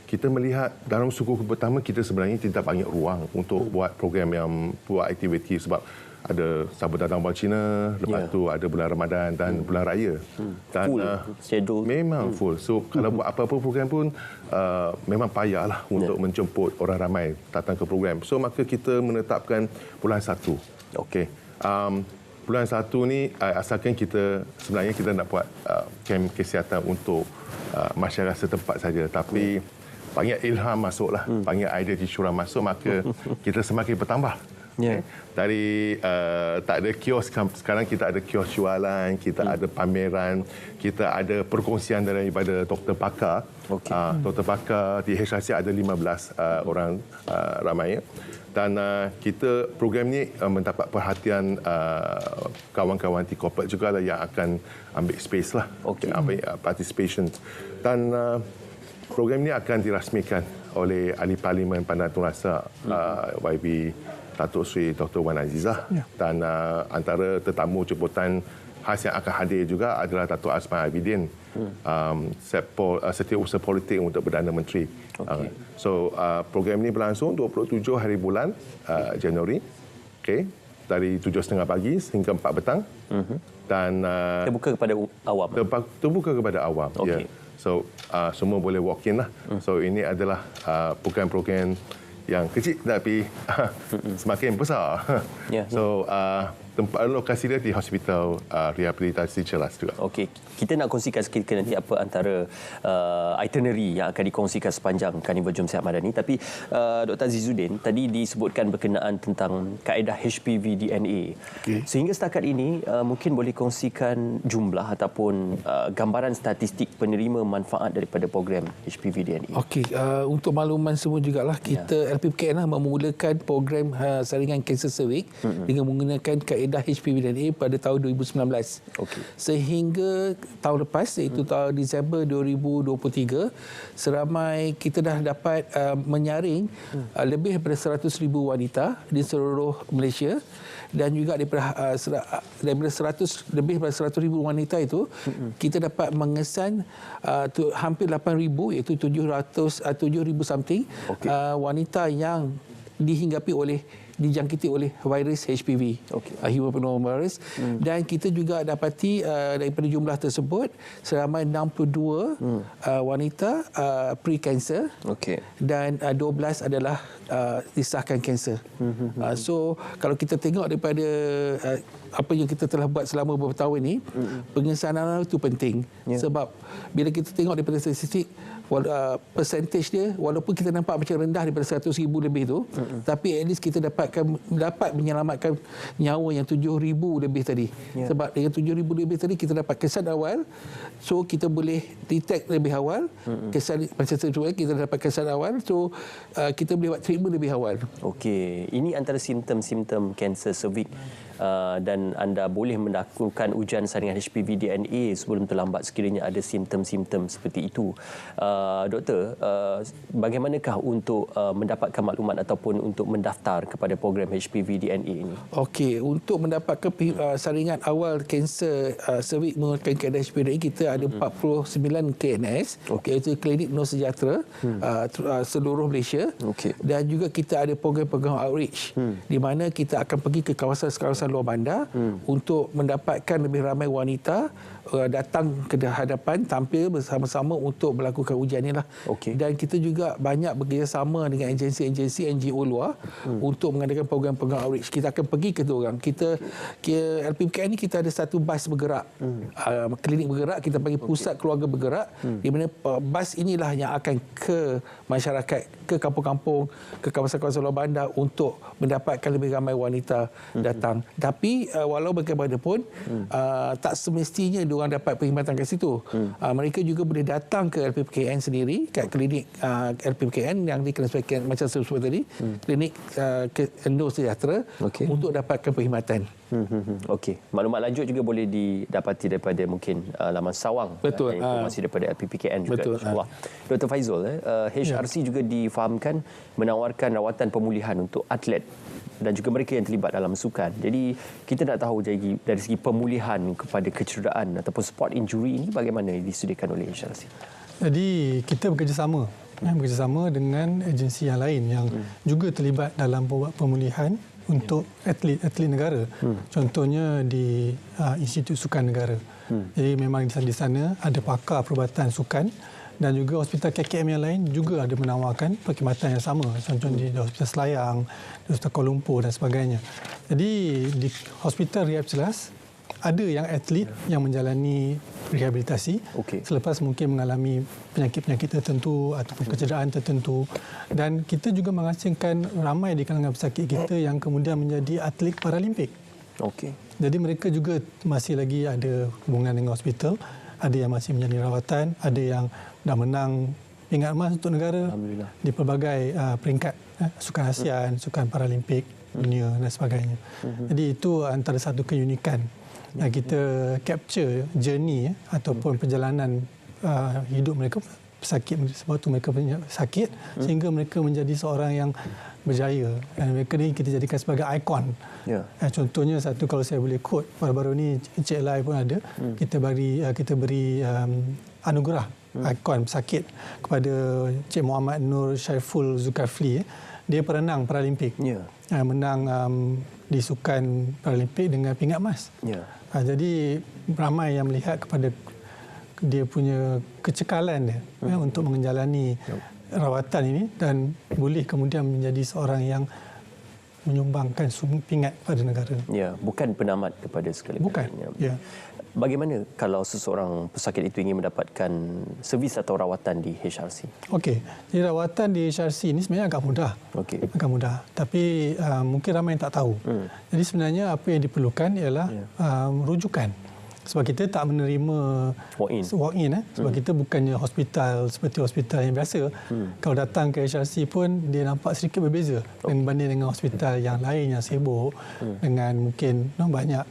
Kita melihat dalam suku pertama kita sebenarnya tidak banyak ruang untuk buat program yang buat aktiviti sebab ada Sambutan Tahun Baru Cina, lepas tu ada bulan Ramadan dan bulan Raya. Dan schedule memang full. So kalau buat apa-apa program pun memang payahlah untuk menjemput orang ramai datang ke program. So maka kita menetapkan bulan 1. Bulan 1 ni asalkan kita sebenarnya kita nak buat kem kesihatan untuk masyarakat setempat saja, tapi banyak ilham masuklah, banyak idea disyurah masuk, maka kita semakin bertambah. Dari tak ada kios, sekarang kita ada kios jualan, kita ada pameran, kita ada perkongsian daripada doktor pakar. Doktor pakar di HRC ada 15 orang ramai. Dan kita program ni mendapat perhatian kawan-kawan di corporate juga lah yang akan ambil space lah, ambil participation. Dan program ini akan dirasmikan oleh Ahli Parlimen Bandar Tun Razak YB Datuk Seri Dr. Wan Azizah. Dan antara tetamu jemputan khas yang akan hadir juga adalah Datuk Azman Abidin, Setiausaha Politik untuk Perdana Menteri. Program ini berlangsung 27 hari bulan Januari, dari 7.30 pagi hingga 4 petang. Dan terbuka kepada awam. Terbuka kepada awam. So semua boleh walk in lah. So ini adalah program-program yang kecil tapi semakin besar. So tempat lokasi dia di hospital rehabilitasi Ceras juga. Okey, kita nak kongsikan sikit nanti apa antara itinerary yang akan dikongsikan sepanjang Karnival Jom Sihat Madani. Tapi Dr. Azizuddin tadi disebutkan berkenaan tentang kaedah HPV DNA. Sehingga setakat ini mungkin boleh kongsikan jumlah ataupun gambaran statistik penerima manfaat daripada program HPV DNA. Okey, untuk makluman semua jugalah kita LPPKN memulakan program saringan kanser cervix dengan menggunakan kaedah HPV DNA pada tahun 2019. Sehingga tahun lepas iaitu tahun Disember 2023 seramai kita dah dapat menyaring lebih daripada 100,000 wanita di seluruh Malaysia dan juga daripada lebih daripada 100,000 wanita itu kita dapat mengesan hampir 8,000 iaitu 7,000 something wanita yang dijangkiti oleh virus HPV, human papillomavirus, dan kita juga dapati daripada jumlah tersebut seramai 62 wanita pre-cancer dan 12 adalah disahkan kanser. So kalau kita tengok daripada apa yang kita telah buat selama beberapa tahun ini, pengesanan itu penting sebab bila kita tengok daripada statistik percentage dia walaupun kita nampak macam rendah daripada 100,000 lebih tu, tapi at least kita dapat menyelamatkan nyawa yang 7,000 lebih tadi. Sebab dengan 7,000 lebih tadi kita dapat kesan awal, so kita boleh detect lebih awal. Kesan macam tu kita dapat kesan awal, so kita boleh buat treatment lebih awal. Okey, ini antara simptom-simptom kanser cervix. Dan anda boleh melakukan ujian saringan HPV DNA sebelum terlambat sekiranya ada simptom-simptom seperti itu. Doktor, bagaimanakah untuk mendapatkan maklumat ataupun untuk mendaftar kepada program HPV DNA ini? Okey, untuk mendapatkan saringan awal kanser cervix menggunakan kaedah HPV DNA kita ada 49 KNS, iaitu Klinik Nur Sejahtera seluruh Malaysia. Dan juga kita ada program-program outreach di mana kita akan pergi ke kawasan-kawasan luar bandar untuk mendapatkan lebih ramai wanita datang ke hadapan tampil bersama-sama untuk melakukan ujian ini lah. Dan kita juga banyak bekerjasama dengan agensi-agensi NGO luar untuk mengadakan program-program outreach. Kita akan pergi ke diorang. Kita LPPKN ni kita ada satu bas bergerak, klinik bergerak, kita panggil pusat keluarga bergerak, di mana bas inilah yang akan ke masyarakat, ke kampung-kampung, ke kawasan-kawasan luar bandar untuk mendapatkan lebih ramai wanita datang. Tapi walau bagaimanapun tak semestinya diorang dapat perkhidmatan kat situ. Mereka juga boleh datang ke LPPKN sendiri, kat klinik LPPKN yang dikenal macam saya sebut tadi, klinik Nur Sejahtera untuk dapatkan perkhidmatan. Okey, maklumat lanjut juga boleh didapati daripada mungkin laman Sawang. Informasi daripada LPPKN juga. InsyaAllah. Dr. Faizul, HRC juga difahamkan menawarkan rawatan pemulihan untuk atlet dan juga mereka yang terlibat dalam sukan. Jadi kita nak tahu dari segi pemulihan kepada kecederaan ataupun sport injury ini bagaimana disediakan oleh HRC. Jadi kita bekerjasama dengan agensi yang lain yang juga terlibat dalam pemulihan untuk atlet negara. Contohnya di Institut Sukan Negara. Jadi memang di sana ada pakar perubatan sukan dan juga hospital KKM yang lain juga ada menawarkan perkhidmatan yang sama. Contohnya di Hospital Selayang, di Hospital Kuala Lumpur dan sebagainya. Jadi di Hospital Rehab Ceras ada yang atlet yang menjalani rehabilitasi selepas mungkin mengalami penyakit-penyakit tertentu ataupun kecederaan tertentu, dan kita juga menghasilkan ramai di kalangan pesakit kita yang kemudian menjadi atlet Paralimpik. Jadi mereka juga masih lagi ada hubungan dengan hospital, ada yang masih menjalani rawatan, ada yang dah menang pingat emas untuk negara di pelbagai peringkat sukan ASEAN, sukan Paralimpik dunia dan sebagainya. Jadi itu antara satu keunikan yang kita capture journey ataupun perjalanan hidup mereka pesakit, sebab tu mereka sakit sehingga mereka menjadi seorang yang berjaya, dan mereka ni kita jadikan sebagai ikon. Contohnya satu, kalau saya boleh quote, baru-baru ni Encik Lai pun ada, kita beri anugerah ikon pesakit kepada Encik Muhammad Nur Syaiful Zulkifli. Dia perenang Paralimpik, menang di sukan Paralimpik dengan pingat emas. Jadi ramai yang melihat kepada dia punya kecekalan dia untuk menjalani rawatan ini dan boleh kemudian menjadi seorang yang menyumbangkan pingat pada negara. Ya, bukan penamat kepada sekali. Bukan. Ya. Bagaimana kalau seseorang pesakit itu ingin mendapatkan servis atau rawatan di HRC? Okey, jadi rawatan di HRC ini sebenarnya agak mudah. Okey. Agak mudah. Tapi mungkin ramai yang tak tahu. Jadi sebenarnya apa yang diperlukan ialah rujukan. Sebab kita tak menerima walk-in. Sebab kita bukannya hospital seperti hospital yang biasa. Kalau datang ke HRC pun dia nampak sedikit berbeza berbanding dengan hospital yang lain yang sibuk dengan mungkin banyak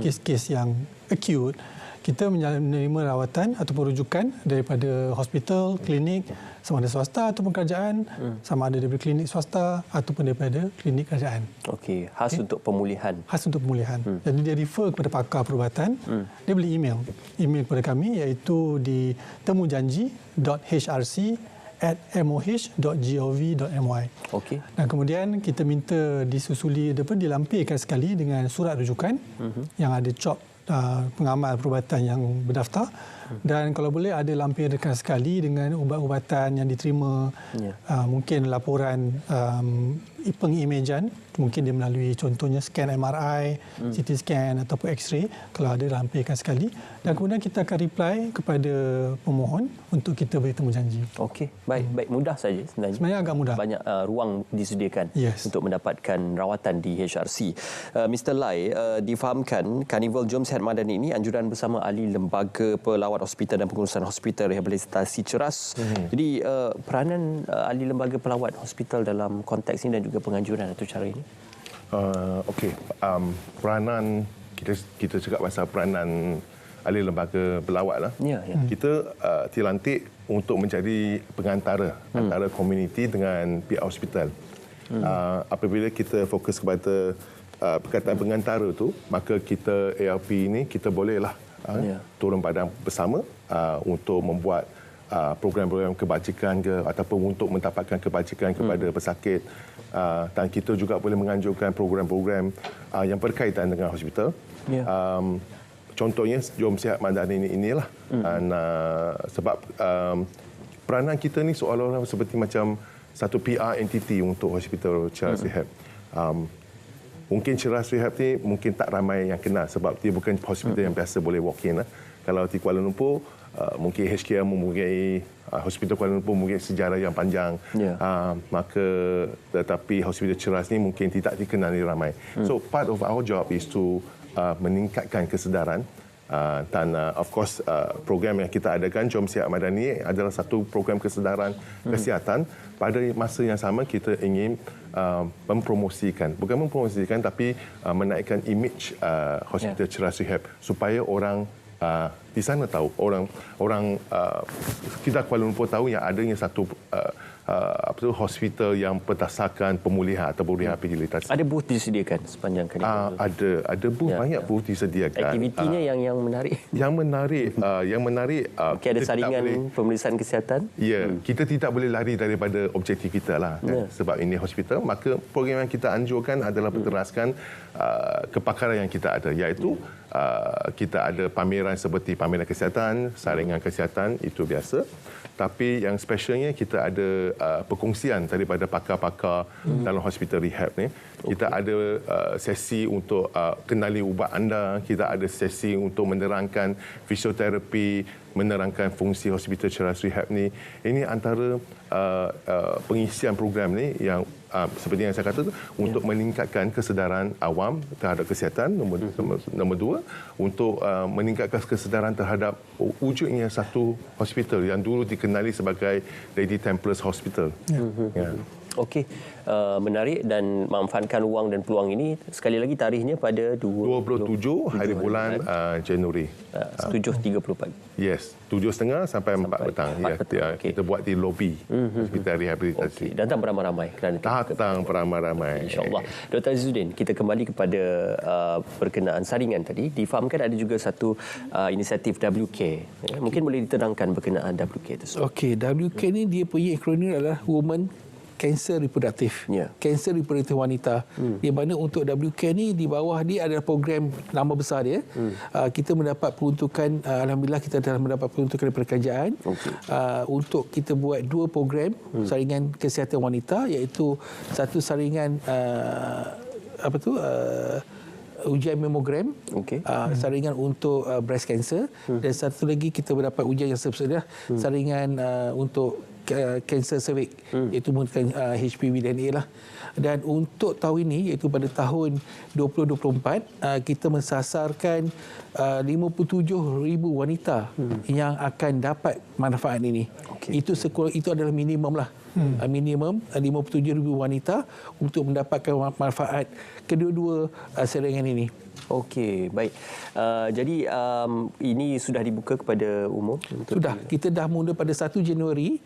kes-kes yang acute. Kita menerima rawatan ataupun rujukan daripada hospital, klinik, sama ada swasta ataupun kerajaan, sama ada daripada klinik swasta ataupun daripada klinik kerajaan. Okey, khas untuk pemulihan. Khas untuk pemulihan. Jadi dia refer kepada pakar perubatan, dia boleh email kepada kami iaitu di temujanji.hrc@moh.gov.my. Okey. Dan kemudian kita minta disusuli dilampirkan sekali dengan surat rujukan yang ada cop pengamal perubatan yang berdaftar dan kalau boleh ada lampirkan sekali dengan ubat-ubatan yang diterima, mungkin laporan pengimejan, mungkin dia melalui contohnya scan MRI, CT scan ataupun X-ray, kalau ada lampirkan sekali dan kemudian kita akan reply kepada pemohon untuk kita beri temu janji. Okey, baik mudah saja sebenarnya. Sebenarnya agak mudah. Banyak ruang disediakan untuk mendapatkan rawatan di HRC. Mr. Lai, difahamkan Karnival Jom Sihat Madani ini anjuran bersama ahli lembaga pelawat hospital dan pengurusan hospital rehabilitasi ceras. Jadi peranan ahli lembaga pelawat hospital dalam konteks ini dan juga penganjuran atau cara ini? Okey, peranan kita cakap pasal peranan ahli lembaga pelawat lah. Kita dilantik untuk menjadi pengantara antara komuniti dengan pihak hospital. Apabila kita fokus kepada perkataan pengantara tu, maka kita ARP ini kita bolehlah turun padang bersama untuk membuat program-program kebajikan ataupun untuk mendapatkan kebajikan kepada pesakit, dan kita juga boleh menganjurkan program-program yang berkaitan dengan hospital. Contohnya Jom Sihat Madani inilah. Dan, sebab peranan kita ni seolah-olah seperti macam satu PR entity untuk hospital Ceras Rehab. Mungkin Ceras Rehab ni mungkin tak ramai yang kenal sebab dia bukan hospital yang biasa boleh walk in. Kalau di Kuala Lumpur, mungkin HKM mempunyai hospital Kuala Lumpur mempunyai sejarah yang panjang, maka tetapi hospital Ceras ni mungkin tidak dikenali ramai. So part of our job is to meningkatkan kesedaran dan of course program yang kita adakan Jom Sihat Madani adalah satu program kesedaran kesihatan. Pada masa yang sama kita ingin bukan mempromosikan tapi menaikkan image hospital Ceras Rehab supaya orang di sana tahu, orang kita Kuala Lumpur tahu yang adanya satu hospital yang berdasarkan pemulihan atau rehabilitasi. Ada booth disediakan sepanjang Karnival? Ada booth, banyak booth disediakan. Aktivitinya yang menarik? Yang menarik. Okay, ada saringan pemeriksaan kesihatan? Ya, kita tidak boleh lari daripada objektif kita lah. Sebab ini hospital, maka program yang kita anjurkan adalah berteraskan kepakaran yang kita ada, iaitu kita ada pameran seperti pameran kesihatan, saringan kesihatan, itu biasa. Tapi yang specialnya kita ada perkongsian daripada pakar-pakar dalam hospital rehab ni. Kita ada sesi untuk kenali ubat anda, kita ada sesi untuk menerangkan fisioterapi, menerangkan fungsi hospital Ceras Rehab ni. Ini antara pengisian program ni yang seperti yang saya kata tu, untuk meningkatkan kesedaran awam terhadap kesihatan. Nombor dua, untuk meningkatkan kesedaran terhadap wujudnya satu hospital yang dulu dikenali sebagai Lady Templars Hospital. Okey, menarik dan memanfaatkan ruang dan peluang ini. Sekali lagi tarikhnya pada 27 hari bulan Januari. 7.30 pagi. Yes, 7.30 sampai 4 petang. Kita buat di lobi hospital rehabilitasi. Datang beramai-ramai. Datang beramai-ramai. InsyaAllah. Dr. Azizuddin, kita kembali kepada berkenaan saringan tadi. Difahamkan ada juga satu inisiatif WK. Mungkin boleh diterangkan berkenaan WK tersebut. Okey, WK ni dia punya akronim adalah Women kanser reproduktif. Kanser reproduktif wanita. Di mana untuk WCARE ni di bawah dia adalah program nama besar dia. Kita mendapat peruntukan, alhamdulillah kita telah mendapat peruntukan daripada kerajaan untuk kita buat 2 program saringan kesihatan wanita, iaitu satu saringan ujian mamogram, saringan untuk breast cancer, dan satu lagi kita mendapat ujian yang sesudah saringan untuk kanser cervix, iaitu menggunakan HPV dan A lah. Dan untuk tahun ini, iaitu pada tahun 2024, kita mensasarkan 57,000 wanita yang akan dapat manfaat ini. Itu adalah minimum lah. Minimum 57,000 wanita untuk mendapatkan manfaat kedua-dua saringan ini. Okey, baik. Jadi ini sudah dibuka kepada umum? Sudah. Kita dah mula pada 1 Januari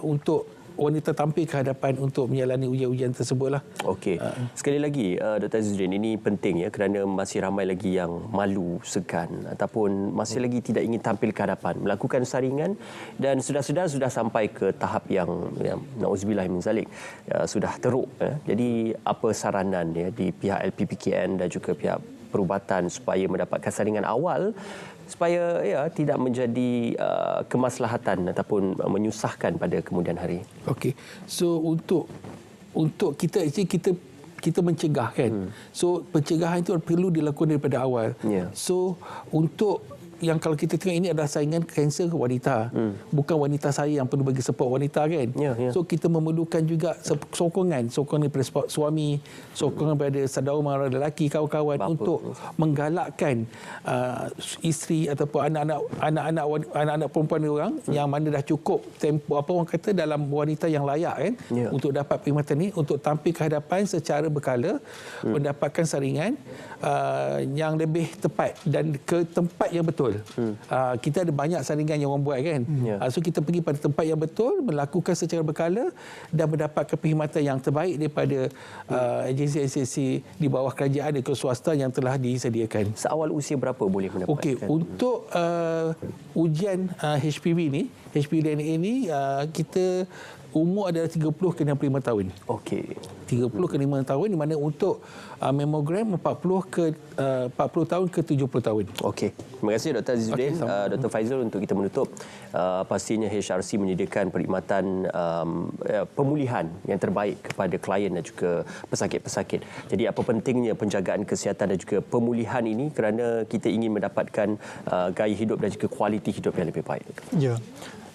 untuk wanita tampil ke hadapan untuk menjalani ujian-ujian tersebutlah. Okey. Sekali lagi Dr. Azzuddin, ini penting ya, kerana masih ramai lagi yang malu, segan ataupun masih lagi tidak ingin tampil ke hadapan melakukan saringan, dan sudah sampai ke tahap yang nauzubillah min zalik, sudah teruk ya. Jadi apa saranan ya di pihak LPPKN dan juga pihak perubatan supaya mendapatkan saringan awal supaya tidak menjadi kemaslahatan ataupun menyusahkan pada kemudian hari? Okey. So untuk kita mencegah kan. So pencegahan itu perlu dilakukan daripada awal. So untuk yang kalau kita tengok ini adalah saingan kanser wanita. Bukan wanita saya yang perlu bagi support wanita kan. So kita memerlukan juga sokongan daripada suami, sokongan daripada saudara lelaki, kawan-kawan untuk menggalakkan isteri ataupun anak-anak perempuan orang yang mana dah cukup tempoh orang kata dalam wanita yang layak kan untuk dapat perkhidmatan ini, untuk tampil ke hadapan secara berkala, mendapatkan saringan yang lebih tepat dan ke tempat yang betul. Kita ada banyak saringan yang orang buat kan. So kita pergi pada tempat yang betul, melakukan secara berkala dan mendapatkan perkhidmatan yang terbaik daripada agensi-agensi di bawah kerajaan dan ke swasta yang telah disediakan. Seawal usia berapa boleh mendapatkan? Okey, untuk ujian HPV DNA ni kita umur adalah 30 ke 65 tahun. Okey. 30 ke 5 tahun, di mana untuk mamogram 40 tahun ke 70 tahun. Okey. Terima kasih Dr. Azzuddin. Dr. Faizal, untuk kita menutup, pastinya HRC menyediakan perkhidmatan pemulihan yang terbaik kepada klien dan juga pesakit-pesakit. Jadi apa pentingnya penjagaan kesihatan dan juga pemulihan ini kerana kita ingin mendapatkan gaya hidup dan juga kualiti hidup yang lebih baik. Ya.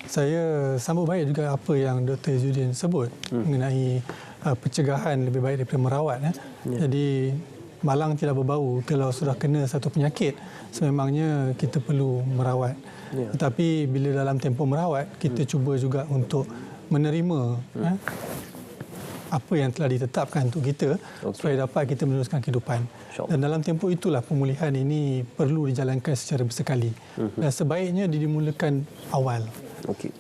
Saya sambut baik juga apa yang Dr. Azzuddin sebut mengenai pencegahan lebih baik daripada merawat. Jadi malang tidak berbau. Kalau sudah kena satu penyakit, sememangnya kita perlu merawat. Tetapi bila dalam tempoh merawat, kita cuba juga untuk menerima apa yang telah ditetapkan untuk kita supaya dapat kita meneruskan kehidupan. Dan dalam tempoh itulah pemulihan ini perlu dijalankan secara bersekali. Dan sebaiknya dimulakan awal.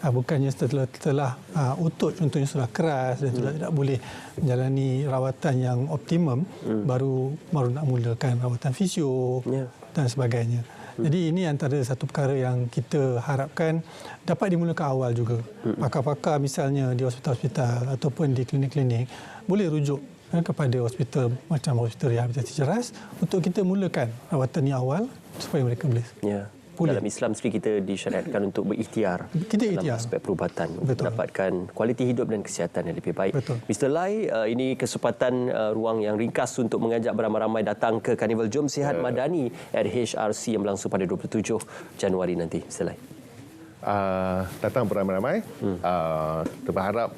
Bukannya setelah otot contohnya sudah keras dan sudah tidak boleh menjalani rawatan yang optimum, baru nak mulakan rawatan fisio dan sebagainya. Jadi ini antara satu perkara yang kita harapkan dapat dimulakan awal juga. Pakar-pakar misalnya di hospital-hospital ataupun di klinik-klinik boleh rujuk kepada hospital macam hospital rehabilitasi ceras untuk kita mulakan rawatan yang awal supaya mereka boleh dalam Islam sendiri kita disyariatkan untuk berikhtiar dalam aspek perubatan untuk mendapatkan kualiti hidup dan kesihatan yang lebih baik. Mr. Lai, ini kesempatan ruang yang ringkas untuk mengajak beramai-ramai datang ke Karnival Jom Sihat Madani at HRC yang berlangsung pada 27 Januari nanti. Mr. Lai. Datang beramai-ramai. Kita berharap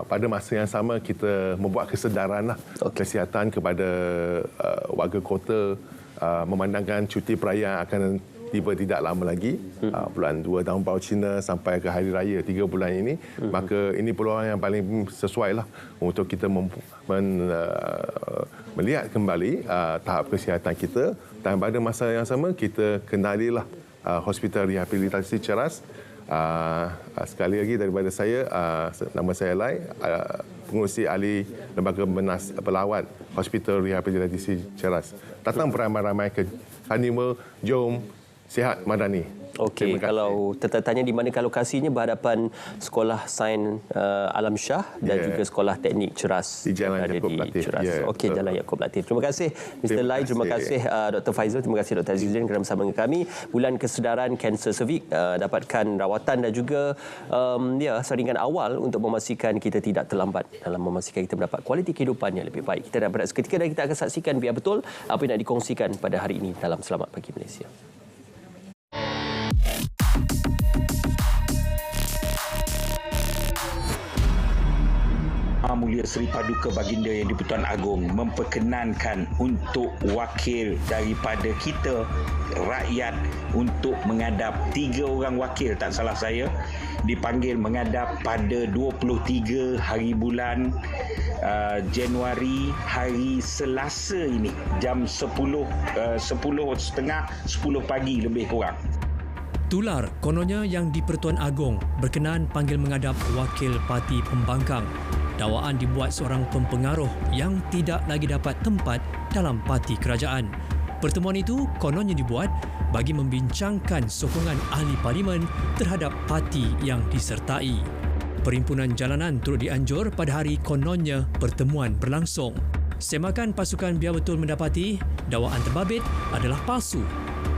pada masa yang sama kita membuat kesedaran kesihatan kepada warga kota, memandangkan cuti perayaan akan tiba tidak lama lagi, bulan 2 Tahun Baru Cina sampai ke Hari Raya 3 bulan ini, maka ini peluang yang paling sesuai lah untuk kita melihat kembali tahap kesihatan kita, dan pada masa yang sama kita kenalilah Hospital Rehabilitasi Ceras. Sekali lagi daripada saya, nama saya Lai, pengurusi ahli Lembaga Pelawat Hospital Rehabilitasi Ceras. Datang beramai-ramai ke Karnival Jom Sihat Madani. Okey, kalau tertanya di manakah lokasinya, berhadapan Sekolah Sains Alam Shah dan juga Sekolah Teknik Ceras. Di Jalan Yaakob Latif. Okey, Jalan Yaakob Latif. Terima kasih Mr. Lai, terima kasih Dr. Faizal, terima kasih Dr. Azizudin kerana bersama dengan kami. Bulan Kesedaran Kanser Cervix, dapatkan rawatan dan juga saringan awal untuk memastikan kita tidak terlambat dalam memastikan kita mendapat kualiti kehidupan yang lebih baik. Kita dah berehat seketika dan kita akan saksikan biar betul apa yang nak dikongsikan pada hari ini dalam Selamat Pagi Malaysia. Mulia Seri Paduka Baginda Yang di-Pertuan Agong memperkenankan untuk wakil daripada kita rakyat untuk menghadap 3 orang wakil, tak salah saya, dipanggil menghadap pada 23 hari bulan Januari, hari Selasa ini, jam 10.30 10 pagi lebih kurang. Tular kononnya Yang di-Pertuan Agong berkenan panggil menghadap wakil parti pembangkang. Dakwaan dibuat seorang pempengaruh yang tidak lagi dapat tempat dalam parti kerajaan. Pertemuan itu kononnya dibuat bagi membincangkan sokongan ahli parlimen terhadap parti yang disertai. Perhimpunan jalanan turut dianjur pada hari kononnya pertemuan berlangsung. Semakan pasukan biar betul mendapati dakwaan terbabit adalah palsu.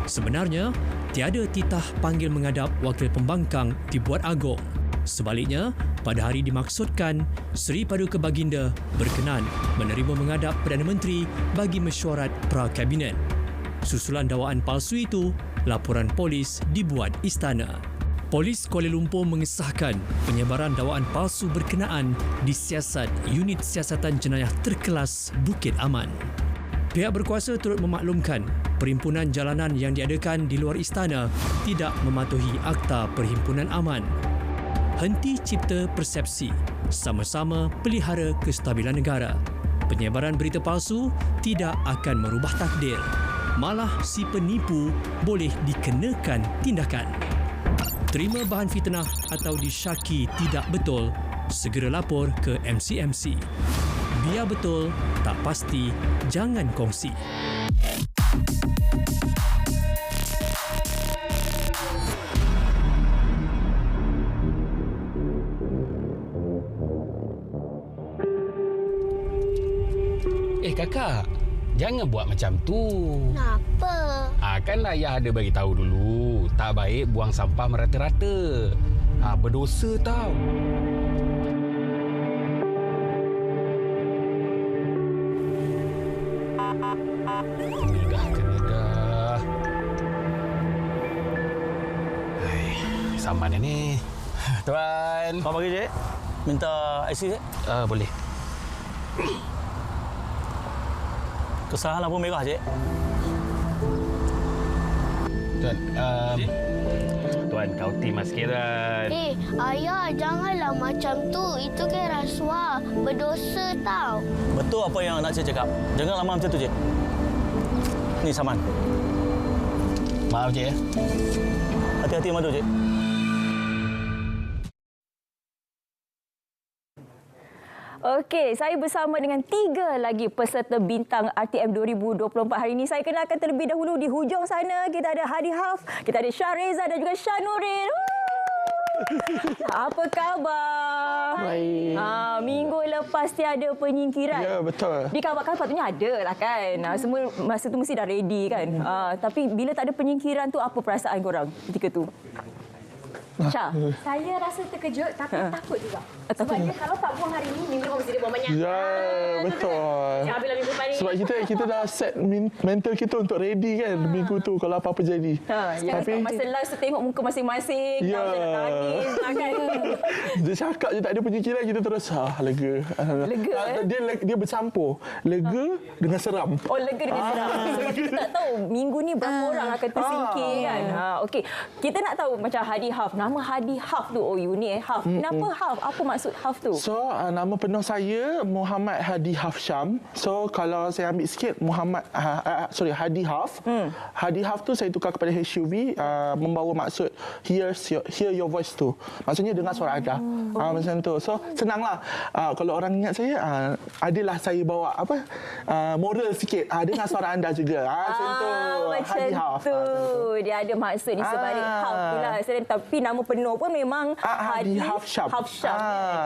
Sebenarnya, tiada titah panggil menghadap wakil pembangkang dibuat Agong. Sebaliknya, pada hari dimaksudkan, Seri Paduka Baginda berkenan menerima menghadap Perdana Menteri bagi mesyuarat pra-kabinet. Susulan dakwaan palsu itu, laporan polis dibuat istana. Polis Kuala Lumpur mengesahkan penyebaran dakwaan palsu berkenaan disiasat Unit Siasatan Jenayah Terkelas Bukit Aman. Pihak berkuasa turut memaklumkan perhimpunan jalanan yang diadakan di luar istana tidak mematuhi Akta Perhimpunan Aman. Henti cipta persepsi, sama-sama pelihara kestabilan negara. Penyebaran berita palsu tidak akan merubah takdir. Malah si penipu boleh dikenakan tindakan. Terima bahan fitnah atau disyaki tidak betul, segera lapor ke MCMC. Biar betul, tak pasti, jangan kongsi. Kakak, jangan buat macam tu. Kenapa? Kan ayah ada bagi tahu dulu, tak baik buang sampah merata-rata. Berdosa tau. Kena dah. Saman ni. Tuan. Apa pagi, Cik? Minta IC, Cik? Boleh. Kesalahan lampu merah, Cik. Tuan, Tuan, kau timah sikit, Tuan. Ayah, janganlah macam tu. Itu kan rasuah. Berdosa tau. Betul apa yang nak Cik cakap. Jangan lama macam tu, Cik. Ni saman. Maaf, Cik. Hati-hati madu, Cik. Okey, saya bersama dengan 3 lagi peserta bintang RTM 2024 hari ini. Saya kenalkan terlebih dahulu di hujung sana. Kita ada Hadi Haf, kita ada Shah Reza dan juga Shah Nurin. Apa khabar? Baik. Minggu lepas tiada penyingkiran. Ya, betul. Dikabarkan patutnya ada lah kan. Semua masa tu mesti dah ready kan. Tapi bila tak ada penyingkiran tu, apa perasaan korang ketika tu? Syah? Saya rasa terkejut tapi takut juga. Sebabnya kalau tak buang hari ini, minggu depan mesti dia buang banyak. Ya, betul. Bila minggu depan ni. Sebab kita dah set mental kita untuk ready kan minggu tu kalau apa-apa jadi. Tapi masa last tu tengok muka masing-masing. Ya. Dia cakap je tak ada penyingkiran, kita terus lega. Lega dia bercampur. Lega dengan seram. Oh, lega dengan seram. Sebab kita tak tahu minggu ni berapa orang akan tersingkir kan. Okey. Kita nak tahu macam Hadi Haf, nama Hadi Haf tu, unik Haf. Kenapa Haf? Apa maksud Haf tu? So, nama penuh saya Muhammad Hadi Hafsyam. So, kalau saya ambil sikit Hadi Haf. Hadi Haf tu saya tukar kepada HUV, membawa maksud hear your voice tu. Maksudnya dengar suara anda. Macam tu. So, senanglah. Kalau orang ingat saya, adalah saya bawa moral sikit. Dengar suara anda juga. Macam tu. Hadi Haf. Dia ada maksud di sebalik Haf pula. Tapi nama penuh pun memang Hadi Hafsyam.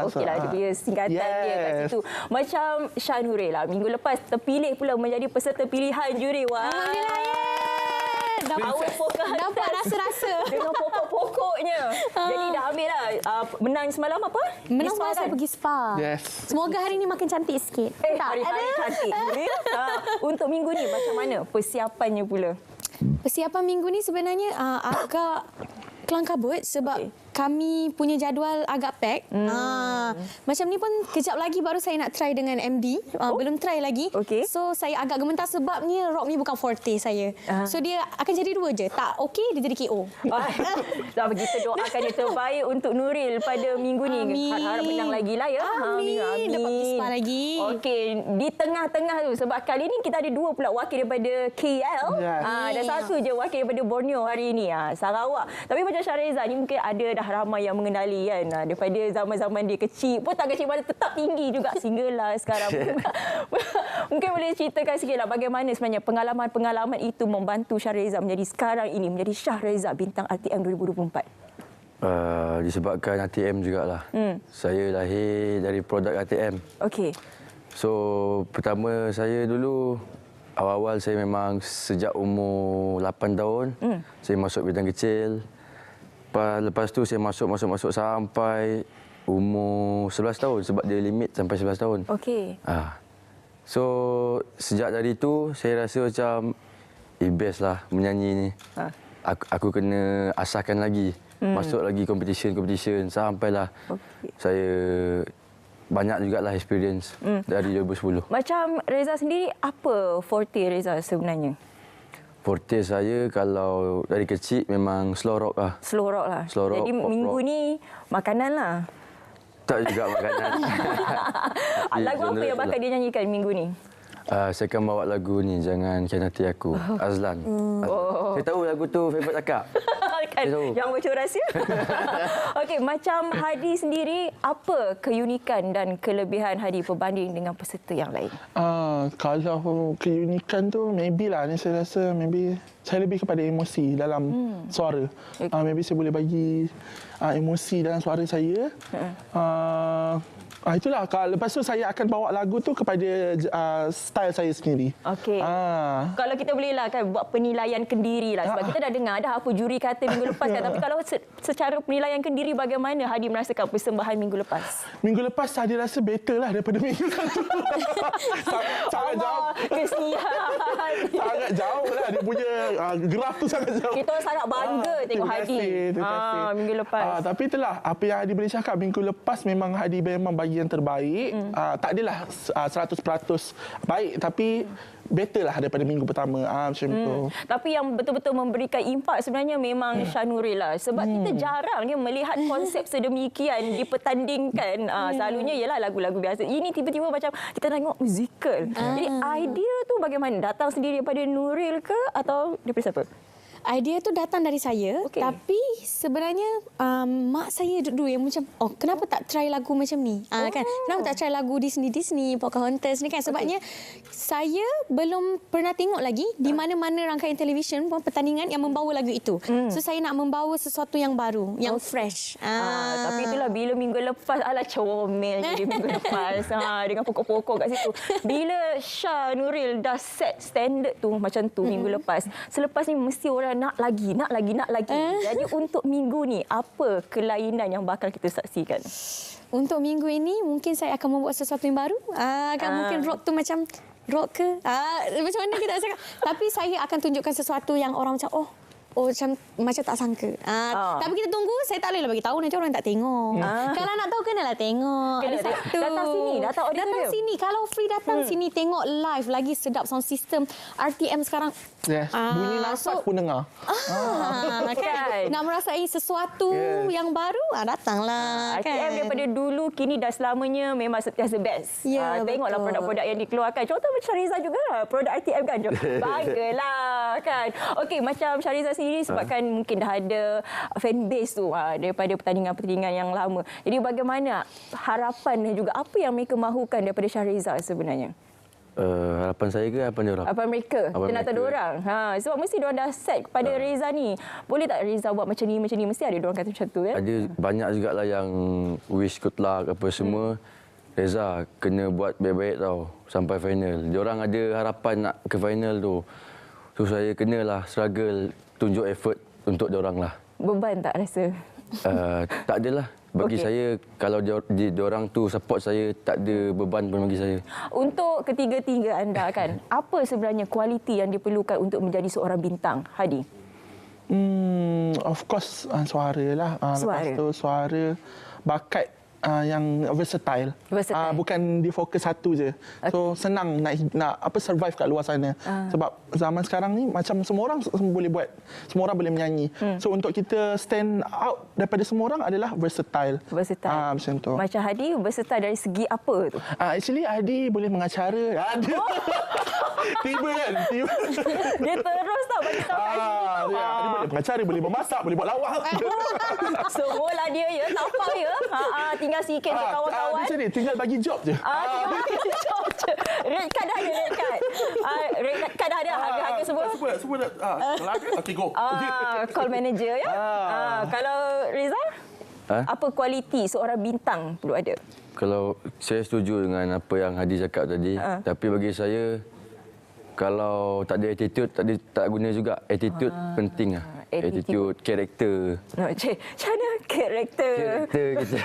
Okeylah, dia punya singkatan dia kat situ. Macam Shah Nuril lah. Minggu lepas terpilih pula menjadi peserta pilihan juri. Wah. Dapat rasa-rasa dengan pokok-pokoknya. Jadi dah ambil lah. Menang semalam apa? Menang semalam saya pergi spa. Yes. Semoga hari ini makin cantik sikit. Hari-hari cantik. Untuk minggu ni macam mana persiapannya pula? Persiapan minggu ni sebenarnya agak kelang kabut sebab kami punya jadual agak pack. Macam ni pun kejap lagi baru saya nak try dengan MD. Belum try lagi. So saya agak gemetar sebabnya rock ni bukan forte saya. So dia akan jadi dua je. Tak okey, dia jadi KO. Kita doakan yang terbaik untuk Nuril pada minggu ni. Harap menang lagi lah ya. Amin. Dapat pergi spa lagi. Okey, di tengah-tengah tu sebab kali ni kita ada dua pula wakil daripada KL. Dan satu je wakil daripada Borneo hari ini. Sarawak. Tapi macam Syareza ni mungkin ada dah ramai yang mengenali kan. Daripada zaman-zaman dia kecil pun tak kecil mana tetap tinggi juga sehinggalah sekarang. Mungkin boleh ceritakan sikitlah bagaimana sebenarnya pengalaman-pengalaman itu membantu Syareza menjadi sekarang ini menjadi Syareza bintang RTM 2024. Disebabkan RTM jugalah. Saya lahir dari produk RTM. Okey. So pertama saya dulu awal-awal saya memang sejak umur 8 tahun saya masuk bidang kecil. Lepas tu saya masuk sampai umur 11 tahun sebab dia limit sampai 11 tahun. Okey. So sejak dari tu saya rasa macam best lah menyanyi ni. Aku kena asahkan lagi. Masuk lagi competition sampailah saya banyak jugalah experience dari 2010. Macam Reza sendiri, apa forte Reza sebenarnya? Forte saya kalau dari kecil memang slow rock lah. Slow rock lah. Jadi minggu ni makanan lah. Tak juga makanan. Lagu apa yang bakal dia nyanyikan minggu ni? Saya akan bawa lagu ni, Jangan Khianati Aku, Azlan. Saya tahu lagu tu favourite akak. Kan, yang bocor rahsia. Okey, macam Hadi sendiri, apa keunikan dan kelebihan Hadi berbanding dengan peserta yang lain? Kalau keunikan tu, maybe lah. Saya rasa maybe saya lebih kepada emosi dalam suara. Maybe saya boleh bagi emosi dalam suara saya. Itulah. Lepas tu saya akan bawa lagu tu kepada style saya sendiri. Okey. Kalau kita boleh lah kan buat penilaian kendiri lah. Sebab kita dah dengar dah apa juri kata minggu lepas kan. Tapi kalau secara penilaian kendiri, bagaimana Hadi merasakan persembahan minggu lepas? Minggu lepas Hadi rasa better lah daripada minggu satu. sangat jauh. Kesian. Sangat jauh lah dia punya graf tu sangat jauh. Kita sangat bangga tengok Hadi. Terima kasih. Minggu lepas. Tapi itulah apa yang Hadi boleh cakap. Minggu lepas memang Hadi memang bagi yang terbaik. Tak adalah 100% baik tapi better lah daripada minggu pertama. Macam tu. Tapi yang betul-betul memberikan impak sebenarnya memang Shah Nuril lah. Sebab kita jarang melihat konsep sedemikian dipertandingkan. Selalunya ialah lagu-lagu biasa. Ini tiba-tiba macam kita tengok musical. Jadi idea tu bagaimana? Datang sendiri daripada Nuril ke atau daripada siapa? Idea tu datang dari saya, tapi sebenarnya mak saya dulu yang macam, kenapa tak try lagu macam ni? Kan? Kenapa tak try lagu Disney, Pocahontas ni kan? Sebabnya saya belum pernah tengok lagi di mana-mana rangkaian televisyen pertandingan yang membawa lagu itu. So saya nak membawa sesuatu yang baru, yang fresh. Tapi itulah bila minggu lepas, comel jadi minggu lepas. Dengan pokok-pokok kat situ. Bila Shah Nuril dah set standard tu macam tu minggu lepas, selepas ni mesti orang nak lagi. Jadi untuk minggu ni, apa kelainan yang bakal kita saksikan? Untuk minggu ini, mungkin saya akan membuat sesuatu yang baru. Mungkin rock tu macam rock ke? Macam mana kita cakap? Tapi saya akan tunjukkan sesuatu yang orang macam, macam tak sangka. Tapi kita tunggu, saya tak boleh bagi tahu nanti orang tak tengok. Kalau nak tahu kenalah tengok. Kena datang sini, datang sini. Kalau free datang sini tengok live, lagi sedap sound system RTM sekarang. Yes, bunyi nafas pun dengar. Kan? Nak merasai sesuatu yang baru, datanglah. RTM daripada dulu kini dah selamanya memang sentiasa best. Tengoklah produk-produk yang dikeluarkan. Contoh macam Syahriza juga produk RTM kan. Banggalah kan. Okey, macam Syahriza sendiri sebabkan mungkin dah ada fan base tu daripada pertandingan-pertandingan yang lama. Jadi bagaimana harapan dan juga apa yang mereka mahukan daripada Syahriza sebenarnya? Harapan saya ke harapan diorang? Harapan mereka. Kita nak tahu diorang. Sebab mesti diorang dah set kepada Reza ni. Boleh tak Reza buat macam ni, macam ni? Mesti ada diorang kata macam tu ya? Ada banyak jugalah yang wish good luck apa semua. Reza kena buat baik-baik tau sampai final. Diorang ada harapan nak ke final tu. So saya kenalah struggle, tunjuk effort untuk diorang lah. Beban tak rasa? Tak adalah. Bagi saya, kalau diorang tu support saya, tak ada beban pun bagi saya. Untuk ketiga-tiga anda kan, apa sebenarnya kualiti yang diperlukan untuk menjadi seorang bintang, Hadi? Of course, suara lah. Suara. Lepas tu suara, bakat yang versatile. Bukan difokus satu je. So senang nak survive kat luar sana. Sebab zaman sekarang ni macam semua orang boleh buat, semua orang boleh menyanyi. So untuk kita stand out daripada semua orang adalah versatile. Macam tu. Macam Hadi versatile dari segi apa tu? Actually Hadi boleh mengacara. Tiba kan? Dia terus tau bagi tahu kat sini tau. Dia boleh mengacara, boleh memasak, boleh buat lawak. Semualah dia ya, tapak ya. Tinggal sikit untuk kawan-kawan. Macam ni, tinggal bagi job je. Tinggal bagi job je. Red card dah ada, red card. Red card dah ada, harga-harga semua. Semua dah. Okey, go. Call manager ya. Kalau Reza, apa kualiti seorang bintang perlu ada? Kalau saya setuju dengan apa yang Hadi cakap tadi, tapi bagi saya, kalau tak ada attitude, tak guna juga. Attitude penting lah. Attitude, karakter. Macam mana karakter? Karakter kita.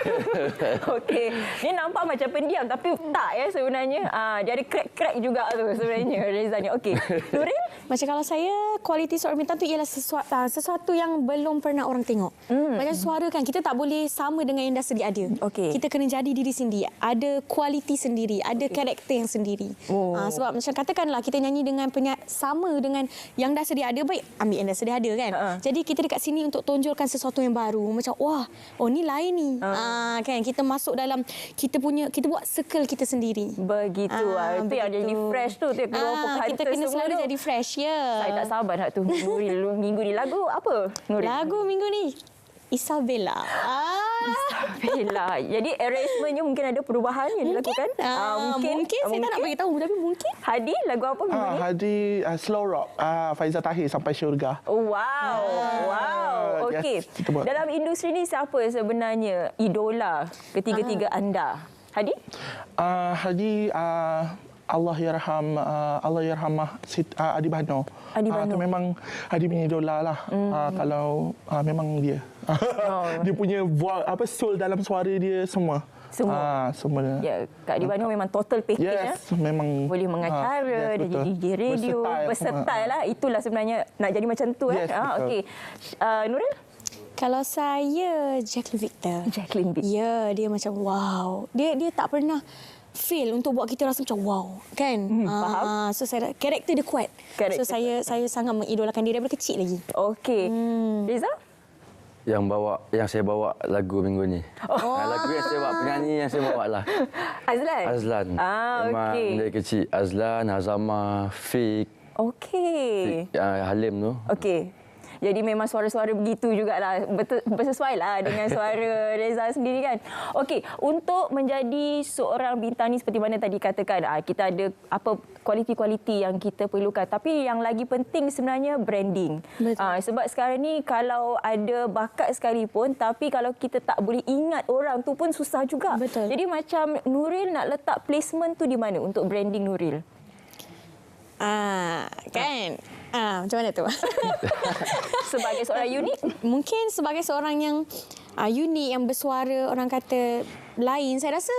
Okey. Ni nampak macam pendiam tapi tak ya sebenarnya. Dia ada crack-crack juga tu sebenarnya Reza ni. Okey. Nuril? Macam kalau saya, kualiti seorang bintang tu ialah sesuatu yang belum pernah orang tengok. Macam suara kan, kita tak boleh sama dengan yang dah sedia ada. Kita kena jadi diri sendiri. Ada kualiti sendiri, ada karakter yang sendiri. Sebab macam katakanlah kita nyanyi dengan sama dengan yang dah sedia ada, baik ambil yang dah sedia ada kan. Jadi kita dekat sini untuk tonjolkan sesuatu yang baru. Macam ni lain ni. Kan kita masuk dalam kita buat circle kita sendiri. Begitu itu yang jadi fresh tu keluar kita kena selalu jadi fresh ya. Saya tak sabar nak tunggu Nuril minggu ni. Lagu apa Nuril? Lagu minggu ni Isabella. Isabella. Jadi arrangementnya mungkin ada perubahan yang dilakukan? Mungkin saya tak nak bagi tahu tapi mungkin. Hadi lagu apa minggu ni? Hadi slow rock. Faizal Tahir Sampai Syurga. Wow. Okey. Dalam industri ni siapa sebenarnya idola ketiga-tiga anda? Hadi? Hadi Allahyarhamah Adi Bano. Itu memang Hadi punya idola lah. Kalau memang dia. Dia punya soul dalam suara dia semua. Semua. Ya, Kak Adi Bano memang total package. Yes, memang boleh mengacara, dia jadi DJ radio, versatile lah. Itulah sebenarnya nak jadi macam tu. Yes, okey. Nuril? Kalau saya Jacqueline Victor. Jacqueline Victor. Ya, dia macam wow. Dia tak pernah fail untuk buat kita rasa macam wow, kan? Faham. So saya karakter dia kuat. So saya sangat mengidolakan dia daripada kecil lagi. Okey. Reza? Yang saya bawa lagu minggu ni. Lagu yang saya bawa, penyanyi yang saya bawa lah. Azlan. Memang dari kecil. Azlan, Hazama, Fik. Okey. Halim tu. Okey. Jadi memang suara-suara begitu jugalah. Bersesuai lah dengan suara Reza sendiri kan. Okey, untuk menjadi seorang bintang ni seperti mana tadi katakan, kita ada apa kualiti-kualiti yang kita perlukan. Tapi yang lagi penting sebenarnya branding. Sebab sekarang ni kalau ada bakat sekalipun, tapi kalau kita tak boleh ingat orang tu pun susah juga. Betul. Jadi macam Nuril nak letak placement tu di mana untuk branding Nuril? Kan? Macam mana tu? Sebagai seorang unik? Mungkin sebagai seorang yang unik, yang bersuara orang kata lain. Saya rasa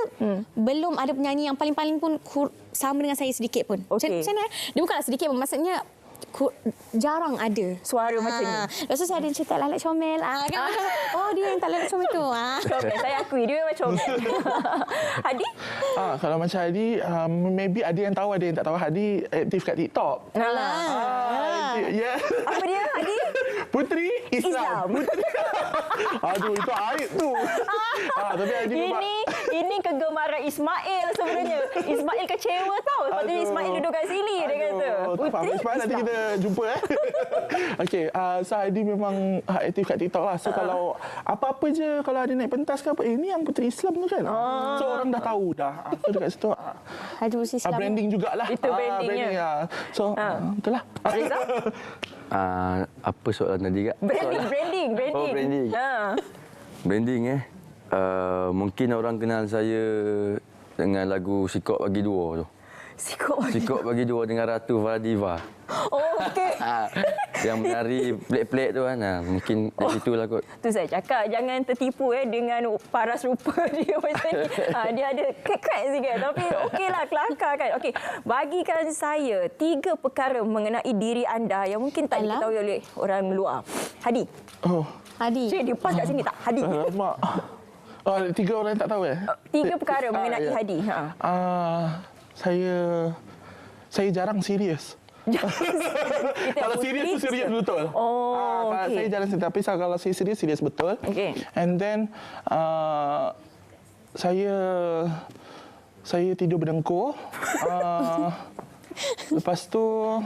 belum ada penyanyi yang paling-paling pun sama dengan saya sedikit pun. Macam mana? Dia bukanlah sedikit pun. Maksudnya jarang ada suara macam ni. Lepas tu saya ada cerita lalat comel. Kan oh dia yang tak lalat comel tu. Comel, saya akui dia memang comel. Hadi? Kalau macam Hadi, maybe ada yang tahu, ada yang tak tahu. Hadi aktif kat TikTok. Apa dia Hadi? Putri Islam. Aduh, itu aib tu. Tapi Hadi ini kegemaran Ismail sebenarnya. Ismail kecewa tau. Patutnya Ismail duduk kat sini, dia kata. Putri Ismail nanti kita jumpa. Okey, so Hadi memang aktif kat TikTok lah. So kalau apa-apa je, kalau ada naik pentas ke apa, ni yang Putri Islam tu kan. So orang dah tahu dah. So dekat situ branding jugalah. Itu brandingnya. So itulah. Reza? Apa soalan tadi, Kak? Branding. Oh, branding. Branding mungkin orang kenal saya dengan lagu Sikok Bagi Dua tu. Sikok Bagi Dua dengan Ratu Faradiva. Oh, okey. Yang menari pelik-pelik tu kan. Mungkin dari situlah kot. Tu saya cakap, jangan tertipu dengan paras rupa dia macam ni. Dia ada crack sikit. Tapi okeylah, kelakar kan. Okey, bagikan saya 3 perkara mengenai diri anda yang mungkin tak diketahui oleh orang luar. Hadi. Hadi. Cik, dia pas kat sini tak? Hadi. Mak. 3 orang yang tak tahu 3 perkara mengenai Hadi. Saya jarang serius. Kalau serius tu serius betul. Okay. Saya jarang serius, tapi kalau saya serius betul. Okay. And then saya tidur berdengkur. Lepas tu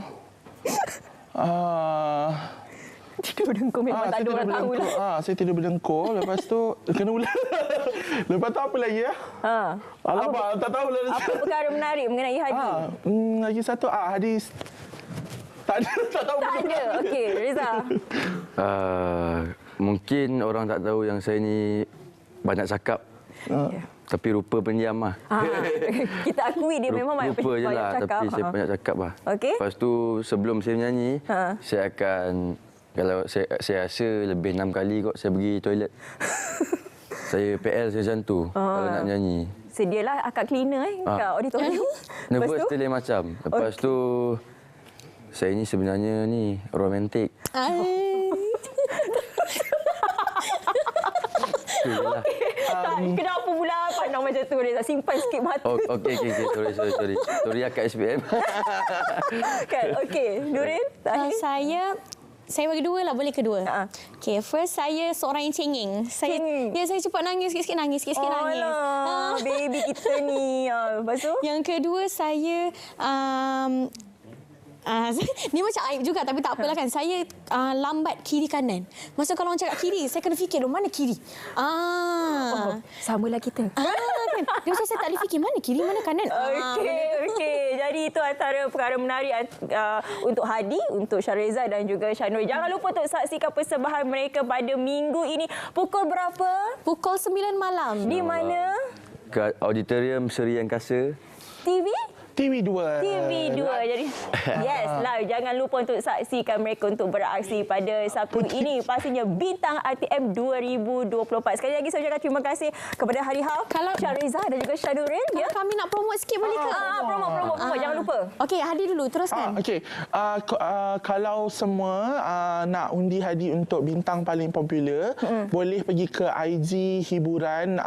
tidur berdengkur memang tak ada orang tahu lah. Saya tidur berdengkur. Lepas tu kena ular. Lepas tu apa lagi ya? Alamak, tak tahu lah. Apa perkara menarik mengenai Hadi? Lagi satu, Hadi tak tahu. Tak ada. Okey, Reza. Mungkin orang tak tahu yang saya ni banyak cakap. Tapi rupa pendiam lah. Kita akui dia memang banyak cakap. Rupa je lah, tapi saya banyak cakap lah. Okay. Lepas tu sebelum saya menyanyi, saya akan, kalau saya rasa lebih 6 kali kot saya pergi toilet. Saya PL saya macam tu kalau nak menyanyi. Sedialah akak cleaner kat auditorium. Nervous tu lain macam. Lepas tu saya ni sebenarnya ni romantik. Kenapa pula pandang macam tu? Reza, simpan sikit mata. Okey. Sorry. Sorry akak SPM. Kan, okey. Nurin? Saya bagi 2 lah, boleh kedua. Okay, first saya seorang yang cengeng. Saya cepat nangis sikit-sikit nangis. Baby kita ni. Lepas tu? Yang kedua saya ni macam aib juga tapi tak apalah kan. Saya lambat kiri kanan. Maksud kalau orang cakap kiri, saya kena fikir mana kiri. Samalah kita. Kan. Dia macam saya tak boleh fikir mana kiri mana kanan. Okey. Jadi itu antara perkara menarik untuk Hadi, untuk Syareza dan juga Syanuri. Jangan lupa untuk saksikan persembahan mereka pada minggu ini. Pukul berapa? Pukul 9 malam. Di mana? Ke Auditorium Seri Angkasa. TV2. Jadi yes lah, jangan lupa untuk saksikan mereka untuk beraksi pada Sabtu ini, pastinya Bintang RTM 2024. Sekali lagi saya ucapkan terima kasih kepada Hadi Haf, Syareza dan juga Syanurin. Kami nak promote sikit boleh ke? Promote jangan lupa. Okey, Hadi dulu teruskan. Kalau semua nak undi Hadi untuk bintang paling popular, boleh pergi ke IG hiburan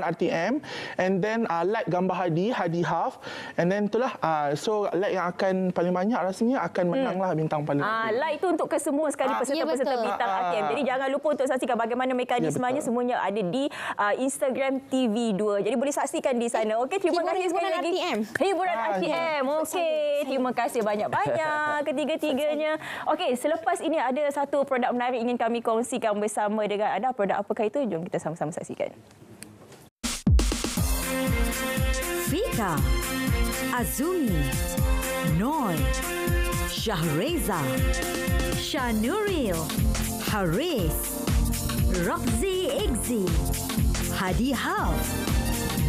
RTM and then like gambar Hadi Haf, and then itulah so like yang akan paling banyak rasanya akan menanglah bintang paling like itu untuk kesemua sekali peserta-peserta bintang RTM. Jadi jangan lupa untuk saksikan bagaimana mekanismenya, semuanya ada di Instagram TV2. Jadi boleh saksikan di sana. Okey, terima kasih sekali lagi. Hiburan RTM. Okey, terima kasih banyak-banyak ketiga-tiganya. Okey, selepas ini ada satu produk menarik ingin kami kongsikan bersama dengan anda. Produk apakah itu? Jom kita sama-sama saksikan. Fika, Azumi, Noi, Shahreza, Shanuril, Haris, Roxy Igzy, Hadi Haf,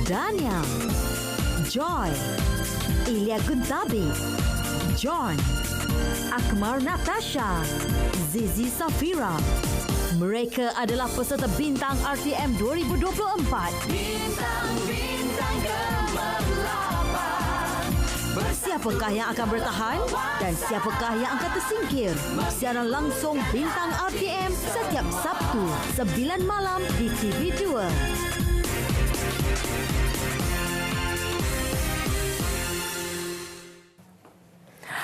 Daniel, Joy, Ilya Guntabi, John, Akmar Natasha, Zizi Safira. Mereka adalah peserta Bintang RTM 2024. Bintang-bintang gemerlapan. Siapakah yang akan bertahan dan siapakah yang akan tersingkir? Siaran langsung Bintang RTM setiap Sabtu 9 malam di TV2.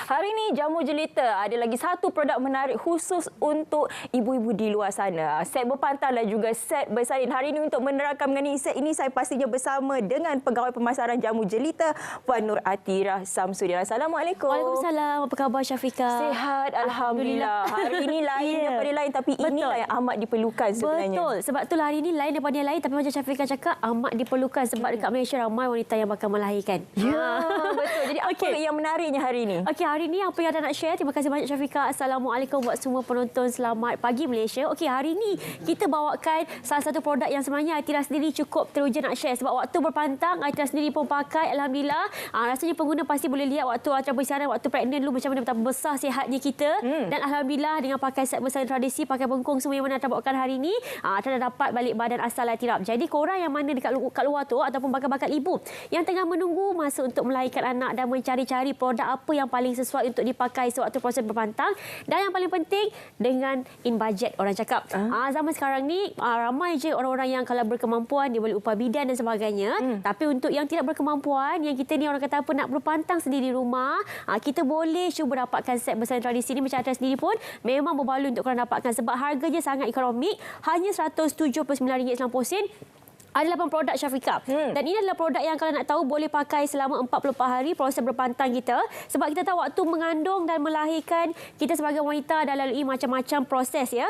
Hari ini Jamu Jelita ada lagi satu produk menarik khusus untuk ibu-ibu di luar sana. Set berpantal dan juga set bersalin. Hari ini untuk menerangkan mengenai set ini saya pastinya bersama dengan Pegawai Pemasaran Jamu Jelita Puan Nur Atira Samsudin. Assalamualaikum. Waalaikumsalam. Apa khabar Syafiqah? Sihat, alhamdulillah. Hari ini lain daripada lain tapi inilah yang amat diperlukan sebenarnya. Betul. Sebab tu hari ini lain daripada yang lain tapi macam Syafiqah cakap amat diperlukan sebab dekat Malaysia ramai wanita yang bakal melahirkan. Ya, betul. Jadi apa yang menariknya hari ini? Okey, hari ini apa yang anda nak share? Terima kasih banyak Syafiqah. Assalamualaikum buat semua penonton. Selamat pagi Malaysia. Okey, hari ini kita bawakan salah satu produk yang sebenarnya Atira sendiri cukup teruja nak share sebab waktu berpantang Atira sendiri pun pakai. Alhamdulillah. Rasanya pengguna pasti boleh lihat waktu Atira bersiaran, waktu pregnant dulu macam mana betapa besar sihatnya kita. Dan Alhamdulillah dengan pakai set bersalin tradisi, pakai bengkung semua yang mana Atira bawakan hari ini, Atira dah dapat balik badan asal Atira. Jadi korang yang mana dekat luar tu ataupun bakat-bakat ibu yang tengah menunggu masa untuk melahirkan anak dan mencari-cari produk apa yang paling sesuai untuk dipakai sewaktu proses berpantang dan yang paling penting dengan in budget orang cakap. Zaman sekarang ni ramai je orang-orang yang kalau berkemampuan dia boleh upah bidan dan sebagainya. Tapi untuk yang tidak berkemampuan, yang kita ni orang kata apa nak berpantang sendiri di rumah, kita boleh cuba dapatkan set bersalin tradisi ni macam Atira sendiri pun memang berbaloi untuk korang dapatkan sebab harganya sangat ekonomik, hanya RM179.90. Ada 8 produk Syafiqah. Dan ini adalah produk yang kalau nak tahu boleh pakai selama 44 hari proses berpantang kita. Sebab kita tahu waktu mengandung dan melahirkan kita sebagai wanita dah lalui macam-macam proses ya.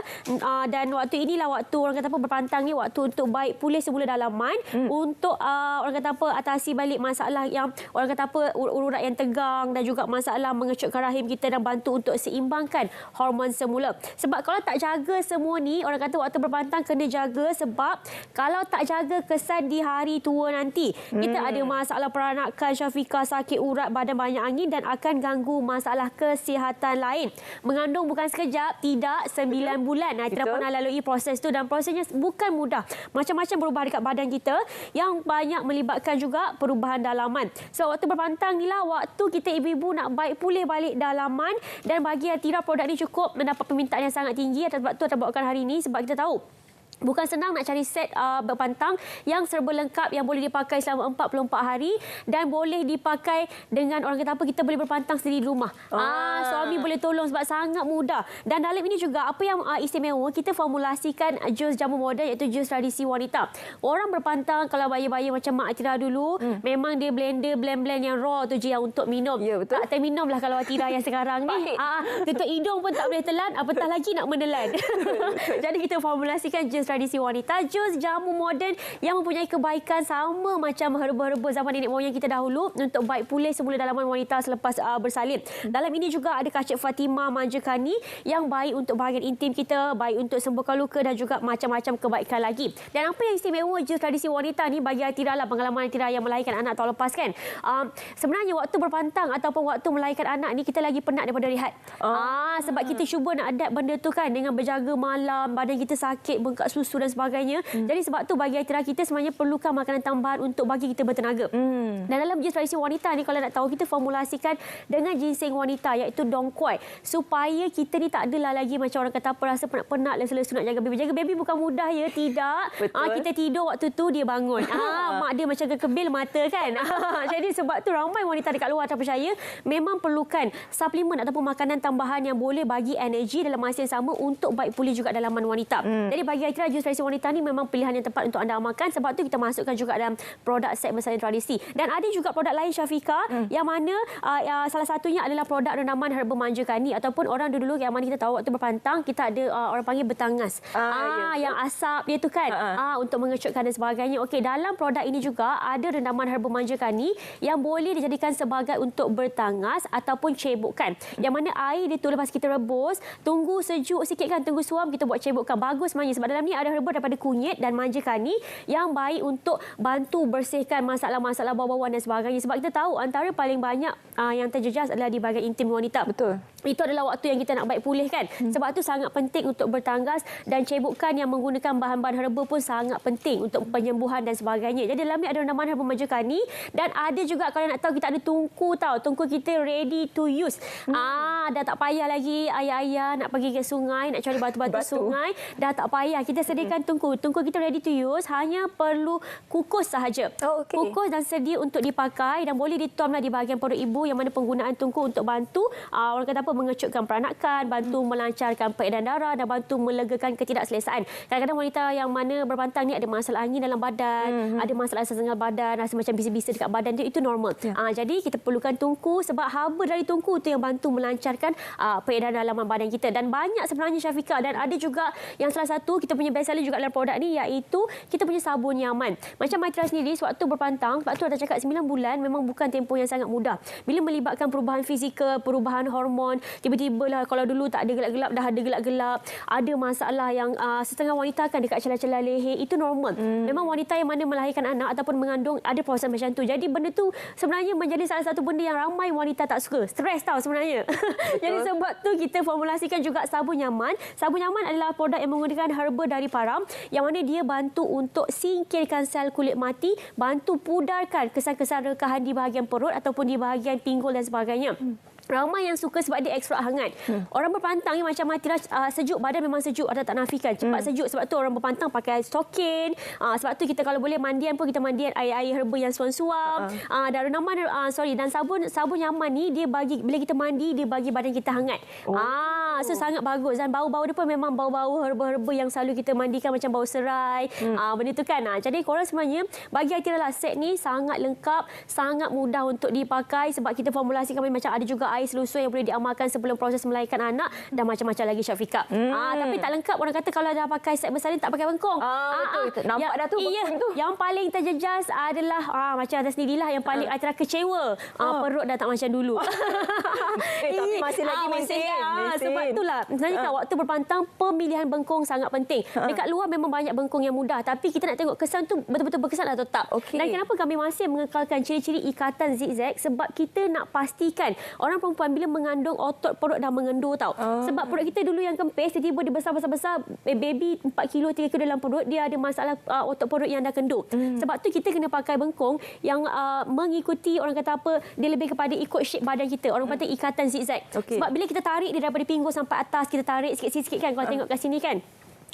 Dan waktu inilah waktu orang kata apa berpantang ni waktu untuk baik pulih semula dalaman, untuk orang kata apa atasi balik masalah yang orang kata apa urat yang tegang dan juga masalah mengecutkan rahim kita dan bantu untuk seimbangkan hormon semula. Sebab kalau tak jaga semua ni orang kata waktu berpantang kena jaga sebab kalau tak jaga kesan di hari tua nanti. Kita ada masalah peranakan Syafiqah, sakit urat, badan banyak angin dan akan ganggu masalah kesihatan lain. Mengandung bukan sekejap, tidak 9 bulan. Kita pernah lalui proses tu dan prosesnya bukan mudah. Macam-macam berubah dekat badan kita yang banyak melibatkan juga perubahan dalaman. So waktu berpantang ni lah waktu kita ibu-ibu nak baik pulih balik dalaman dan bagi Atira produk ni cukup mendapat permintaan yang sangat tinggi. Sebab tu kita bawakan hari ini sebab kita tahu bukan senang nak cari set berpantang yang serba lengkap yang boleh dipakai selama 44 hari dan boleh dipakai dengan orang kata apa kita boleh berpantang sendiri di rumah. Suami boleh tolong sebab sangat mudah. Dan dalam ini juga apa yang istimewa kita formulasikan jus jamu moden iaitu jus tradisi wanita. Orang berpantang kalau bayi-bayi macam Mak Atira dulu memang dia blend yang raw tu je yang untuk minum. Ya, betul. Tak minum lah kalau Atira yang sekarang ni. Tutup hidung pun tak boleh telan, apatah lagi nak menelan. Jadi kita formulasikan jus tradisi wanita, jus jamu moden yang mempunyai kebaikan sama macam herba-herba zaman nenek moyang kita dahulu untuk baik pulih semula dalaman wanita selepas bersalin. Dalam ini juga ada kacip Fatimah manja kani yang baik untuk bahagian intim kita, baik untuk sembuhkan luka dan juga macam-macam kebaikan lagi. Dan apa yang istimewa jus tradisi wanita ni bagi Atira lah pengalaman Atira yang melahirkan anak tahun lepas kan. Sebenarnya waktu berpantang ataupun waktu melahirkan anak ni kita lagi penat daripada rehat. Sebab kita cuba nak adapt benda tu kan dengan berjaga malam, badan kita sakit, bengkak susu dan sebagainya. Jadi sebab tu bagi Atira kita sebenarnya perlukan makanan tambahan untuk bagi kita bertenaga. Dan dalam jus tradisi wanita ni kalau nak tahu kita formulasikan dengan ginseng wanita iaitu dongkuai supaya kita ni tak adalah lagi macam orang kata apa rasa penat-penat lesu-lesu nak jaga baby. Jaga baby bukan mudah ya, tidak. Kita tidur waktu tu dia bangun. Mak dia macam kekebil mata kan. Jadi sebab tu ramai wanita dekat luar tak percaya memang perlukan suplemen ataupun makanan tambahan yang boleh bagi energi dalam masa yang sama untuk baik pulih juga dalaman wanita. Jadi bagi Atira jus tradisi wanita ni memang pilihan yang tepat untuk anda amalkan. Sebab tu kita masukkan juga dalam produk set bersalin tradisi. Dan ada juga produk lain Syafiqah yang mana salah satunya adalah produk rendaman herba manja kani ataupun orang dulu yang mana kita tahu waktu berpantang kita ada orang panggil betangas. Yang asap dia tu kan untuk mengecutkan dan sebagainya. Okey, dalam produk ini juga ada rendaman herba manja kani yang boleh dijadikan sebagai untuk bertangas ataupun cebokkan. Yang mana air dia tu lepas kita rebus, tunggu sejuk sikit kan, tunggu suam kita buat cebokkan. Bagus sebenarnya sebab dalam ni ada herba daripada kunyit dan manja kani yang baik untuk bantu bersihkan masalah-masalah bau-bauan dan sebagainya. Sebab kita tahu antara paling banyak yang terjejas adalah di bahagian intim wanita. Betul. Itu adalah waktu yang kita nak baik pulihkan. Sebab itu sangat penting untuk bertanggas dan cebukan yang menggunakan bahan-bahan herba pun sangat penting untuk penyembuhan dan sebagainya. Jadi dalam ni ada rendaman herba manja kani dan ada juga kalau nak tahu kita ada tungku tau. Tungku kita ready to use. Dah tak payah lagi ayah-ayah nak pergi ke sungai, nak cari batu-batu sungai. Dah tak payah. Kita sediakan tungku. Tungku kita ready to use, hanya perlu kukus sahaja. Kukus dan sedia untuk dipakai dan boleh dituamlah di bahagian perut ibu yang mana penggunaan tungku untuk bantu orang kata apa mengecutkan peranakan, bantu melancarkan peredaran darah dan bantu melegakan ketidakselesaan. Kadang-kadang wanita yang mana berpantang ni ada masalah angin dalam badan, ada masalah sesengal badan, rasa macam bisa-bisa dekat badan itu normal. Jadi kita perlukan tungku sebab haba dari tungku itu yang bantu melancarkan peredaran dalaman badan kita. Dan banyak sebenarnya Syafiqah, dan ada juga yang salah satu kita punya best seller juga dalam produk ni iaitu kita punya sabun nyaman. Macam Maitra sendiri sewaktu berpantang, sebab tu dah cakap 9 bulan memang bukan tempoh yang sangat mudah. Bila melibatkan perubahan fizikal, perubahan hormon, tiba-tiba lah kalau dulu tak ada gelap-gelap, dah ada gelap-gelap, ada masalah yang setengah wanita kan dekat celah-celah leher, itu normal. Memang wanita yang mana melahirkan anak ataupun mengandung ada proses macam tu. Jadi benda tu sebenarnya menjadi salah satu benda yang ramai wanita tak suka. Stres tau sebenarnya. Jadi sebab tu kita formulasikan juga sabun nyaman. Sabun nyaman adalah produk yang menggunakan herba dari param yang mana dia bantu untuk singkirkan sel kulit mati, bantu pudarkan kesan-kesan rekahan di bahagian perut ataupun di bahagian pinggul dan sebagainya. Ramai yang suka sebab dia ekstra hangat. Orang berpantang ni macam Maitra sejuk, badan memang sejuk, ada tak nafikan. Cepat sejuk, sebab tu orang berpantang pakai stokin. Sebab tu kita kalau boleh mandian pun kita mandian air-air herba yang suam-suam. Dan rendaman dan sabun nyaman ni dia bagi bila kita mandi dia bagi badan kita hangat. So sangat bagus dan bau-bau dia pun memang bau-bau herba-herba yang selalu kita mandikan macam bau serai. Benda tu kan. Jadi korang sebenarnya bagi Aitira set ni sangat lengkap, sangat mudah untuk dipakai sebab kita formulasikan macam ada juga air selusur yang boleh diamalkan sebelum proses melahirkan anak dan macam-macam lagi Syafiqah. Tapi tak lengkap. Orang kata kalau dah pakai set bersalin tak pakai bengkong. Betul. Nampak dah tu bengkong tu. Yang paling terjejas adalah macam atas sendirilah yang paling Aitira kecewa. Perut dah tak macam dulu. Tapi masih lagi maintain. Sebab itulah sebenarnya waktu berpantang pemilihan bengkong sangat penting. Dekat luar memang banyak bengkong yang mudah tapi kita nak tengok kesan tu betul-betul berkesan atau tak. Dan kenapa kami masih mengekalkan ciri-ciri ikatan zigzag sebab kita nak pastikan orang perempuan bila mengandung otot perut dah mengendur tau. Sebab perut kita dulu yang kempis tiba-tiba dia besar-besar baby 4 kilo 3 kilo dalam perut dia ada masalah otot perut yang dah kendur. Sebab tu kita kena pakai bengkong yang mengikuti orang kata apa dia lebih kepada ikut shape badan kita. Orang kata ikatan zigzag. Sebab bila kita tarik dia daripada pinggul sampai atas kita tarik sikit-sikit kan kalau tengok kat sini kan.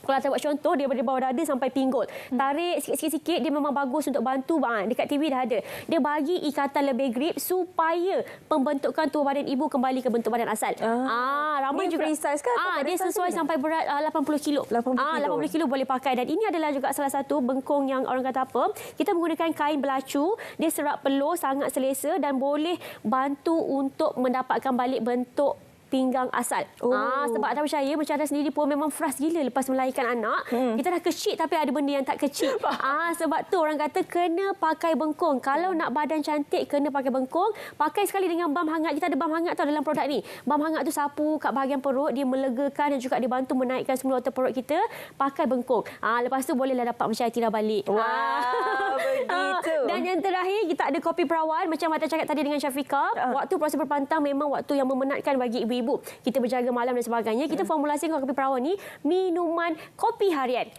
Kalau saya buat contoh, dia daripada bawah dada sampai pinggul. Tarik sikit-sikit, dia memang bagus untuk bantu. Dekat TV dah ada. Dia bagi ikatan lebih grip supaya pembentukan tubuh badan ibu kembali ke bentuk badan asal. Ramai juga. Precise kan? Dia sesuai sampai berat 80 kilo. 80 kilo boleh pakai. Dan ini adalah juga salah satu bengkong yang orang kata apa, kita menggunakan kain belacu, dia serap peluh, sangat selesa dan boleh bantu untuk mendapatkan balik bentuk pinggang asal. Sebab tak percaya macam ada sendiri pun memang frust gila lepas melahirkan anak. Kita dah kecil tapi ada benda yang tak kecil. Sebab tu orang kata kena pakai bengkong. Kalau nak badan cantik kena pakai bengkong. Pakai sekali dengan balm hangat. Kita ada balm hangat tau dalam produk ni. Balm hangat tu sapu kat bahagian perut, dia melegakan dan juga dibantu menaikkan semula otot perut kita. Pakai bengkong. Lepas tu bolehlah dapat macam Aitira balik. Begitu. Dan yang terakhir kita ada kopi perawan macam Mata cakap tadi dengan Syafiqah. Waktu proses berpantang memang waktu yang memenatkan bagi ibu-ibu. Kita berjaga malam dan sebagainya. Kita formulasikan kopi perawan ni minuman kopi harian.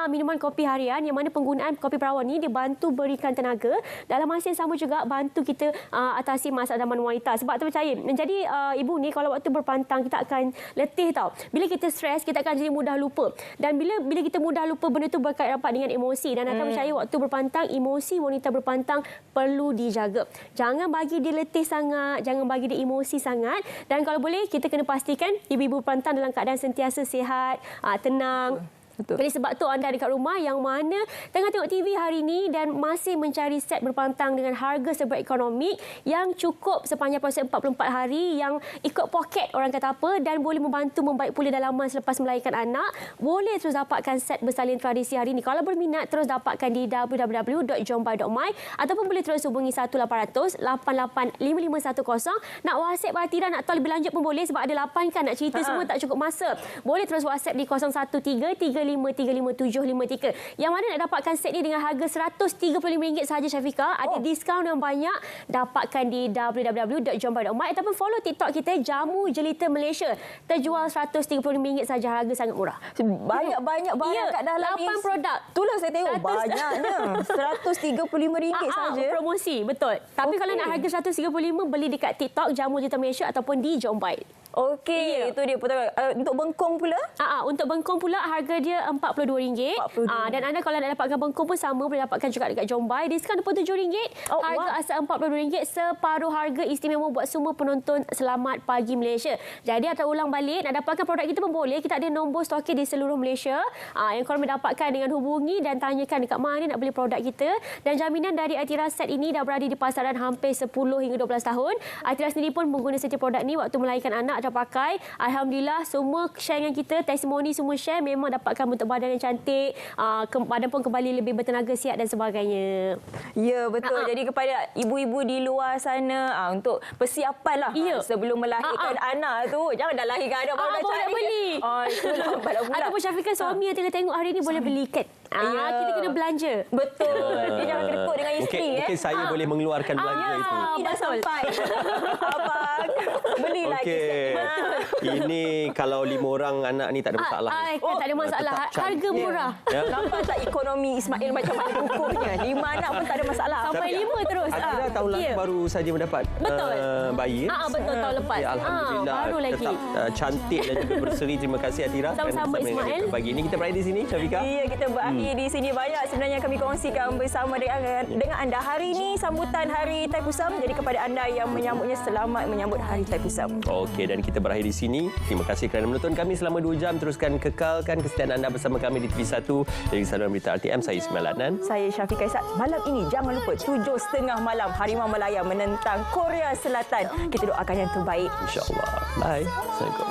Minuman kopi harian yang mana penggunaan kopi perawan ni dia bantu berikan tenaga. Dalam masa yang sama juga bantu kita atasi masalah daman wanita. Sebab terpercaya. Jadi ibu ni kalau waktu berpantang kita akan letih tau. Bila kita stres kita akan jadi mudah lupa. Dan bila kita mudah lupa benda tu berkait rapat dengan emosi. Dan akan percaya waktu berpantang emosi wanita berpantang perlu dijaga. Jangan bagi dia letih sangat. Jangan bagi dia emosi sangat. Dan kalau boleh kita kena pastikan ibu-ibu berpantang dalam keadaan sentiasa sihat, tenang. Betul. Jadi sebab tu anda dekat rumah yang mana tengah tengok TV hari ini dan masih mencari set berpantang dengan harga serba ekonomi yang cukup sepanjang proses 44 hari yang ikut poket orang kata apa dan boleh membantu membaik pulih dalaman selepas melahirkan anak, boleh terus dapatkan set bersalin tradisi hari ini. Kalau berminat terus dapatkan di www.jombai.my ataupun boleh terus hubungi 1800 88 5510. Nak WhatsApp Aitira nak tahu lebih lanjut pun boleh sebab ada 8 kan nak cerita semua tak cukup masa. Boleh terus WhatsApp di 013 35 353753. Yang mana nak dapatkan set ni dengan harga RM135 sahaja Syafiqah. Ada diskaun yang banyak. Dapatkan di www.jombai.my ataupun follow TikTok kita Jamu Jelita Malaysia. Terjual RM135 sahaja, harga sangat murah. Banyak barang kat dalam 8 produk. Itulah saya tengok banyaknya. RM135 saja. Promosi, betul. Tapi kalau nak harga RM135, beli dekat TikTok Jamu Jelita Malaysia ataupun di Jombai. Okey, itu dia. Untuk bengkong pula? Untuk bengkong pula harga dia RM42. Dan anda kalau nak dapatkan bengkong pun sama, boleh dapatkan juga dekat Jombai. Diskaun RM27. Harga asal RM42, separuh harga, istimewa buat semua penonton Selamat Pagi Malaysia. Jadi atau ulang balik, nak dapatkan produk kita pun boleh. Kita ada nombor stokis di seluruh Malaysia. Yang korang boleh dapatkan dengan hubungi dan tanyakan dekat mana nak beli produk kita. Dan jaminan dari Atira set ini dah berada di pasaran hampir 10 hingga 12 tahun. Atira sendiri pun mengguna setiap produk ni waktu melahirkan anak dah pakai. Alhamdulillah semua share dengan kita, testimoni semua share, memang dapatkan bentuk badan yang cantik, badan pun kembali lebih bertenaga, sihat dan sebagainya. Ya, betul. Jadi kepada ibu-ibu di luar sana, untuk persiapan lah sebelum melahirkan anak tu, jangan dah lahirkan anak baru dah cari. Beli. Ataupun Syafiqah suami yang tengah tengok hari ni boleh beli ikat. Kita kena belanja. Betul. Dia jangan kedekut dengan isteri. Mungkin saya boleh mengeluarkan belanja itu. Dah sampai. Abang, beli lagi. Ini kalau 5 orang anak ni tak ada masalah. Tak ada masalah. Harga murah. Nampak tak ekonomi Ismail macam mana kukuhnya? 5 anak pun tak ada masalah. Sampai 5 terus. Atira tahun lalu baru saja mendapat bayi. Betul, tahun lepas. Alhamdulillah. Baru lagi. Tetap cantik dan juga berseri. Terima kasih Atira. Sama-sama Ismail. Pagi ini kita berakhir di sini, Syafiqah. Ya, kita berakhir di sini. Banyak sebenarnya kami kongsikan bersama dengan anda. Hari ini sambutan Hari Taikusam. Jadi kepada anda yang menyambutnya, selamat menyambut Hari Taikusam. Okey, dan kita berakhir di sini. Terima kasih kerana menonton kami selama 2 jam. Teruskan kekalkan kesetiaan anda bersama kami di TV1 dari saluran berita RTM. Saya Ismail Adnan. Saya Syafiqah Izzat. Malam ini jangan lupa 7.30 malam Harimau Malaya menentang Korea Selatan. Kita doakan yang terbaik. InsyaAllah. Bye. Assalamualaikum.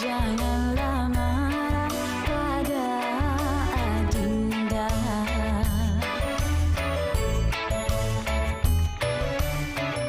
Jangan